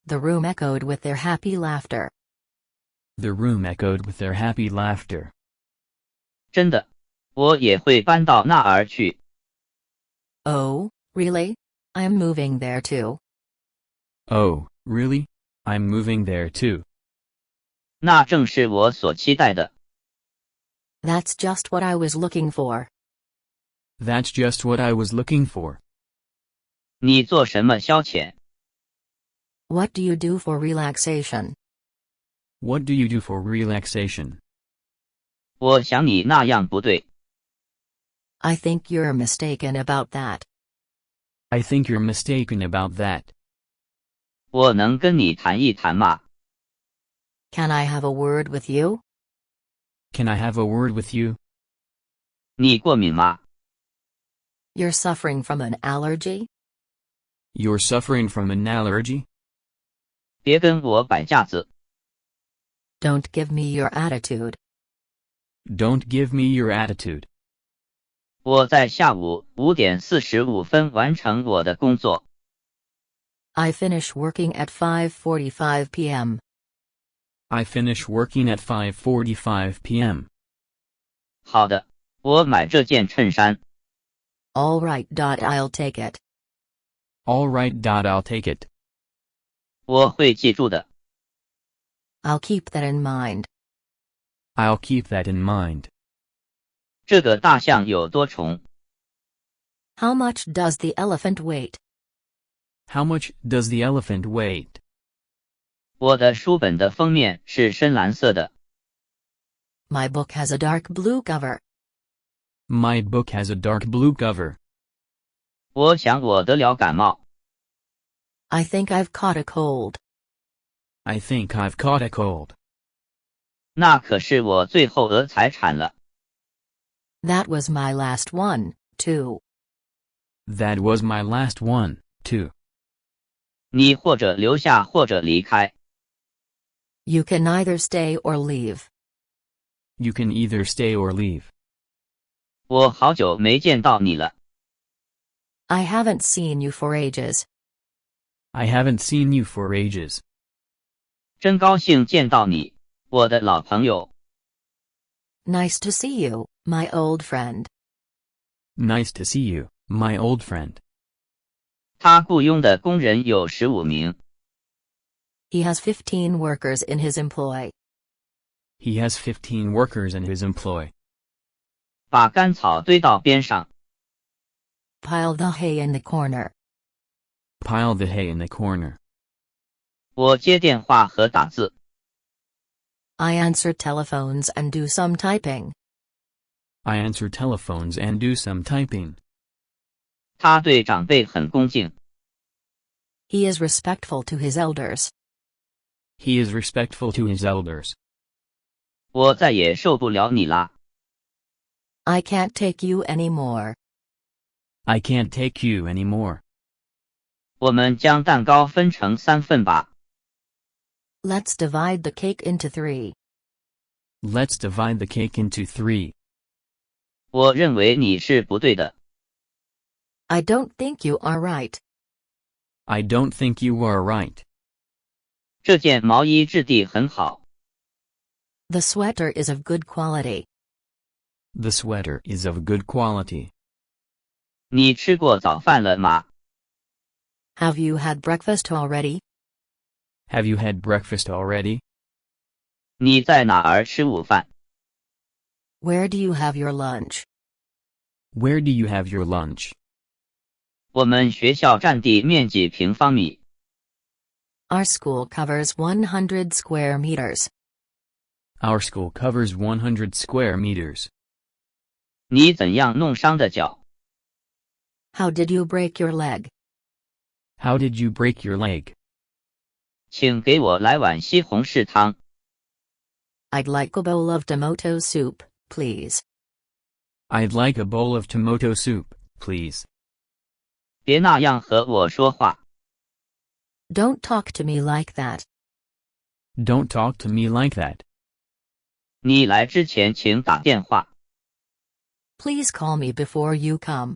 The room echoed with their happy laughter. The room echoed with their happy laughter. 真的，我也会搬到那儿去。Oh, really? I'm moving there too. Oh, really? I'm moving there too. 那正是我所期待的。That's just what I was looking for. That's just what I was looking for. 你做什么消遣？ What do you do for relaxation? What do you do for relaxation? 我想你那样不对。 I think you're mistaken about that. I think you're mistaken about that. 我能跟你谈一谈吗？ Can I have a word with you? Can I have a word with you? 你过敏吗？ You're suffering from an allergy? You're suffering from an allergy? 别跟我摆架子。 Don't give me your attitude. Don't give me your attitude. 我在下午5点45分完成我的工作。 I finish working at 5:45 p.m. I finish working at 5:45 p.m. 好的，我买这件衬衫。 All right. I'll take it. All right. I'll take it. 我会记住的。 I'll keep that in mind. I'll keep that in mind. 这个大象有多重？ How much does the elephant weight? How much does the elephant weigh? 我的书本的封面是深蓝色的。 My book has a dark blue cover. My book has a dark blue cover. 我想我得了感冒。 I think I've caught a cold. I think I've caught a cold. 那可是我最后的财产了。That was my last one, too. That was my last one, too. 你或者留下或者离开。You can either stay or leave. You can either stay or leave. 我好久没见到你了。I haven't seen you for ages. I haven't seen you for ages. 真高兴见到你，我的老朋友。Nice to see you, my old friend. Nice to see you, my old friend. 他雇佣的工人有15名。He has 15 workers in his employ. He has 15 workers in his employ. 把干草堆到边上。Pile the hay in the corner. Pile the hay in the corner. 我接电话和打字。I answer telephones and do some typing. I answer telephones and do some typing. 他对长辈很恭敬。He is respectful to his elders. He is respectful to his elders. 我再也受不了你啦。I can't take you anymore. I can't take you anymore. 我们将蛋糕分成3份吧。Let's divide the cake into 3. Let's divide the cake into 3. 我认为你是不对的。I don't think you are right. I don't think you are right. 这件毛衣质地很好。The sweater is of good quality. The sweater is of good quality. 你吃过早饭了吗？ Have you had breakfast already? Have you had breakfast already? 你在哪儿吃午饭？ Where do you have your lunch? Where do you have your lunch? 我们学校占地面积平方米。Our school covers 100 square meters. Our school covers 100 square meters. 你怎样弄伤的脚？ How did you break your leg? How did you break your leg? 请给我来碗西红柿汤。 I'd like a bowl of tomato soup, please. I'd like a bowl of tomato soup, please. 别那样和我说话。 Don't talk to me like that. Don't talk to me like that. 你来之前请打电话。 Please call me before you come.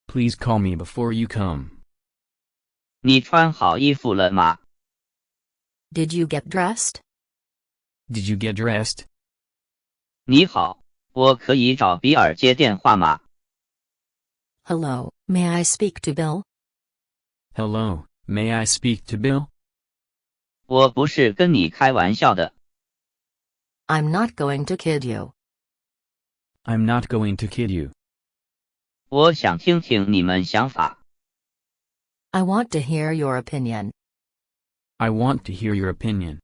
Please call me before you come. 你穿好衣服了吗？ Did you get dressed? Did you get dressed? 你好，我可以找比尔接电话吗？ Hello, may I speak to Bill? Hello, may I speak to Bill? 我不是跟你开玩笑的。 I'm not going to kid you. I'm not going to kid you. 我想听听你们想法。 I want to hear your opinion. I want to hear your opinion.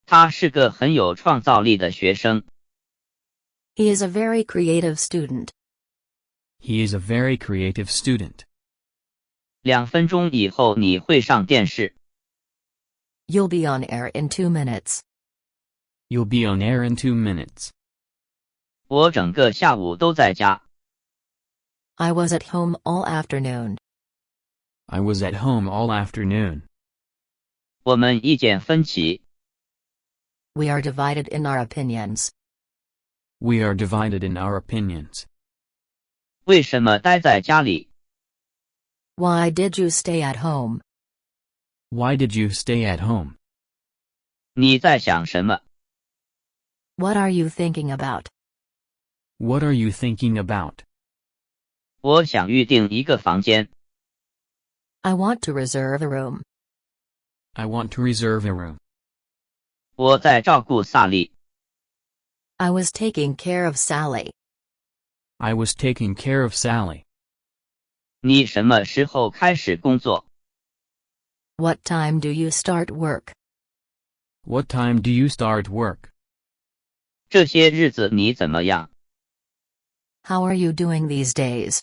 他是个很有创造力的学生。 He is a very creative student. He is a very creative student. 2分钟以后你会上电视。 You'll be on air in 2 minutes. You'll be on air in 2 minutes. 我整个下午都在家。 I was at home all afternoon. I was at home all afternoon. 我们意见分歧。 We are divided in our opinions. We are divided in our opinions. 为什么待在家里？ Why did you stay at home? Why did you stay at home? 你在想什么？ What are you thinking about? What are you thinking about? 我想预订一个房间。 I want to reserve a room. I want to reserve a room. 我在照顾萨莉。 I was taking care of Sally. I was taking care of Sally. 你什么时候开始工作？ What time do you start work? What time do you start work? 这些日子你怎么样？ How are you doing these days?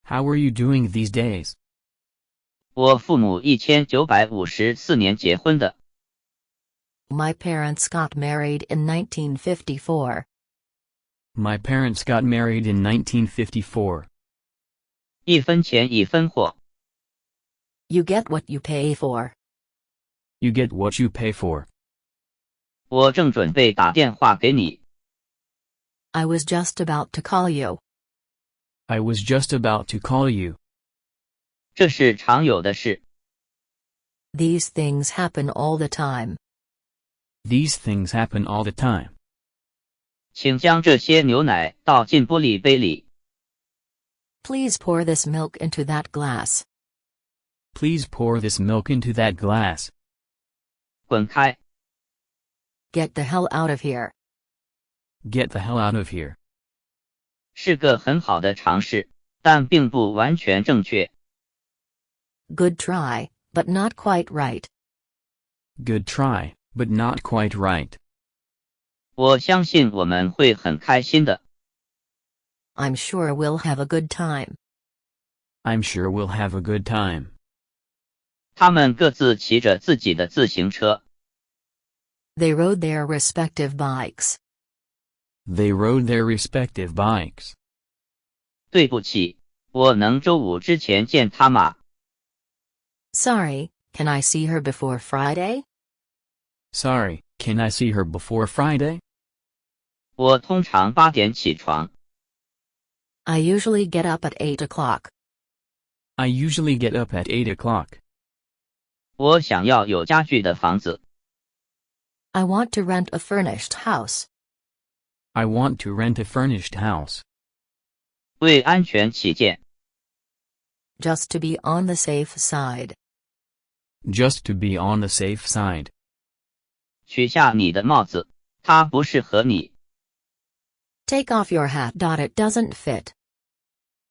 How are you doing these days? 我父母1954年结婚的。My parents got married in 1954. My parents got married in 1954. 一分钱一分货。You get what you pay for. You get what you pay for. 我正准备打电话给你。I was just about to call you. I was just about to call you. 这是常有的事。These things happen all the time. These things happen all the time. 请将这些牛奶倒进玻璃杯里。Please pour this milk into that glass. Please pour this milk into that glass. 滚开！ Get the hell out of here. Get the hell out of here. 是个很好的尝试，但并不完全正确。Good try, but not quite right. Good try, but not quite right. 我相信我们会很开心的。I'm sure we'll have a good time. I'm sure we'll have a good time. 他们各自骑着自己的自行车。They rode their respective bikes. They rode their respective bikes. 对不起，我能周五之前见她吗？ Sorry, can I see her before Friday? Sorry, can I see her before Friday? 我通常8点起床。I usually get up at 8 o'clock. I usually get up at 8 o'clock. 我想要有家具的房子。I want to rent a furnished house. I want to rent a furnished house. 为安全起见。 Just to be on the safe side. Just to be on the safe side. 取下你的帽子，它不适合你。Take off your hat. It doesn't fit.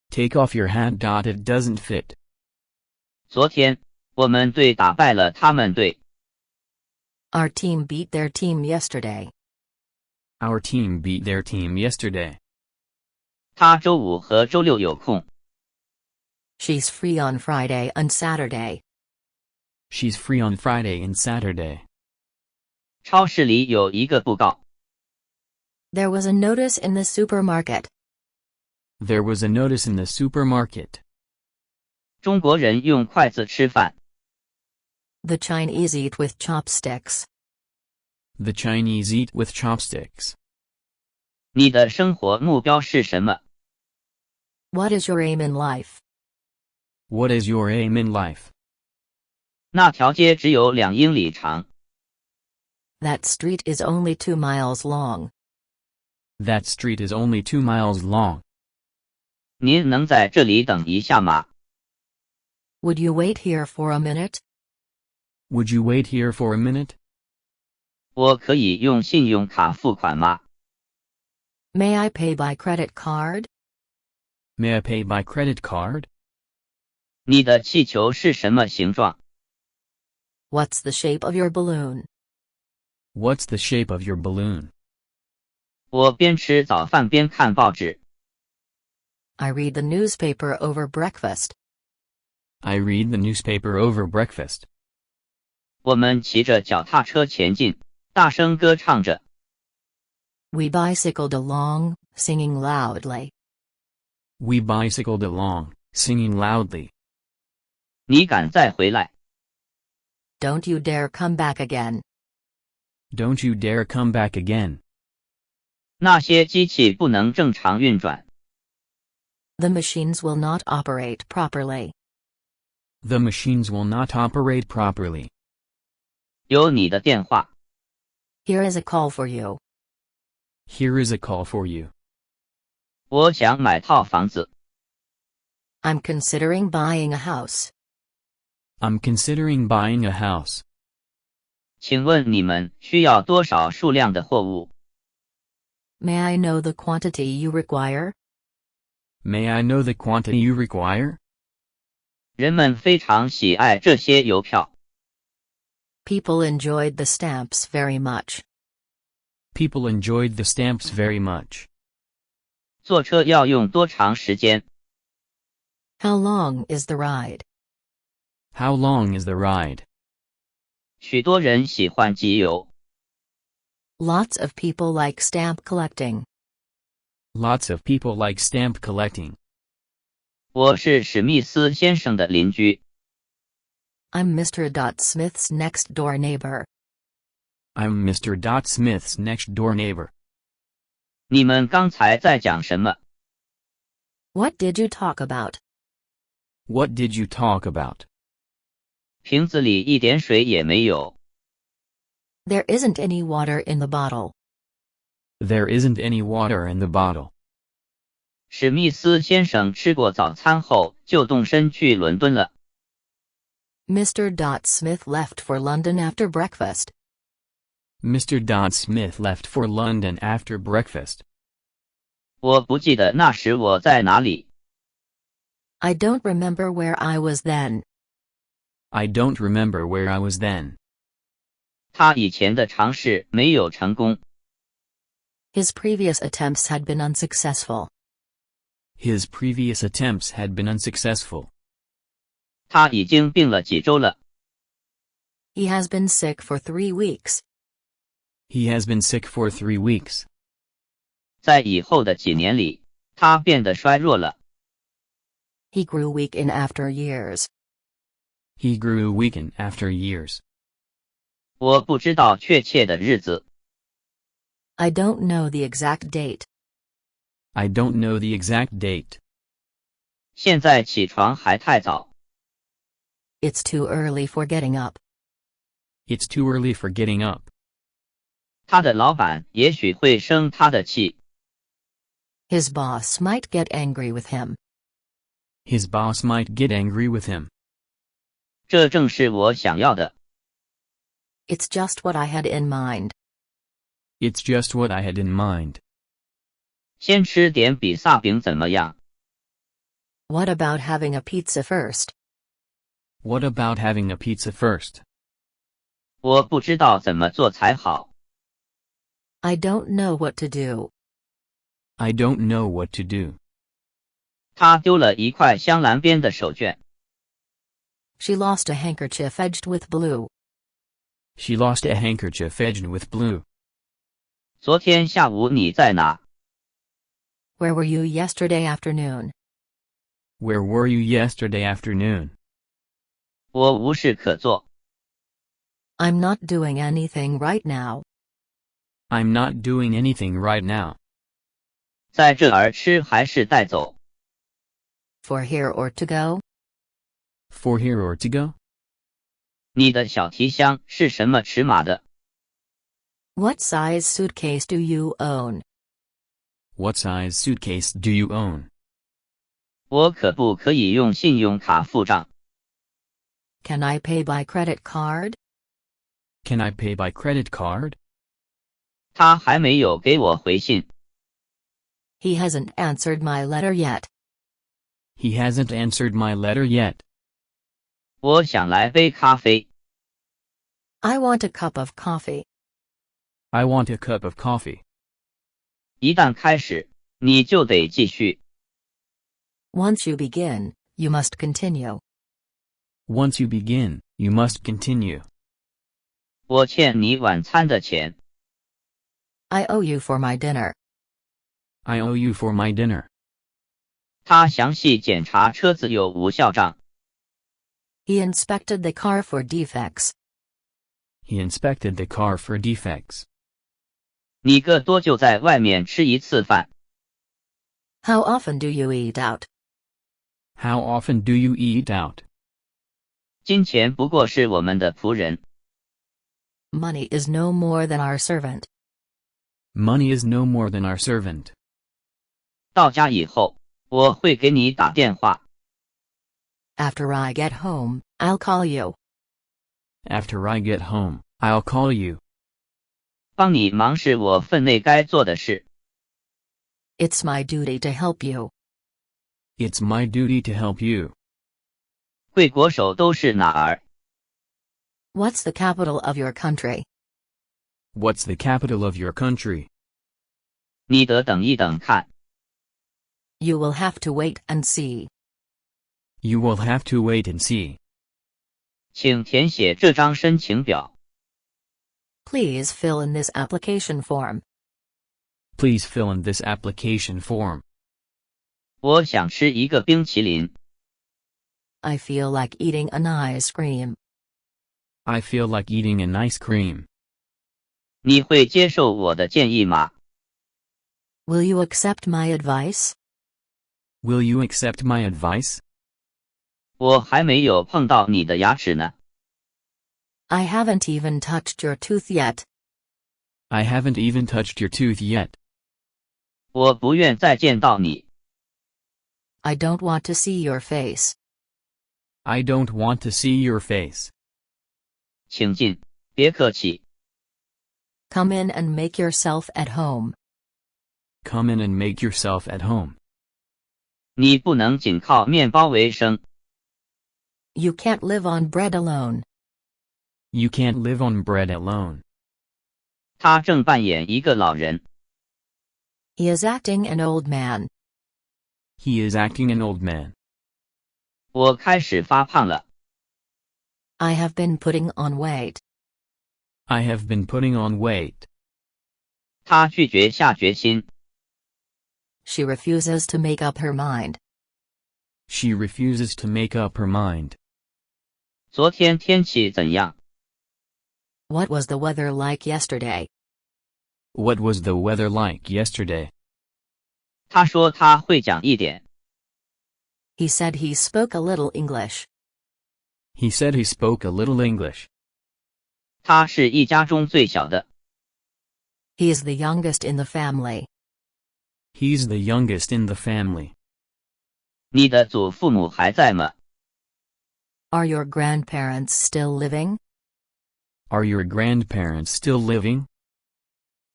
Take off your hat. It doesn't fit. 昨天，我们队打败了他们队。 Our team beat their team yesterday. Our team beat their team yesterday. 他周五和周六有空。 She's free on Friday and Saturday. She's free on Friday and Saturday. 超市里有一个布告。 There was a notice in the supermarket. There was a notice in the supermarket. 中国人用筷子吃饭。 The Chinese eat with chopsticks. The Chinese eat with chopsticks. 你的生活目标是什么？ What is your aim in life? What is your aim in life? 那条街只有2英里长。 That street is only 2 miles long. That street is only 2 miles long. 您能在这里等一下吗？ Would you wait here for a minute? Would you wait here for a minute? 我可以用信用卡付款吗？ May I pay by credit card? May I pay by credit card? 你的气球是什么形状？ What's the shape of your balloon? What's the shape of your balloon? 我边吃早饭边看报纸。 I read the newspaper over breakfast. I read the newspaper over breakfast. 我们骑着脚踏车前进，大声歌唱着。 We bicycled along, singing loudly. We bicycled along, singing loudly. 你敢再回来？ Don't you dare come back again. Don't you dare come back again. 那些机器不能正常运转。 The machines will not operate properly. The machines will not operate properly. 有你的电话。 Here is a call for you. Here is a call for you. 我想买套房子。 I'm considering buying a house. I'm considering buying a house. 请问你们需要多少数量的货物？ May I know the quantity you require? May I know the quantity you require? 人们非常喜爱这些邮票。 People enjoyed the stamps very much. People enjoyed the stamps very much. 坐车要用多长时间？ How long is the ride? How long is the ride? 许多人喜欢集邮。Lots of people like stamp collecting. Lots of people like stamp collecting. 我是史密斯先生的邻居。I'm Mr. Smith's next door neighbor. I'm Mr. Smith's next door neighbor. 你们刚才在讲什么？ What did you talk about? What did you talk about? 瓶子里一点水也没有。There isn't any water in the bottle. There isn't any water in the bottle. 史密斯先生吃过早餐后就动身去伦敦了。Mr. Smith left for London after breakfast. Mr. Smith left for London after breakfast. 我不记得那时我在哪里。I don't remember where I was then. I don't remember where I was then. 他以前的尝试没有成功。His previous attempts had been unsuccessful. His previous attempts had been unsuccessful. 他已经病了几周了。He has been sick for 3 weeks. He has been sick for 3 weeks. 在以后的几年里，他变得衰弱了。He grew weak in after years. He grew weak in after years. 我不知道确切的日子。I don't know the exact date. I don't know the exact date. 现在起床还太早。It's too early for getting up. It's too early for getting up. 他的老板也许会生他的气。His boss might get angry with him. His boss might get angry with him. 这正是我想要的。It's just what I had in mind. It's just what I had in mind. 先吃点比萨饼怎么样？ What about having a pizza first? What about having a pizza first? 我不知道怎么做才好。I don't know what to do. I don't know what to do. 他丢了一块镶蓝边的手绢。She lost a handkerchief edged with blue. She lost a handkerchief edged with blue. 昨天下午你在哪？ Where were you yesterday afternoon? Where were you yesterday afternoon? 我无事可做。 I'm not doing anything right now. I'm not doing anything right now. 在这儿吃还是带走？ For here or to go? For here or to go? 你的小提箱是什么尺码的？ What size suitcase do you own? What size suitcase do you own? 我可不可以用信用卡付账？ Can I pay by credit card? Can I pay by credit card? 他还没有给我回信。 He hasn't answered my letter yet. He hasn't answered my letter yet. 我想来杯咖啡。 I want a cup of coffee. I want a cup of coffee. 一旦开始，你就得继续。 Once you begin, you must continue. Once you begin, you must continue. 我欠你晚餐的钱。 I owe you for my dinner. I owe you for my dinner. 他详细检查车子有无效账。 He inspected the car for defects. He inspected the car for defects. 你个多就在外面吃一次饭。 How often do you eat out? How often do you eat out? 金钱不过是我们的仆人。 Money is no more than our servant. Money is no more than our servant. 到家以后，我会给你打电话。 After I get home, I'll call you. After I get home, I'll call you. 帮你忙是我分内该做的事。 It's my duty to help you. It's my duty to help you. 贵国首都是哪儿？ What's the capital of your country? What's the capital of your country? 你得等一等看。 You will have to wait and see. You will have to wait and see. 请填写这张申请表。Please fill in this application form. Please fill in this application form. 我想吃一个冰淇淋。I feel like eating an ice cream. I feel like eating an ice cream. 你会接受我的建议吗？ Will you accept my advice? Will you accept my advice? 我还没有碰到你的牙齿呢。I haven't even touched your tooth yet. I haven't even touched your tooth yet. 我不愿再见到你。I don't want to see your face. I don't want to see your face. 请进，别客气。 Come in and make yourself at home. Come in and make yourself at home. 你不能仅靠面包为生。 You can't live on bread alone. You can't live on bread alone. 他正扮演一个老人。 He is acting an old man. He is acting an old man. 我开始发胖了。 I have been putting on weight. I have been putting on weight. 他拒绝下决心。 She refuses to make up her mind. She refuses to make up her mind. 昨天天气怎样？ What was the weather like yesterday? What was the weather like yesterday? 他说他会讲一点。 He said he spoke a little English. He said he spoke a little English. 他是一家中最小的。 He is the youngest in the family. He's the youngest in the family. 你的祖父母还在吗？ Are your grandparents still living? Are your grandparents still living?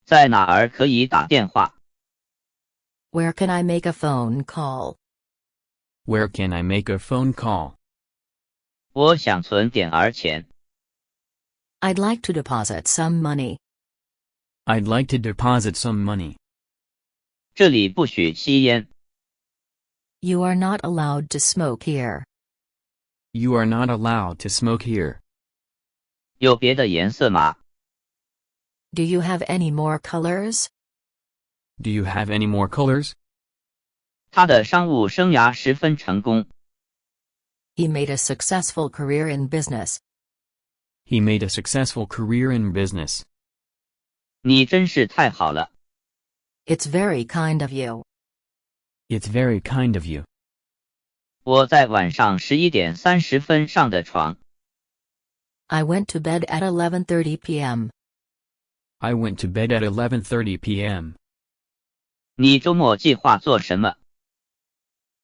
在哪儿可以打电话？ Where can I make a phone call? Where can I make a phone call? 我想存点儿钱。 I'd like to deposit some money. I'd like to deposit some money. 这里不许吸烟。 You are not allowed to smoke here. You are not allowed to smoke here. 有别的颜色吗？ Do you have any more colors? Do you have any more colors? 他的商务生涯十分成功。 He made a successful career in business. He made a successful career in business. 你真是太好了。 It's very kind of you. It's very kind of you. 我在晚上11点30分上的床。 I went to bed at 11:30 p.m. I went to bed at 11:30 p.m. 你周末计划做什么？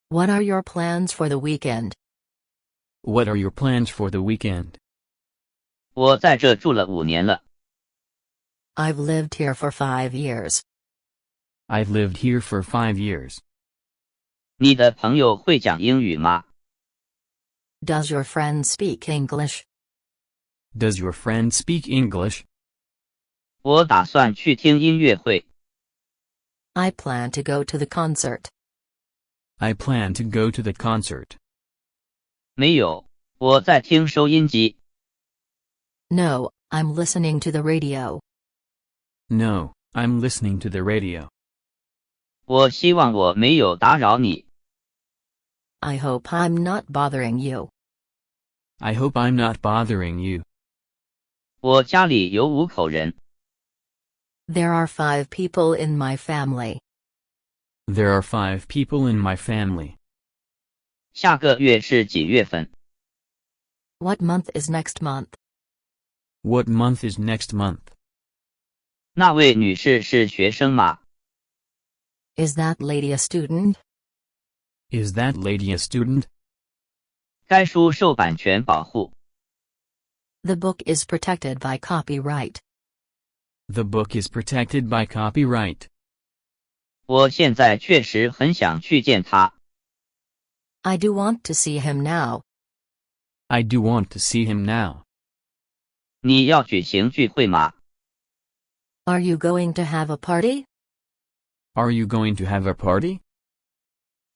What are your plans for the weekend? What are your plans for the weekend? 我在这住了5年了。 I've lived here for 5 years. I've lived here for 5 years. 你的朋友会讲英语吗？ Does your friend speak English? Does your friend speak English? 我打算去听音乐会。 I plan to go to the concert. I plan to go to the concert. 没有，我在听收音机。 No, I'm listening to the radio. No, I'm listening to the radio. 我希望我没有打扰你。 I hope I'm not bothering you. I hope I'm not bothering you. 我家里有5口人。 There are 5 people in my family. There are 5 people in my family. 下个月是几月份？ What month is next month? What month is next month? 那位女士是学生吗？ Is that lady a student? Is that lady a student? 该书受版权保护。 The book is protected by copyright. The book is protected by copyright. 我现在确实很想去见她。 I do want to see him now. I do want to see him now. 你要举行聚会吗？ Are you going to have a party? Are you going to have a party?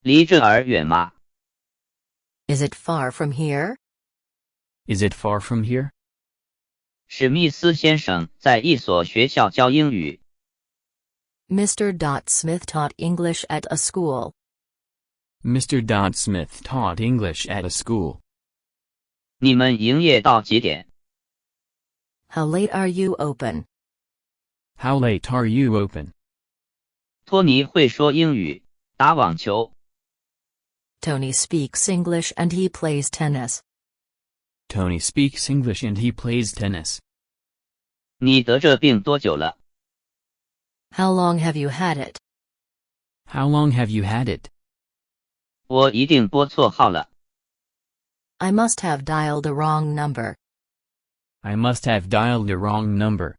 离这儿远吗？ Is it far from here? Is it far from here? 史密斯先生在一所学校教英语。Mr. Smith taught English at a school. Mr. Smith taught English at a school. 你们营业到几点？ How late are you open? How late are you open? 托尼会说英语，打网球。Tony speaks English and he plays tennis. Tony speaks English and he plays tennis. 你得这病多久了？ How long have you had it? How long have you had it? 我一定拨错号了。 I must have dialed the wrong number. I must have dialed the wrong number.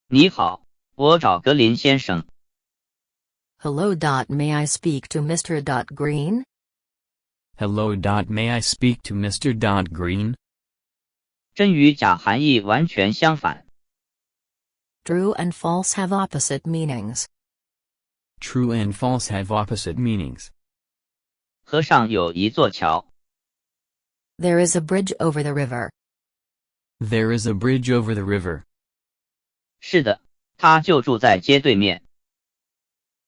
你好，我找格林先生。 Hello. May I speak to Mr. Green? Hello. May I speak to Mr. Green? 真与假含义完全相反。 True and false have opposite meanings. True and false have opposite meanings. 河上有一座桥。 There is a bridge over the river. There is a bridge over the river. 是的，他就住在街对面。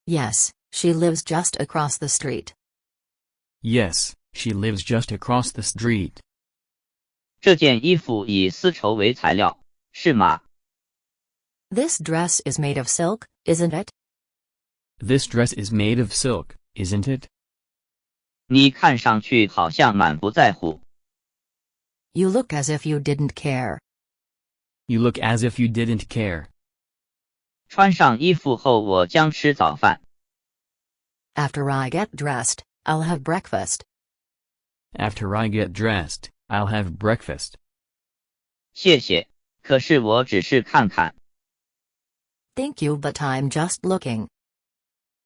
Yes, she lives just across the street. Yes, she lives just across the street. 这件衣服以丝绸为材料，是吗？ This dress is made of silk, isn't it? This dress is made of silk, isn't it? 你看上去好像满不在乎。 You look as if you didn't care. You look as if you didn't care. 穿上衣服后，我将吃早饭。 After I get dressed, I'll have breakfast. After I get dressed, I'll have breakfast. 谢谢，可是我只是看看。 Thank you, but I'm just looking.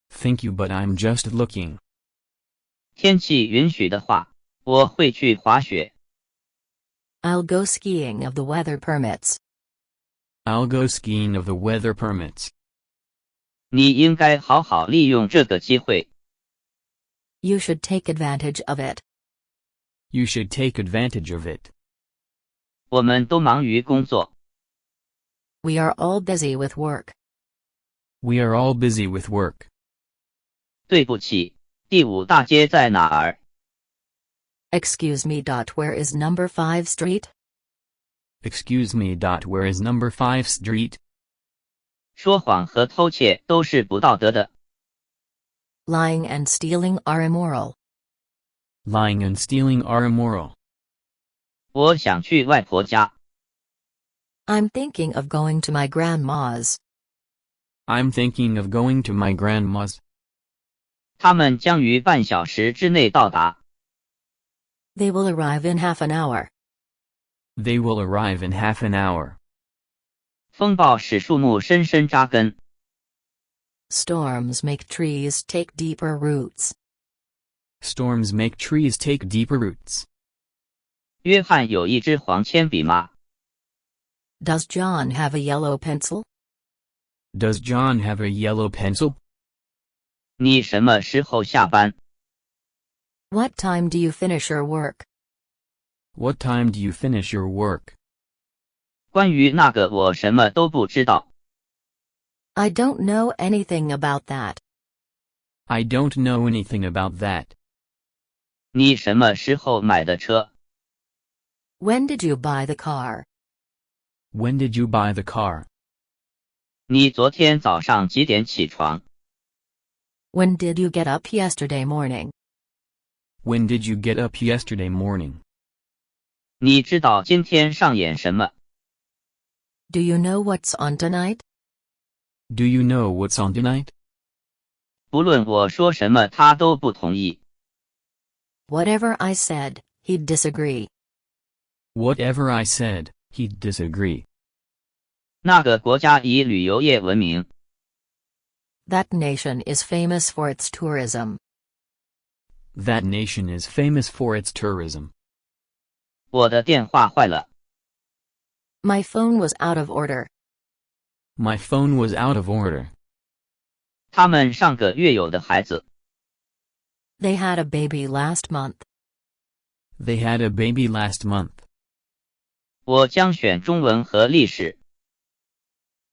Thank you, but I'm just looking. 天气允许的话，我会去滑雪。 I'll go skiing if the weather permits. I'll go skiing if the weather permits. 你应该好好利用这个机会。 You should take advantage of it. You should take advantage of it. 我们都忙于工作。 We are all busy with work. We are all busy with work. 对不起，第五大街在哪儿？ Excuse me. Where is number 5 street? Excuse me. Where is number 5 street? 说谎和偷窃都是不道德的。 Lying and stealing are immoral. Lying and stealing are immoral. 我想去外婆家。 I'm thinking of going to my grandma's. I'm thinking of going to my grandma's. 他们将于半小时之内到达。 They will arrive in half an hour. They will arrive in half an hour. 风暴使树木深深扎根。 Storms make trees take deeper roots. Storms make trees take deeper roots. 约翰有一支黄铅笔吗？ Does John have a yellow pencil? Does John have a yellow pencil? 你什么时候下班？ What time do you finish your work? What time do you finish your work? 关于那个我什么都不知道。 I don't know anything about that. I don't know anything about that. 你什么时候买的车？ When did you buy the car? When did you buy the car? 你昨天早上几点起床？ When did you get up yesterday morning? When did you get up yesterday morning? 你知道今天上演什么？ Do you know what's on tonight? Do you know what's on tonight? 不论我说什么，他都不同意。 Whatever I said, he'd disagree. Whatever I said, he'd disagree. 那个国家以旅游业闻名。 That nation is famous for its tourism. That nation is famous for its tourism. 我的电话坏了。 My phone was out of order. My phone was out of order. 他们上个月有的孩子。 They had a baby last month. They had a baby last month. 我将选中文和历史。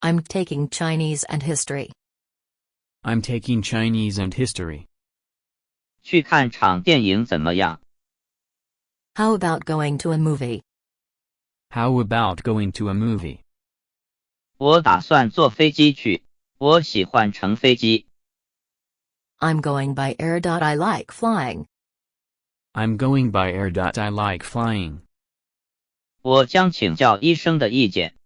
I'm taking Chinese and history. I'm taking Chinese and history. 去看场电影怎么样？ How about going to a movie? How about going to a movie? 我打算坐飞机去，我喜欢乘飞机。I'm going by air. I like flying. I'm going by air. I like flying. 我将请教医生的意见。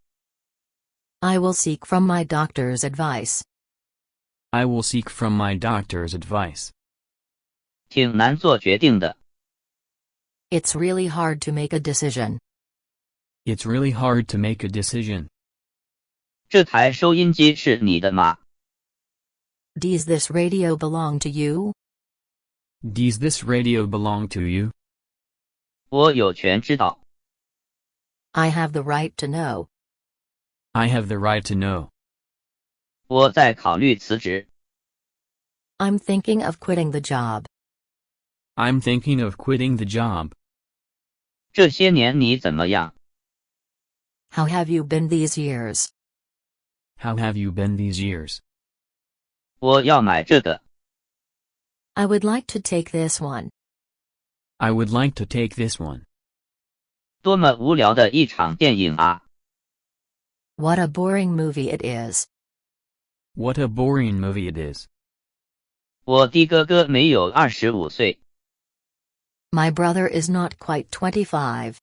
I will seek from my doctor's advice. I will seek from my doctor's advice. 挺难做决定的。It's really hard to make a decision. It's really hard to make a decision. 这台收音机是你的吗？ Does this radio belong to you? Does this radio belong to you? 我有权知道。I have the right to know. I have the right to know. 我在考虑辞职。I'm thinking of quitting the job. I'm thinking of quitting the job. 这些年你怎么样？ How have you been these years? How have you been these years? 我要买这个。I would like to take this one. I would like to take this one. 多么无聊的一场电影啊！ What a boring movie it is. What a boring movie it is. 我的哥哥没有25岁。My brother is not quite 25.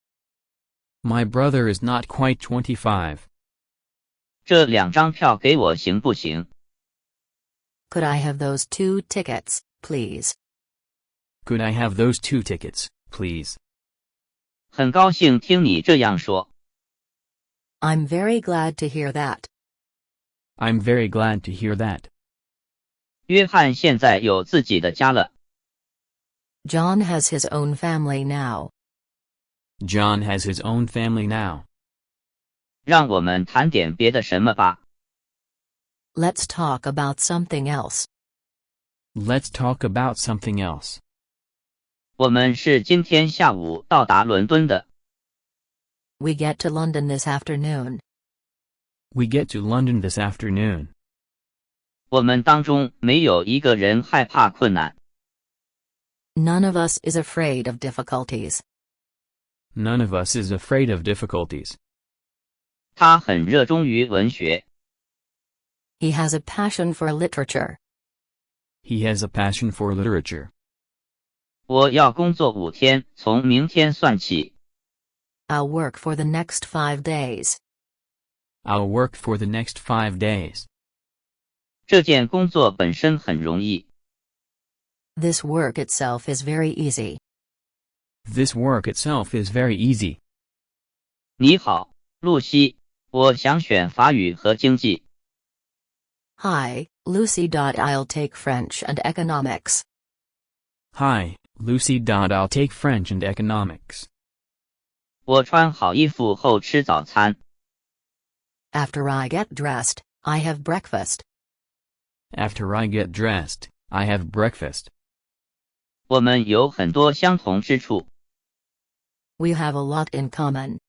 My brother is not quite 25. 这2张票给我行不行？ Could I have those 2 tickets, please? Could I have those 2 tickets, please? 很高兴听你这样说。I'm very glad to hear that. I'm very glad to hear that. 约翰现在有自己的家了。 John has his own family now. John has his own family now. 让我们谈点别的什么吧。 Let's talk about something else. Let's talk about something else. 我们是今天下午到达伦敦的。 We get to London this afternoon. We get to London this afternoon. 我们当中没有一个人害怕困难。 None of us is afraid of difficulties. None of us is afraid of difficulties. 他很热衷于文学。 He has a passion for literature. He has a passion for literature. 我要工作5天，从明天算起。 I'll work for the next 5 days. I'll work for the next 5 days. 这件工作本身很容易。 This work itself is very easy. This work itself is very easy. 你好，露西，我想选法语和经济。 Hi, Lucy. I'll take French and economics. Hi, Lucy. I'll take French and economics. 我穿好衣服后吃早餐。 After I get dressed, I have breakfast. After I get dressed, I have breakfast. 我们有很多相同之处。 We have a lot in common.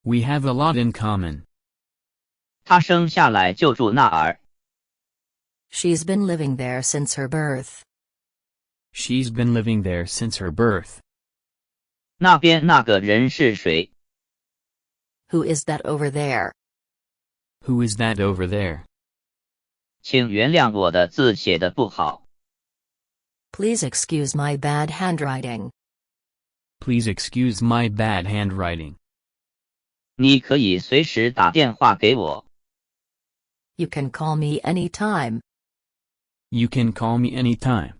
We have a lot in common. 她生下来就住那儿。 She's been living there since her birth. She's been living there since her birth. 那边那个人是谁？ Who is that over there? Who is that over there? 请原谅我的字写得不好。 Please excuse my bad handwriting. Please excuse my bad handwriting. 你可以随时打电话给我。 You can call me anytime. You can call me anytime.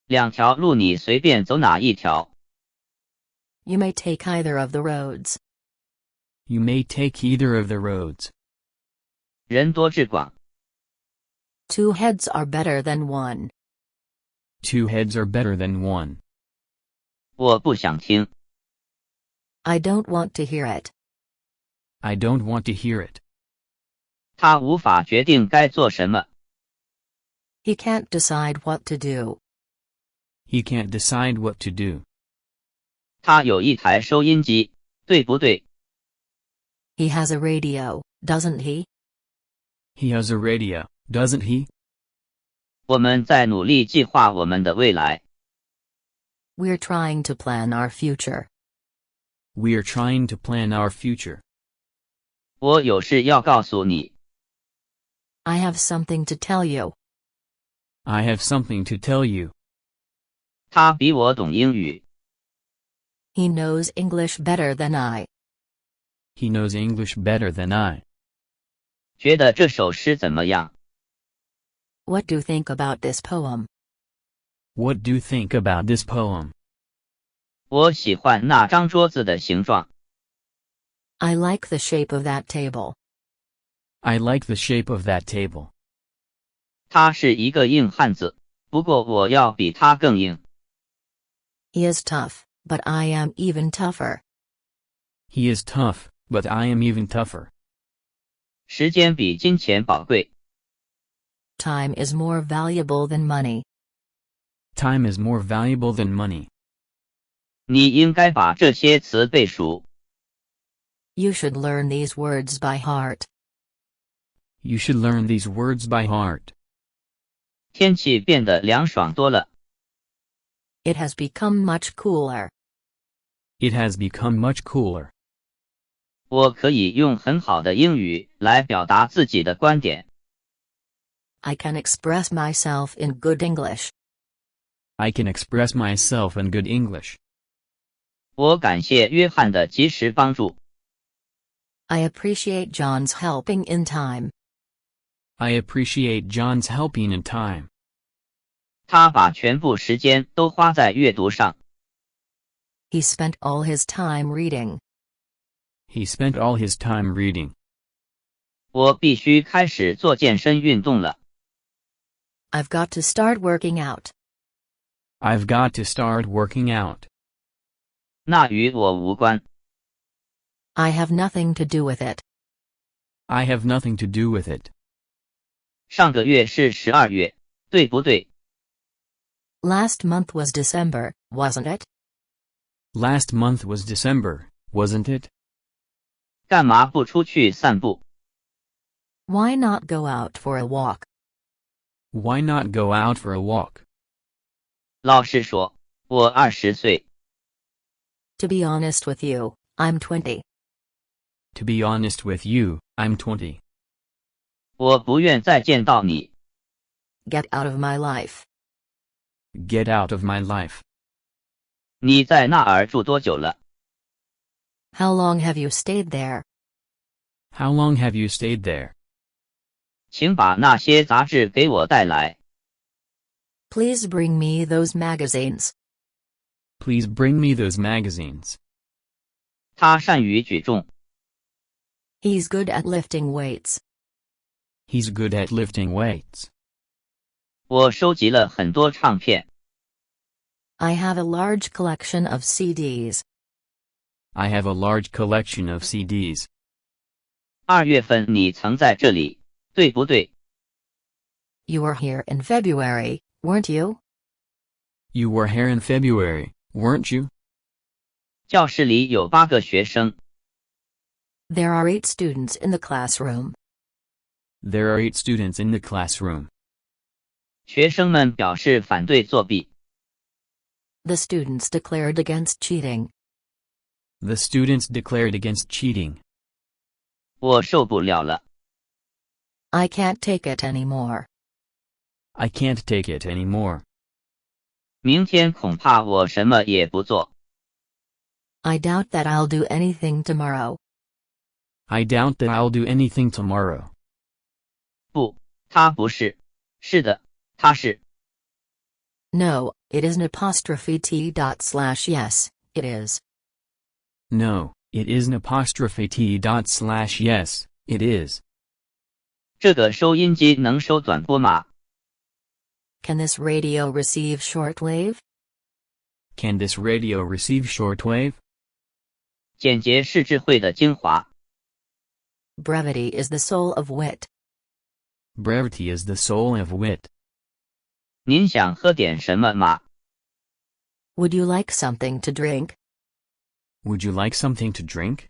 2条路你随便走哪一条？ You may take either of the roads. You may take either of the roads. 人多志广。 Two heads are better than one. Two heads are better than one. 我不想听。 I don't want to hear it. I don't want to hear it. 他无法决定该做什么。 He can't decide what to do. He can't decide what to do. 他有一台收音机。对不对？ He has a radio, doesn't he? He has a radio, doesn't he? 我们在努力计划我们的未来。 We're trying to plan our future. We are trying to plan our future. 我有事要告诉你。 I have something to tell you. I have something to tell you. 他比我懂英语。 He knows English better than I. He knows English better than I. 觉得这首诗怎么样？ What do you think about this poem? What do you think about this poem? 我喜欢那张桌子的形状。 I like the shape of that table. I like the shape of that table. 他是一个硬汉子，不过我要比他更硬。 He is tough, but I am even tougher. He is tough, but I am even tougher. 时间比金钱宝贵。 Time is more valuable than money. Time is more valuable than money. 你应该把这些词背熟。 You should learn these words by heart. You should learn these words by heart. 天气变得凉爽多了。 It has become much cooler. It has become much cooler. 我可以用很好的英语来表达自己的观点。 I can express myself in good English. I can express myself in good English. 我感谢约翰的及时帮助。 I appreciate John's helping in time. I appreciate John's helping in time. 他把全部时间都花在阅读上。 He spent all his time reading. He spent all his time reading. 我必须开始做健身运动了。 I've got to start working out. I've got to start working out. 那与我无关。 I have nothing to do with it. I have nothing to do with it. 上个月是12月，对不对？ Last month was December, wasn't it? Last month was December, wasn't it? 干嘛不出去散步？ Why not go out for a walk? Why not go out for a walk? 老实说，我20岁。 To be honest with you, I'm 20. To be honest with you, I'm 20. 我不愿再见到你。 Get out of my life. Get out of my life. 你在那儿住多久了？ How long have you stayed there? How long have you stayed there? 请把那些杂志给我带来。 Please bring me those magazines. Please bring me those magazines. 他善于举重。 He's good at lifting weights. He's good at lifting weights. 我收集了很多唱片。 I have a large collection of CDs. I have a large collection of CDs. 2月份你曾在这里，对不对？ You were here in February, weren't you? You were here in February, weren't you? 教室里有8个学生。 There are 8 students in the classroom. There are 8 students in the classroom. 学生们表示反对作弊。 The students declared against cheating. The students declared against cheating. 我受不了了。 I can't take it anymore. I can't take it anymore. 明天恐怕我什么也不做。 I doubt that I'll do anything tomorrow. I doubt that I'll do anything tomorrow. 不，他不是。是的，他是。 No, it isn't apostrophe t./yes, it is. No, it isn't apostrophe t./yes, it is. 这个收音机能收短波吗？ Can this radio receive shortwave? Can this radio receive shortwave? 简洁是智慧的精华。 Brevity is the soul of wit. Brevity is the soul of wit. 您想喝点什么吗？ Would you like something to drink? Would you like something to drink?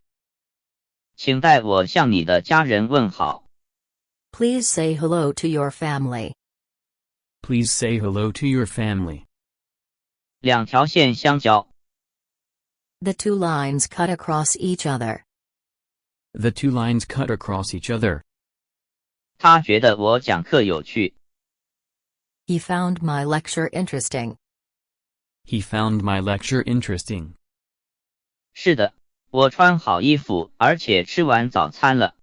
请代我向你的家人问好。 Please say hello to your family. Please say hello to your family. 两条线相交。 The two lines cut across each other. The two lines cut across each other. 他觉得我讲课有趣。 He found my lecture interesting. He found my lecture interesting. 是的，我穿好衣服，而且吃完早餐了。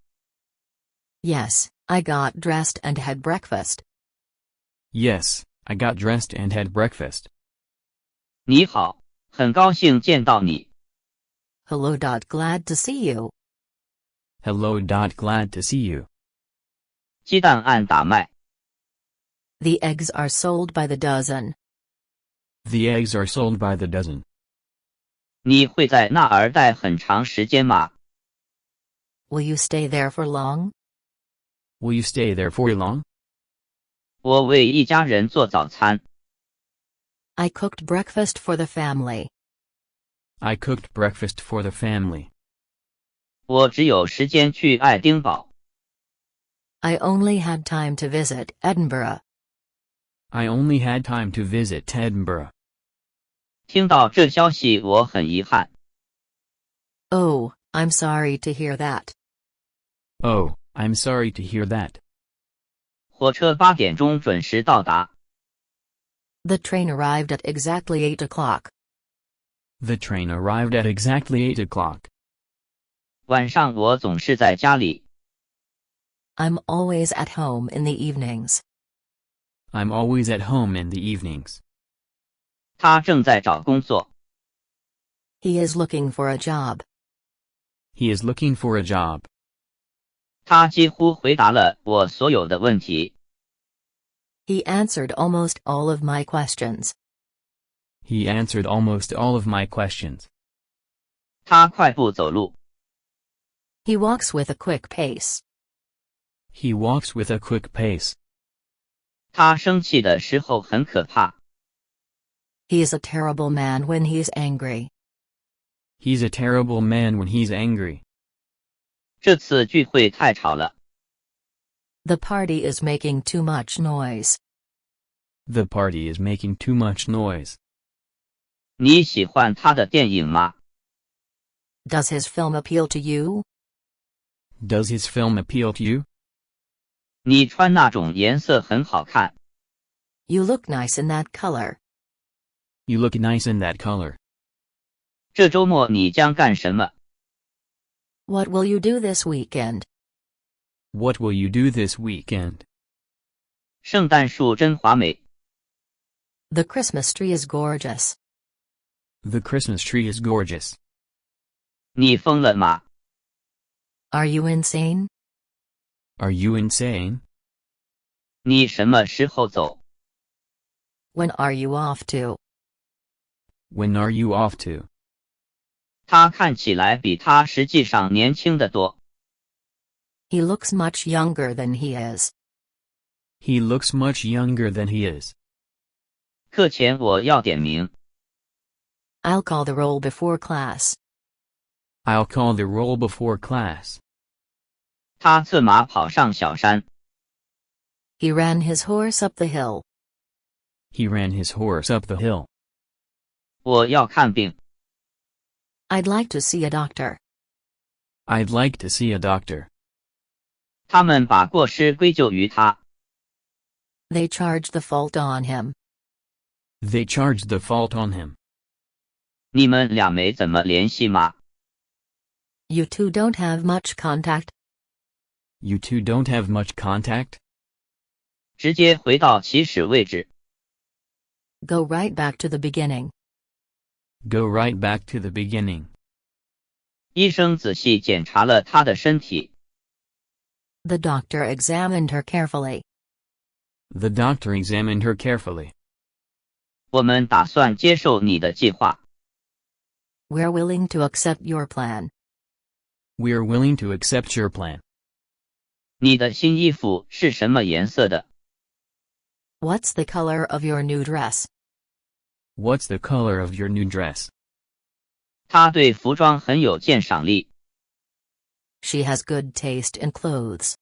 Yes, I got dressed and had breakfast. Yes, I got dressed and had breakfast. 你好，很高兴见到你。 Hello. Glad to see you. Hello. Glad to see you. 鸡蛋按打卖。 The eggs are sold by the dozen. The eggs are sold by the dozen. 你会在那儿待很长时间吗？ Will you stay there for long? Will you stay there for long? 我为一家人做早餐。 I cooked breakfast for the family. I cooked breakfast for the family. 我只有时间去爱丁堡。 I only had time to visit Edinburgh. I only had time to visit Edinburgh. 听到这消息我很遗憾。 Oh, I'm sorry to hear that. Oh, I'm sorry to hear that. 火车8点钟准时到达。 The train arrived at exactly 8 o'clock. The train arrived at exactly 8 o'clock. 晚上我总是在家里。 I'm always at home in the evenings. I'm always at home in the evenings. 他正在找工作。 He is looking for a job. He is looking for a job. 他几乎回答了我所有的问题。 He answered almost all of my questions. He answered almost all of my questions. 他快步走路。 He walks with a quick pace. He walks with a quick pace. 他生气的时候很可怕。 He is a terrible man when he's angry. He's a terrible man when he's angry. 这次聚会太吵了。 The party is making too much noise. The party is making too much noise. 你喜欢他的电影吗？ Does his film appeal to you? Does his film appeal to you? 你穿那种颜色很好看。 You look nice in that color. You look nice in that color. 这周末你将干什么？ What will you do this weekend? What will you do this weekend? 圣诞树真华美。 The Christmas tree is gorgeous. The Christmas tree is gorgeous. 你疯了吗？ Are you insane? Are you insane? 你什么时候走？ When are you off to? When are you off to? 他看起来比他实际上年轻得多。 He looks much younger than he is. He looks much younger than he is. 课前我要点名。 I'll call the roll before class. I'll call the roll before class. 他策马跑上小山。 He ran his horse up the hill. He ran his horse up the hill. 我要看病。 I'd like to see a doctor. I'd like to see a doctor. 他们把过失归咎于他。 They charged the fault on him. They charged the fault on him. 你们俩没怎么联系吗？ You two don't have much contact. You two don't have much contact? 直接回到起始位置。 Go right back to the beginning. Go right back to the beginning. 医生仔细检查了他的身体。 The doctor examined her carefully. The doctor examined her carefully. 我们打算接受你的计划。 We're willing to accept your plan. We're willing to accept your plan. 你的新衣服是什么颜色的？ What's the color of your new dress? What's the color of your new dress? 她对服装很有鉴赏力。She has good taste in clothes.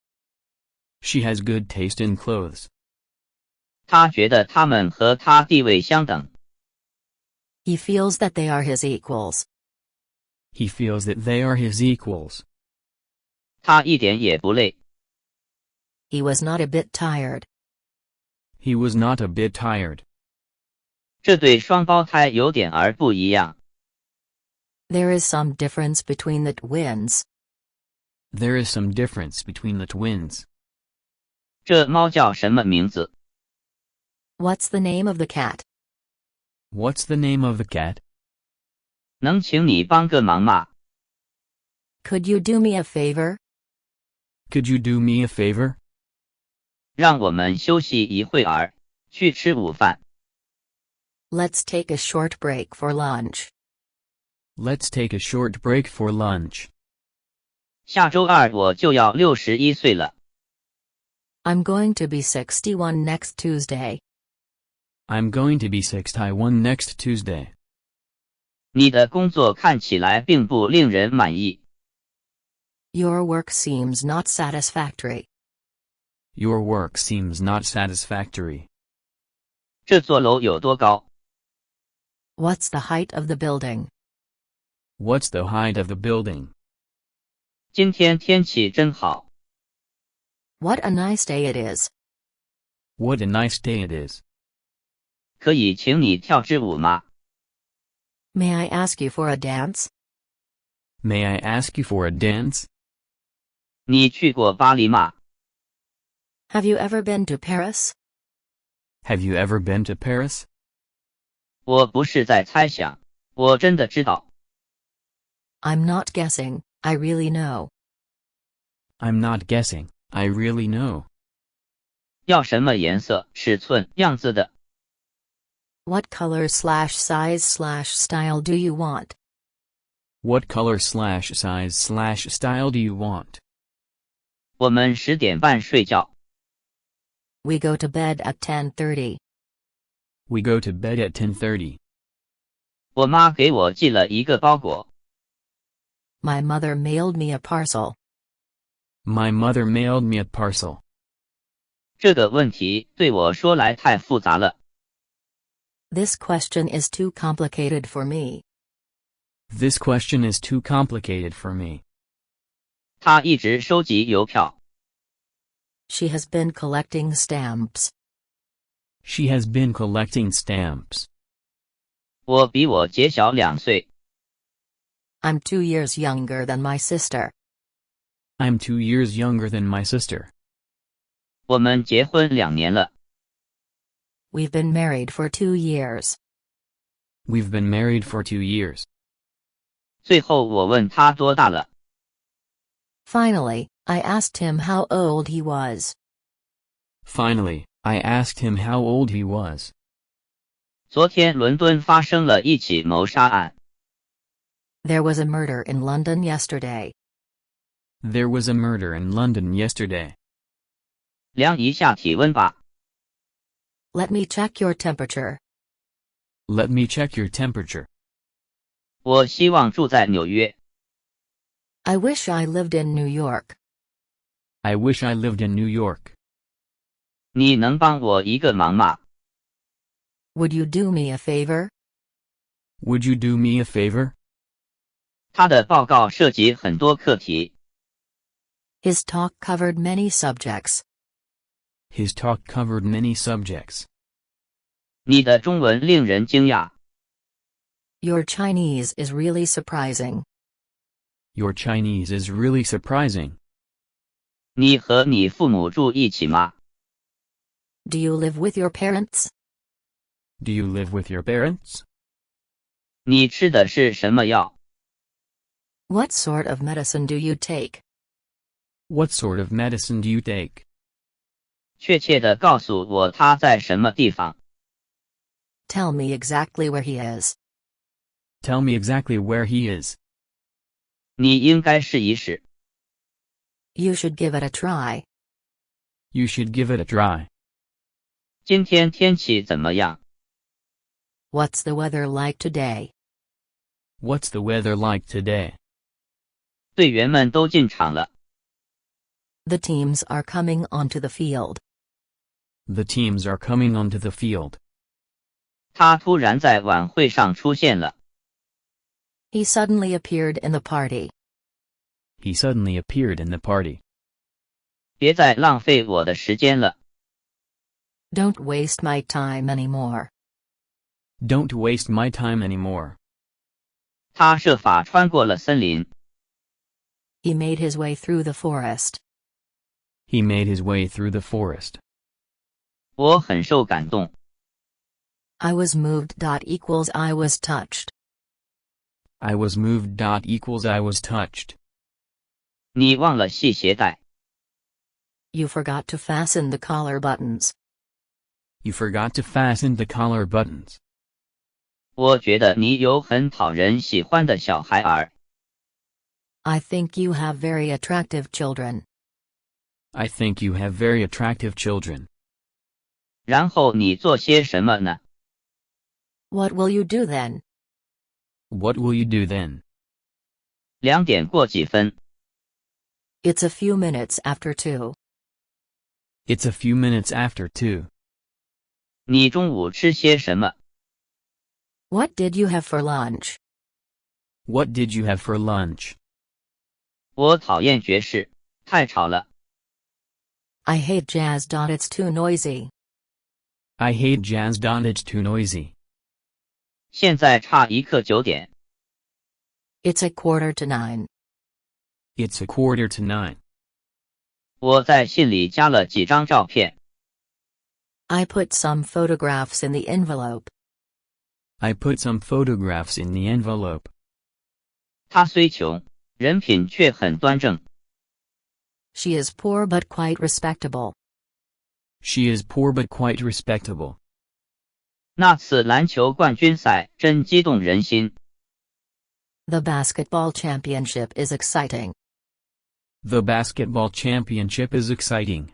She has good taste in clothes. 他觉得他们和他地位相等。He feels that they are his equals. He feels that they are his equals. 他一点也不累。He was not a bit tired. He was not a bit tired. 这对双胞胎有点儿不一样。There is some difference between the twins. There is some difference between the twins. 这猫叫什么名字？ What's the name of the cat? What's the name of the cat? 能请你帮个忙吗？ Could you do me a favor? Could you do me a favor? 让我们休息一会儿，去吃午饭。Let's take a short break for lunch. Let's take a short break for lunch. 下周二我就要61岁了。I'm going to be 61 next Tuesday. I'm going to be 61 next Tuesday. 你的工作看起来并不令人满意。Your work seems not satisfactory. Your work seems not satisfactory. 这座楼有多高？ What's the height of the building? What's the height of the building? 今天天气真好。 What a nice day it is. What a nice day it is. 可以请你跳支舞吗？ May I ask you for a dance? May I ask you for a dance? 你去过巴黎吗？ Have you ever been to Paris? Have you ever been to Paris? 我不是在猜想，我真的知道。 I'm not guessing, I really know. I'm not guessing, I really know. 要什么颜色、尺寸、样子的？ What color / size / style do you want? What color / size / style do you want? 我们10点半睡觉。 We go to bed at 10:30. We go to bed at 10:30. 我妈给我寄了一个包裹。 My mother mailed me a parcel. My mother mailed me a parcel. 这个问题对我说来太复杂了。 This question is too complicated for me. This question is too complicated for me. 她一直收集邮票。 She has been collecting stamps. She has been collecting stamps. 我比我姐小2岁。 I'm 2 years younger than my sister. I'm 2 years younger than my sister. 我们结婚2年了。 We've been married for 2 years. We've been married for 2 years. 最后我问她多大了。 Finally, I asked him how old he was. Finally, I asked him how old he was. 昨天伦敦发生了一起谋杀案。 There was a murder in London yesterday. There was a murder in London yesterday. 量一下体温吧。 Let me check your temperature. Let me check your temperature. 我希望住在纽约。 I wish I lived in New York. I wish I lived in New York. 你能帮我一个忙吗？ Would you do me a favor? Would you do me a favor? 他的报告涉及很多课题。 His talk covered many subjects. His talk covered many subjects. 你的中文令人惊讶。 Your Chinese is really surprising. Your Chinese is really surprising. 你和你父母住一起吗？ Do you live with your parents? Do you live with your parents? 你吃的是什么药？ What sort of medicine do you take? What sort of medicine do you take? 确切地告诉我他在什么地方。 Tell me exactly where he is. Tell me exactly where he is. 你应该试一试。 You should give it a try. You should give it a try. 今天天气怎么样？ What's the weather like today? What's the weather like today? 队员们都进场了。The teams are coming onto the field. The teams are coming onto the field. 他突然在晚会上出现了。He suddenly appeared in the party. He suddenly appeared in the party. 别再浪费我的时间了。Don't waste my time anymore. Don't waste my time anymore. 他设法穿过了森林。He made his way through the forest. He made his way through the forest. 我很受感动。I was moved. Equals I was touched. I was moved. Equals I was touched. 你忘了系鞋带。You forgot to fasten the collar buttons. You forgot to fasten the collar buttons. 我觉得你有很讨人喜欢的小孩儿。I think you have very attractive children. I think you have very attractive children. 然后你做些什么呢？ What will you do then? What will you do then? 2点过几分？ It's a few minutes after 2. It's a few minutes after 2. 你中午吃些什么？ What did you have for lunch? What did you have for lunch? 我讨厌爵士，太吵了。I hate jazz. It's too noisy. I hate jazz. It's too noisy. 现在差一刻9点。It's 8:45. It's 8:45. 我在信里加了几张照片。I put some photographs in the envelope. I put some photographs in the envelope. 他虽穷，人品却很端正。She is poor but quite respectable. She is poor but quite respectable. 那次篮球冠军赛真激动人心。The basketball championship is exciting. The basketball championship is exciting.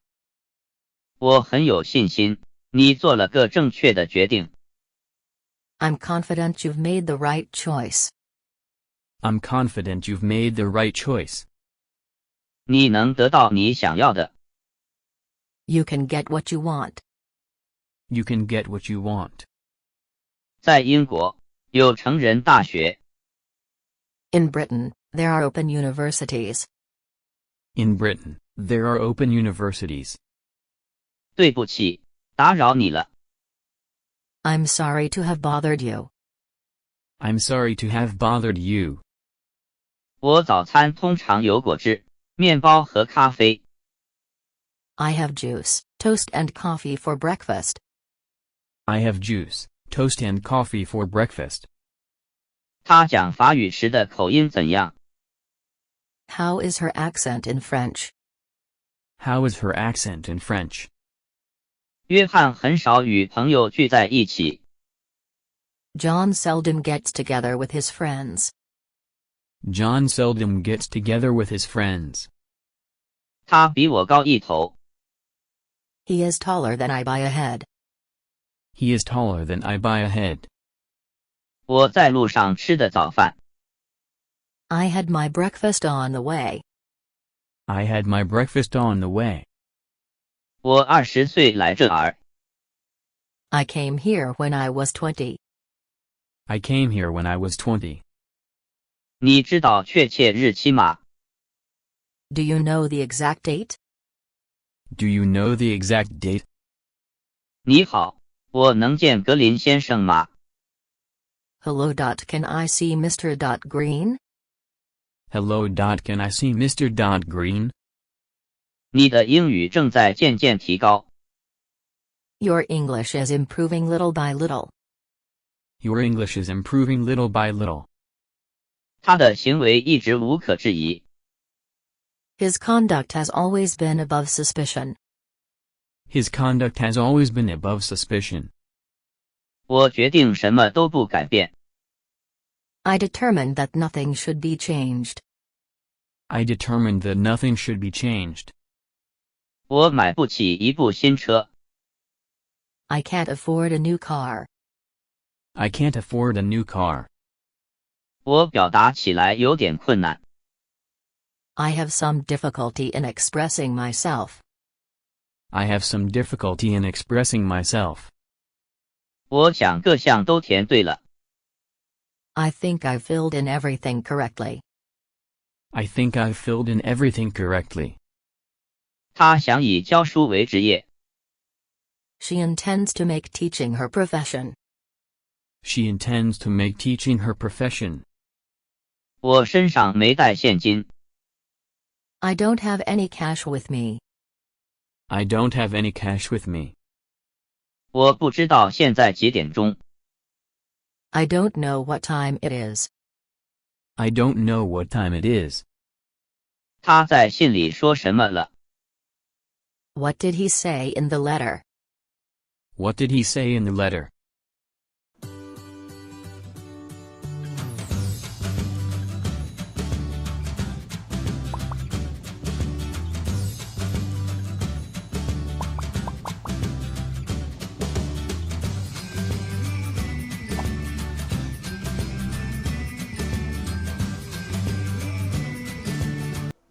我很有信心，你做了个正确的决定。I'm confident you've made the right choice. I'm confident you've made the right choice. 你能得到你想要的。You can get what you want. You can get what you want. 在英国，有成人大学。In Britain, there are open universities. In Britain, there are open universities. 对不起，打扰你了。I'm sorry to have bothered you. I'm sorry to have bothered you. 我早餐通常有果汁、面包和咖啡。I have juice, toast and coffee for breakfast. I have juice, toast and coffee for breakfast. 他讲法语时的口音怎样？ How is her accent in French? How is her accent in French? 约翰很少与朋友聚在一起。John seldom gets together with his friends. John seldom gets together with his friends. 他比我高一头。He is taller than I by a head. He is taller than I by a head. 我在路上吃的早饭。I had my breakfast on the way. I had my breakfast on the way. 我20岁来这儿。I came here when I was 20. I came here when I was 20. 你知道确切日期吗？ Do you know the exact date? Do you know the exact date? 你好，我能见格林先生吗？ Hello. Can I see Mr. Green? Hello. Can I see Mr. Green? 你的英语正在渐渐提高。 Your English is improving little by little. Your English is improving little by little. 他的行为一直无可置疑。 His conduct has always been above suspicion. His conduct has always been above suspicion. 我决定什么都不改变。 I determined that nothing should be changed. I determined that nothing should be changed. 我买不起一部新车。 I can't afford a new car. I can't afford a new car. 我表达起来有点困难。I have some difficulty in expressing myself. I have some difficulty in expressing myself. 我想各项都填对了。I think I filled in everything correctly. I think I've filled in everything correctly. 他想以教书为职业。She intends to make teaching her profession. She intends to make teaching her profession. 我身上没带现金。I don't have any cash with me. I don't have any cash with me. 我不知道现在几点钟。I don't know what time it is. I don't know what time it is. 他在信里说什么了？ What did he say in the letter? What did he say in the letter?